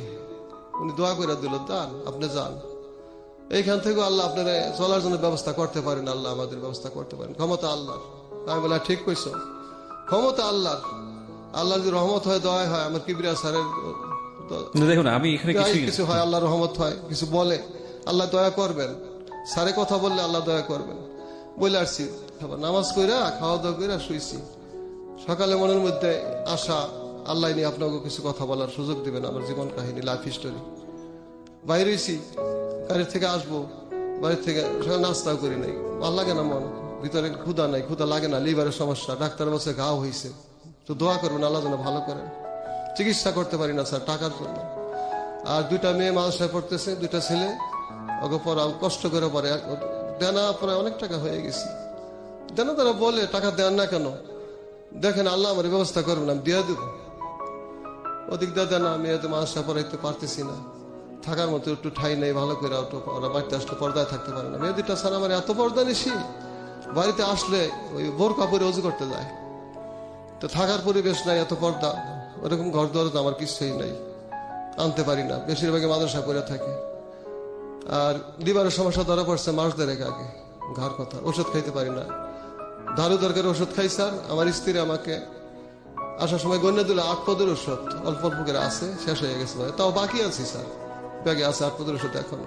উনি দোয়া করে দিল, দান আপনি যান, এইখান থেকে আল্লাহ আপনারা চলার জন্য ব্যবস্থা করতে পারেন, আল্লাহ আমাদের ব্যবস্থা করতে পারেন, ক্ষমতা আল্লাহর। আমি বলা ঠিক কইছো, ক্ষমতা আল্লাহর, আল্লাহর যদি রহমত হয়, দয়া হয়, আমার কিবরিয়া স্যারের দেখুন আমি এখানে কিছু হয়, আল্লাহর রহমত হয়, কিছু বলে, আল্লাহ দয়া করবেন। স্যারে কথা বললে আল্লাহ দয়া করবেন বলে আসছি। নামাজ কইরা খাওয়া দাওয়া কইরা শুইছি। সকালে মনের মধ্যে আশা, আল্লাহ নিয়ে আপনাকে কিছু কথা বলার সুযোগ দিবেন, আমার জীবন কাহিনী, লাইফ হিস্টোরি। বাইরে হয়েছি, গাড়ির থেকে আসবো, বাড়ির থেকে সকালে নাস্তাও করি নাই, ভাল লাগে না মন, ভিতরে ক্ষুধা নাই, ক্ষুধা লাগে না, লিভারের সমস্যা, ডাক্তার বলছে ঘাও হয়েছে, তো দোয়া করবেন আল্লাহ যেন ভালো করেন। চিকিৎসা করতে পারি না স্যার টাকার জন্য। আর 2টা মেয়ে মাদ্রাসায় পড়তেছে, 2টা ছেলে, ওকে পড়াও কষ্ট করে পড়ে, দেনা পরে অনেক টাকা হয়ে গেছি। দেনা তারা বলে টাকা দেন না কেন, দেখেন আল্লাহ আমার ব্যবস্থা করবেন, আমি দিয়ে দেবো। ওদিক দিয়ে দেনা, মেয়েতে মাদ্রাসা পড়াইতে পারতেছি না, থাকার মতো একটু ঠাই নেই ভালো করে, ওরা বাড়িতে আসলে পর্দায় থাকতে পারে না। মেয়ে 2টা স্যার আমার এত পর্দা নিছি, বাড়িতে আসলে ওই বোরকা পরে অজু করতে যায়, তো থাকার পরিবেশ নাই, এত পর্দা, ওরকম ঘর দরজা আমার কিছুই নাই, আনতে পারি না, বেশিরভাগই মাদ্রাসা করে থাকে। আর লিভারের সমস্যা ধরা পড়ছে মাস 1.5 আগে, ঘর কথা, ওষুধ খাইতে পারি না, দারু দরকার ওষুধ খাই স্যার। আমার স্ত্রী আমাকে আসার সময় গণ্য দিল 8 পদের ওষুধ, অল্প অল্প করে আছে, শেষ হয়ে গেছে, তাও বাকি আছি স্যার, ব্যাগে আছে 8 পদের ওষুধ এখনো।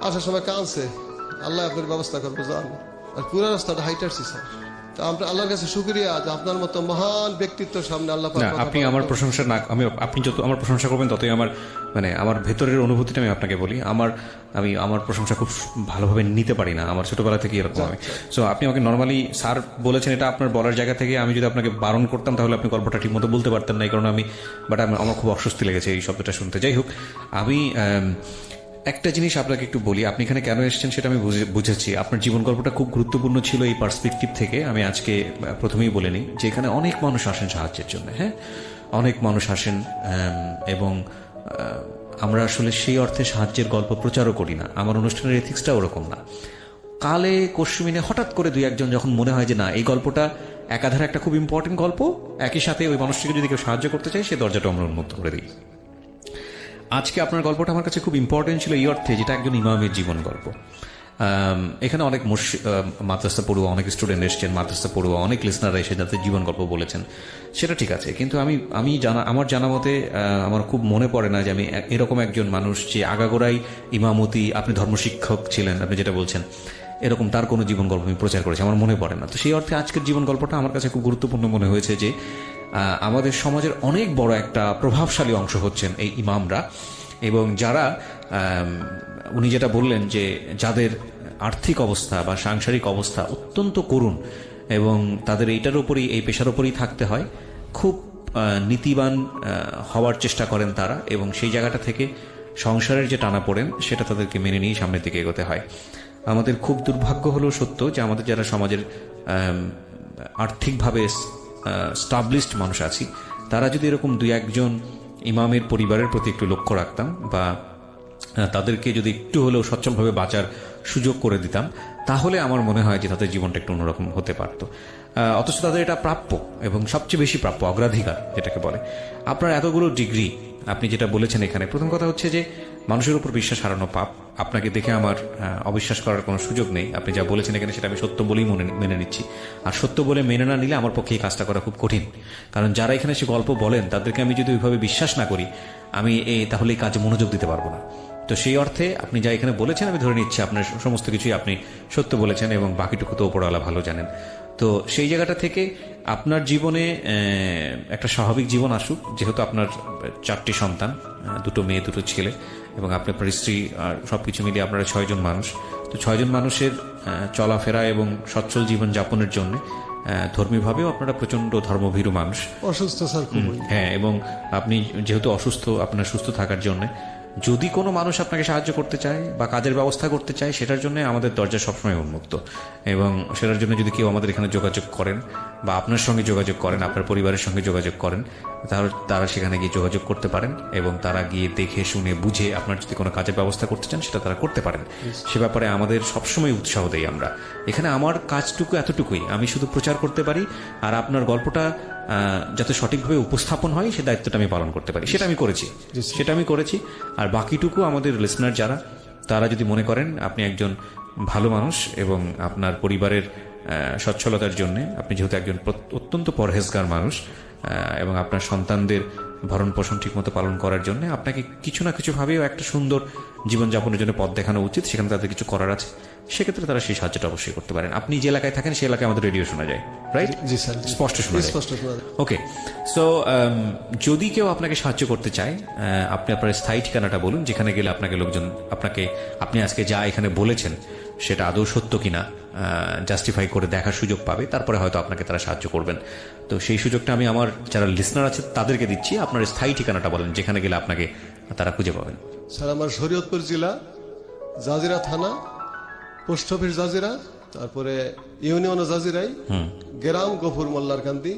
আসার সময় কাঁদছে, আল্লাহ আপনার ব্যবস্থা করবো যান। আর পুরো রাস্তাটা হাইটারছি স্যার। তো আমরা আল্লাহর কাছে শুকরিয়া যে আপনার মতো মহান ব্যক্তিত্বের সামনে আল্লাহ পাক কথা আপনি আমার প্রশংসা না, আপনি যত আমার প্রশংসা করবেন ততই আমার আমার ভেতরের অনুভূতিটা আমি আপনাকে বলি। আমার প্রশংসা খুব ভালোভাবে নিতে পারি না, আমার ছোটবেলা থেকে এরকম আমি। সো আপনি আমাকে নর্মালি স্যার বলেছেন, এটা আপনার বলার জায়গা থেকে আমি যদি আপনাকে বারণ করতাম তাহলে আপনি গল্পটা ঠিক মতো বলতে পারতেন না, এই কারণে আমার খুব অস্বস্তি লেগেছে এই শব্দটা শুনতে। যাই হোক, আমি একটা জিনিস আপনাকে একটু বলি, আপনি এখানে কেন এসেছেন সেটা আমি বুঝেছি। আপনার জীবন গল্পটা খুব গুরুত্বপূর্ণ ছিল এই পার্সপেক্টিভ থেকে। আমি আজকে প্রথমেই বলে নিই যে এখানে অনেক মানুষ আসেন সাহায্যের জন্য, হ্যাঁ, অনেক মানুষ আসেন, এবং আমরা আসলে সেই অর্থে সাহায্যের গল্প প্রচারও করি না, আমার অনুষ্ঠানের এথিক্সটা ওরকম না। কালে কশ্মিনে হঠাৎ করে 2-1 যখন মনে হয় যে না এই গল্পটা একাধারে একটা খুব ইম্পর্টেন্ট গল্প, একই সাথে ওই মানুষটিকে যদি কেউ সাহায্য করতে চায় সে দরজাটা আমরা উন্মুক্ত করে দিই। আজকে আপনার গল্পটা আমার কাছে খুব ইম্পর্টেন্ট ছিল এই অর্থে যেটা একজন ইমামের জীবন গল্প। এখানে অনেক মাদ্রাসা পড়ুয়া, অনেক স্টুডেন্ট এসেছেন, মাদ্রাসা পড়ুয়া অনেক লিসনাররা এসে যাদের জীবন গল্প বলেছেন, সেটা ঠিক আছে, কিন্তু আমার জানা মতে আমার খুব মনে পড়ে না যে আমি এরকম একজন মানুষ যে আগাগোড়াই ইমামতি, আপনি ধর্মশিক্ষক ছিলেন, আপনি যেটা বলছেন, এরকম তার কোনো জীবন গল্প আমি প্রচার করেছি আমার মনে পড়ে না। তো সেই অর্থে আজকের জীবন গল্পটা আমার কাছে খুব গুরুত্বপূর্ণ মনে হয়েছে যে আমাদের সমাজের অনেক বড় একটা প্রভাবশালী অংশ হচ্ছেন এই ইমামরা, এবং যারা উনি যেটা বললেন যে যাদের আর্থিক অবস্থা বা সাংসারিক অবস্থা অত্যন্ত করুণ এবং তাদের এইটার উপরই, এই পেশার উপরই থাকতে হয়, খুব নীতিবান হওয়ার চেষ্টা করেন তারা, এবং সেই জায়গাটা থেকে সংসারের যে টানাপোড়েন সেটা তাদেরকে মেনে নিয়ে সামনের দিকে এগোতে হয়। আমাদের খুব দুর্ভাগ্য হলেও সত্য যে আমাদের যারা সমাজের আর্থিকভাবে স্টাবলিশড মানুষ আছি, তারা যদি এরকম 2-1 ইমামের পরিবারের প্রতি একটু লক্ষ্য রাখতাম বা তাদেরকে যদি একটু হলেও সচ্ছলভাবে বাঁচার সুযোগ করে দিতাম, তাহলে আমার মনে হয় যে তাদের জীবনটা একটু অন্যরকম হতে পারত। অথচ তাদের এটা প্রাপ্য, এবং সবচেয়ে বেশি প্রাপ্য, অগ্রাধিকার যেটাকে বলে। আপনার এতগুলো ডিগ্রি, আপনি যেটা বলেছেন এখানে, প্রথম কথা হচ্ছে যে মানুষের উপর বিশ্বাস হারানো পাপ। আপনাকে দেখে আমার অবিশ্বাস করার কোনো সুযোগ নেই। আপনি যা বলেছেন এখানে সেটা আমি সত্য বলেই মেনে নিচ্ছি। আর সত্য বলে মেনে না নিলে আমার পক্ষে এই কাজটা করা খুব কঠিন, কারণ যারা এখানে সে গল্প বলেন তাদেরকে আমি যদি ওইভাবে বিশ্বাস না করি, আমি তাহলে এই কাজে মনোযোগ দিতে পারবো না। তো সেই অর্থে আপনি যা এখানে বলেছেন আমি ধরে নিচ্ছি আপনার সমস্ত কিছুই আপনি সত্য বলেছেন, এবং বাকিটুকু তো ওপরওয়ালা ভালো জানেন। তো সেই জায়গাটা থেকে আপনার জীবনে একটা স্বাভাবিক জীবন আসুক, যেহেতু আপনার 4টি সন্তান, 2 মেয়ে 2 ছেলে, এবং আপনি আপনার স্ত্রী, আর সবকিছু মিলিয়ে আপনারা 6 জন মানুষ। তো 6 জন মানুষের চলাফেরা এবং সচ্ছল জীবন যাপনের জন্য ধর্মীয়ভাবেও আপনারা প্রচন্ড ধর্মভীরু মানুষ। অসুস্থ স্যার খুবই, হ্যাঁ, এবং আপনি যেহেতু অসুস্থ, আপনার সুস্থ থাকার জন্য যদি কোনো মানুষ আপনাকে সাহায্য করতে চায় বা কাজের ব্যবস্থা করতে চায়, সেটার জন্য আমাদের দরজা সবসময় উন্মুক্ত, এবং সেটার জন্য যদি কেউ আমাদের এখানে যোগাযোগ করেন বা আপনার সঙ্গে যোগাযোগ করেন, আপনার পরিবারের সঙ্গে যোগাযোগ করেন, তাহলে তারা সেখানে গিয়ে যোগাযোগ করতে পারেন, এবং তারা গিয়ে দেখে শুনে বুঝে আপনার যদি কোনো কাজের ব্যবস্থা করতে চান সেটা তারা করতে পারেন। সে ব্যাপারে আমাদের সবসময় উৎসাহ দেই আমরা। এখানে আমার কাজটুকু এতটুকুই, আমি শুধু প্রচার করতে পারি, আর আপনার গল্পটা যাতে সঠিকভাবে উপস্থাপন হয় সে দায়িত্বটা আমি পালন করতে পারি, সেটা আমি করেছি। আর বাকিটুকু আমাদের লিসনার যারা, তারা যদি মনে করেন আপনি একজন ভালো মানুষ এবং আপনার পরিবারের সচ্ছলতার জন্য, আপনি যেহেতু একজন অত্যন্ত পরহেজগার মানুষ, এবং আপনার সন্তানদের ভরণ পোষণ ঠিকমতো পালন করার জন্য আপনাকে কিছু না কিছু ভাবেও একটা সুন্দর জীবনযাপনের জন্য পথ দেখানো উচিত, সেখানে তাদের কিছু করার আছে, সেক্ষেত্রে তারা সেই সাহায্যটা অবশ্যই করতে পারেন। আপনি যে এলাকায় থাকেন সেই এলাকায় আমাদের রেডিও শোনা যায়, রাইট? জি স্যার, স্পষ্ট শোনা যায়। স্পষ্ট শোনা যায়। ওকে, সো যদি কেউ আপনাকে সাহায্য করতে চায়, আপনি আপনার স্থায়ী ঠিকানাটা বলুন, যেখানে গেলে আপনাকে লোকজন আপনি আজকে যা এখানে বলেছেন সেটা আদৌ সত্য কিনা জাস্টিফাই করে দেখার সুযোগ পাবে, তারপরে হয়তো আপনাকে তারা সাহায্য করবেন। তো সেই সুযোগটা আমি আমার যারা লিসনার আছে তাদেরকে দিচ্ছি। আপনার স্থায়ী ঠিকানাটা বলেন, যেখানে গেলে আপনাকে তারা খুঁজে পাবেন। স্যার আমার শরীয়তপুর জেলা, জাজিরা থানা, পোস্ট অফিস জাজিরা, তারপরে ইউনিয়ন জাজিরাই, গ্রাম গফুর মোল্লার কান্দি।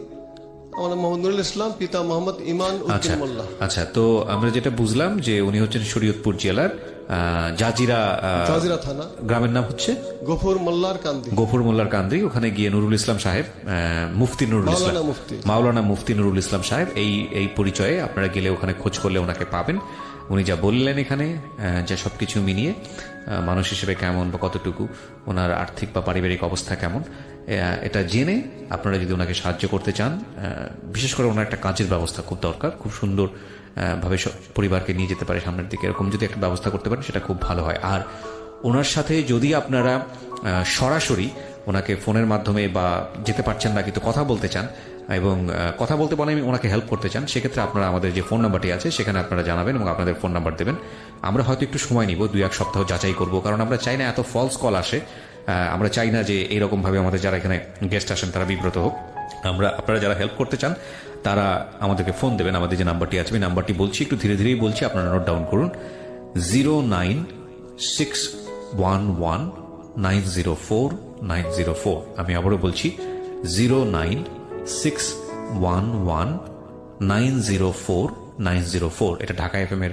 আমার নাম মোহাম্মদ নুরুল ইসলাম, পিতা মোহাম্মদ ইমান উদ্দিন মোল্লা। আচ্ছা, তো আমরা যেটা বুঝলাম যে উনি হচ্ছেন শরীয়তপুর জেলার জাজিরা থানা, গ্রামের নাম হচ্ছে গফুর মোল্লার কান্দি। গফুর মোল্লার কান্দি। ওখানে গিয়ে নুরুল ইসলাম সাহেব, মুফতি নুরুল ইসলাম, মাওলানা মুফতি নুরুল ইসলাম সাহেব, এই পরিচয়ে আপনারা গেলে ওখানে খোঁজ করলে ওনাকে পাবেন। উনি যা বললেন এখানে, যা সবকিছু মিলিয়ে মানুষ হিসেবে কেমন বা কতটুকু, ওনার আর্থিক বা পারিবারিক অবস্থা কেমন, এটা জেনে আপনারা যদি ওনাকে সাহায্য করতে চান, বিশেষ করে ওনার একটা কাজের ব্যবস্থা খুব দরকার, খুব সুন্দর ভাবে পরিবারকে নিয়ে যেতে পারে সামনের দিকে, এরকম যদি একটা ব্যবস্থা করতে পারেন সেটা খুব ভালো হয়। আর ওনার সাথে যদি আপনারা সরাসরি ওনাকে ফোনের মাধ্যমে বা যেতে পারছেন না কিন্তু কথা বলতে চান, এবং কথা বলতে বলে ওনাকে হেল্প করতে চান, সেক্ষেত্রে আপনারা আমাদের যে ফোন নাম্বারটি আছে সেখানে আপনারা জানাবেন এবং আপনাদের ফোন নাম্বার দেবেন। আমরা হয়তো একটু সময় নিব, 2-1 সপ্তাহ যাচাই করব, কারণ আমরা চাই না এত ফলস কল আসে। আমরা চাই না যে এইরকম ভাবে আমাদের যারা এখানে গেস্ট আসেন তারা বিব্রত হোক। আপনারা যারা হেল্প করতে চান তারা আমাদেরকে ফোন দেবেন। আমাদের যে নাম্বারটি আছে, আমি নাম্বারটি বলছি, একটু ধীরে ধীরেই বলছি, আপনারা নোট ডাউন করুন। 09611904904। আমি আবারও বলছি 09611904904। এটা ঢাকা FM এর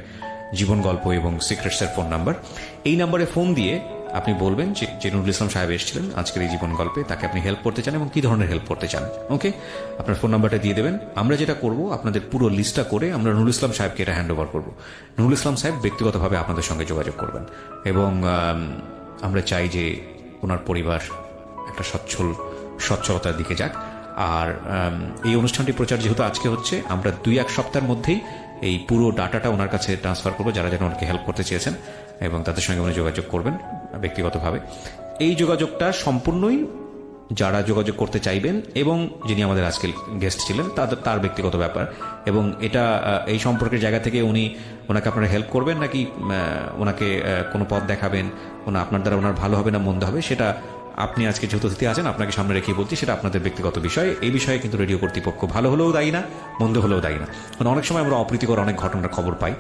জীবন গল্প এবং সিক্রেটসের ফোন নাম্বার। এই নাম্বারে ফোন দিয়ে আপনি বলবেন যে নুরুল ইসলাম সাহেব এসেছিলেন আজকের এই জীবন গল্পে, তাকে আপনি হেল্প করতে চান এবং কি ধরনের হেল্প করতে চান। ওকে, আপনার ফোন নাম্বারটা দিয়ে দেবেন। আমরা যেটা করব, আপনাদের পুরো লিস্টটা করে আমরা নুরুল ইসলাম সাহেবকে এটা হ্যান্ড ওভার করবো। নুরুল ইসলাম সাহেব ব্যক্তিগতভাবে আপনাদের সঙ্গে যোগাযোগ করবেন এবং আমরা চাই যে ওনার পরিবার একটা সচ্ছলতার দিকে যাক। আর এই অনুষ্ঠানটি প্রচার যেহেতু আজকে হচ্ছে, আমরা 2-1 সপ্তাহের মধ্যেই এই পুরো ডাটাটা ওনার কাছে ট্রান্সফার করবো, যারা যেন ওনাকে হেল্প করতে চেয়েছেন, এবং তাদের সঙ্গে উনি যোগাযোগ করবেন ব্যক্তিগতভাবে। এই যোগাযোগটা সম্পূর্ণই যারা যোগাযোগ করতে চাইবেন এবং যিনি আমাদের আজকে গেস্ট ছিলেন তার ব্যক্তিগত ব্যাপার, এবং এটা এই সম্পর্কের জায়গা থেকে ওনাকে আপনারা হেল্প করবেন নাকি ওনাকে কোনো পথ দেখাবেন, আপনার দ্বারা ওনার ভালো হবে না মন্দ হবে, সেটা আপনি আজকে যেহেতু অতিথি আছেন আপনাকে সামনে রেখে বলছি, সেটা আপনাদের ব্যক্তিগত বিষয়। এই বিষয়ে কিন্তু রেডিও কর্তৃপক্ষ ভালো হলেও দায়ী না, মন্দ হলেও দায়ী না। অনেক সময় আমরা অপ্রীতিকর অনেক ঘটনার খবর পাই।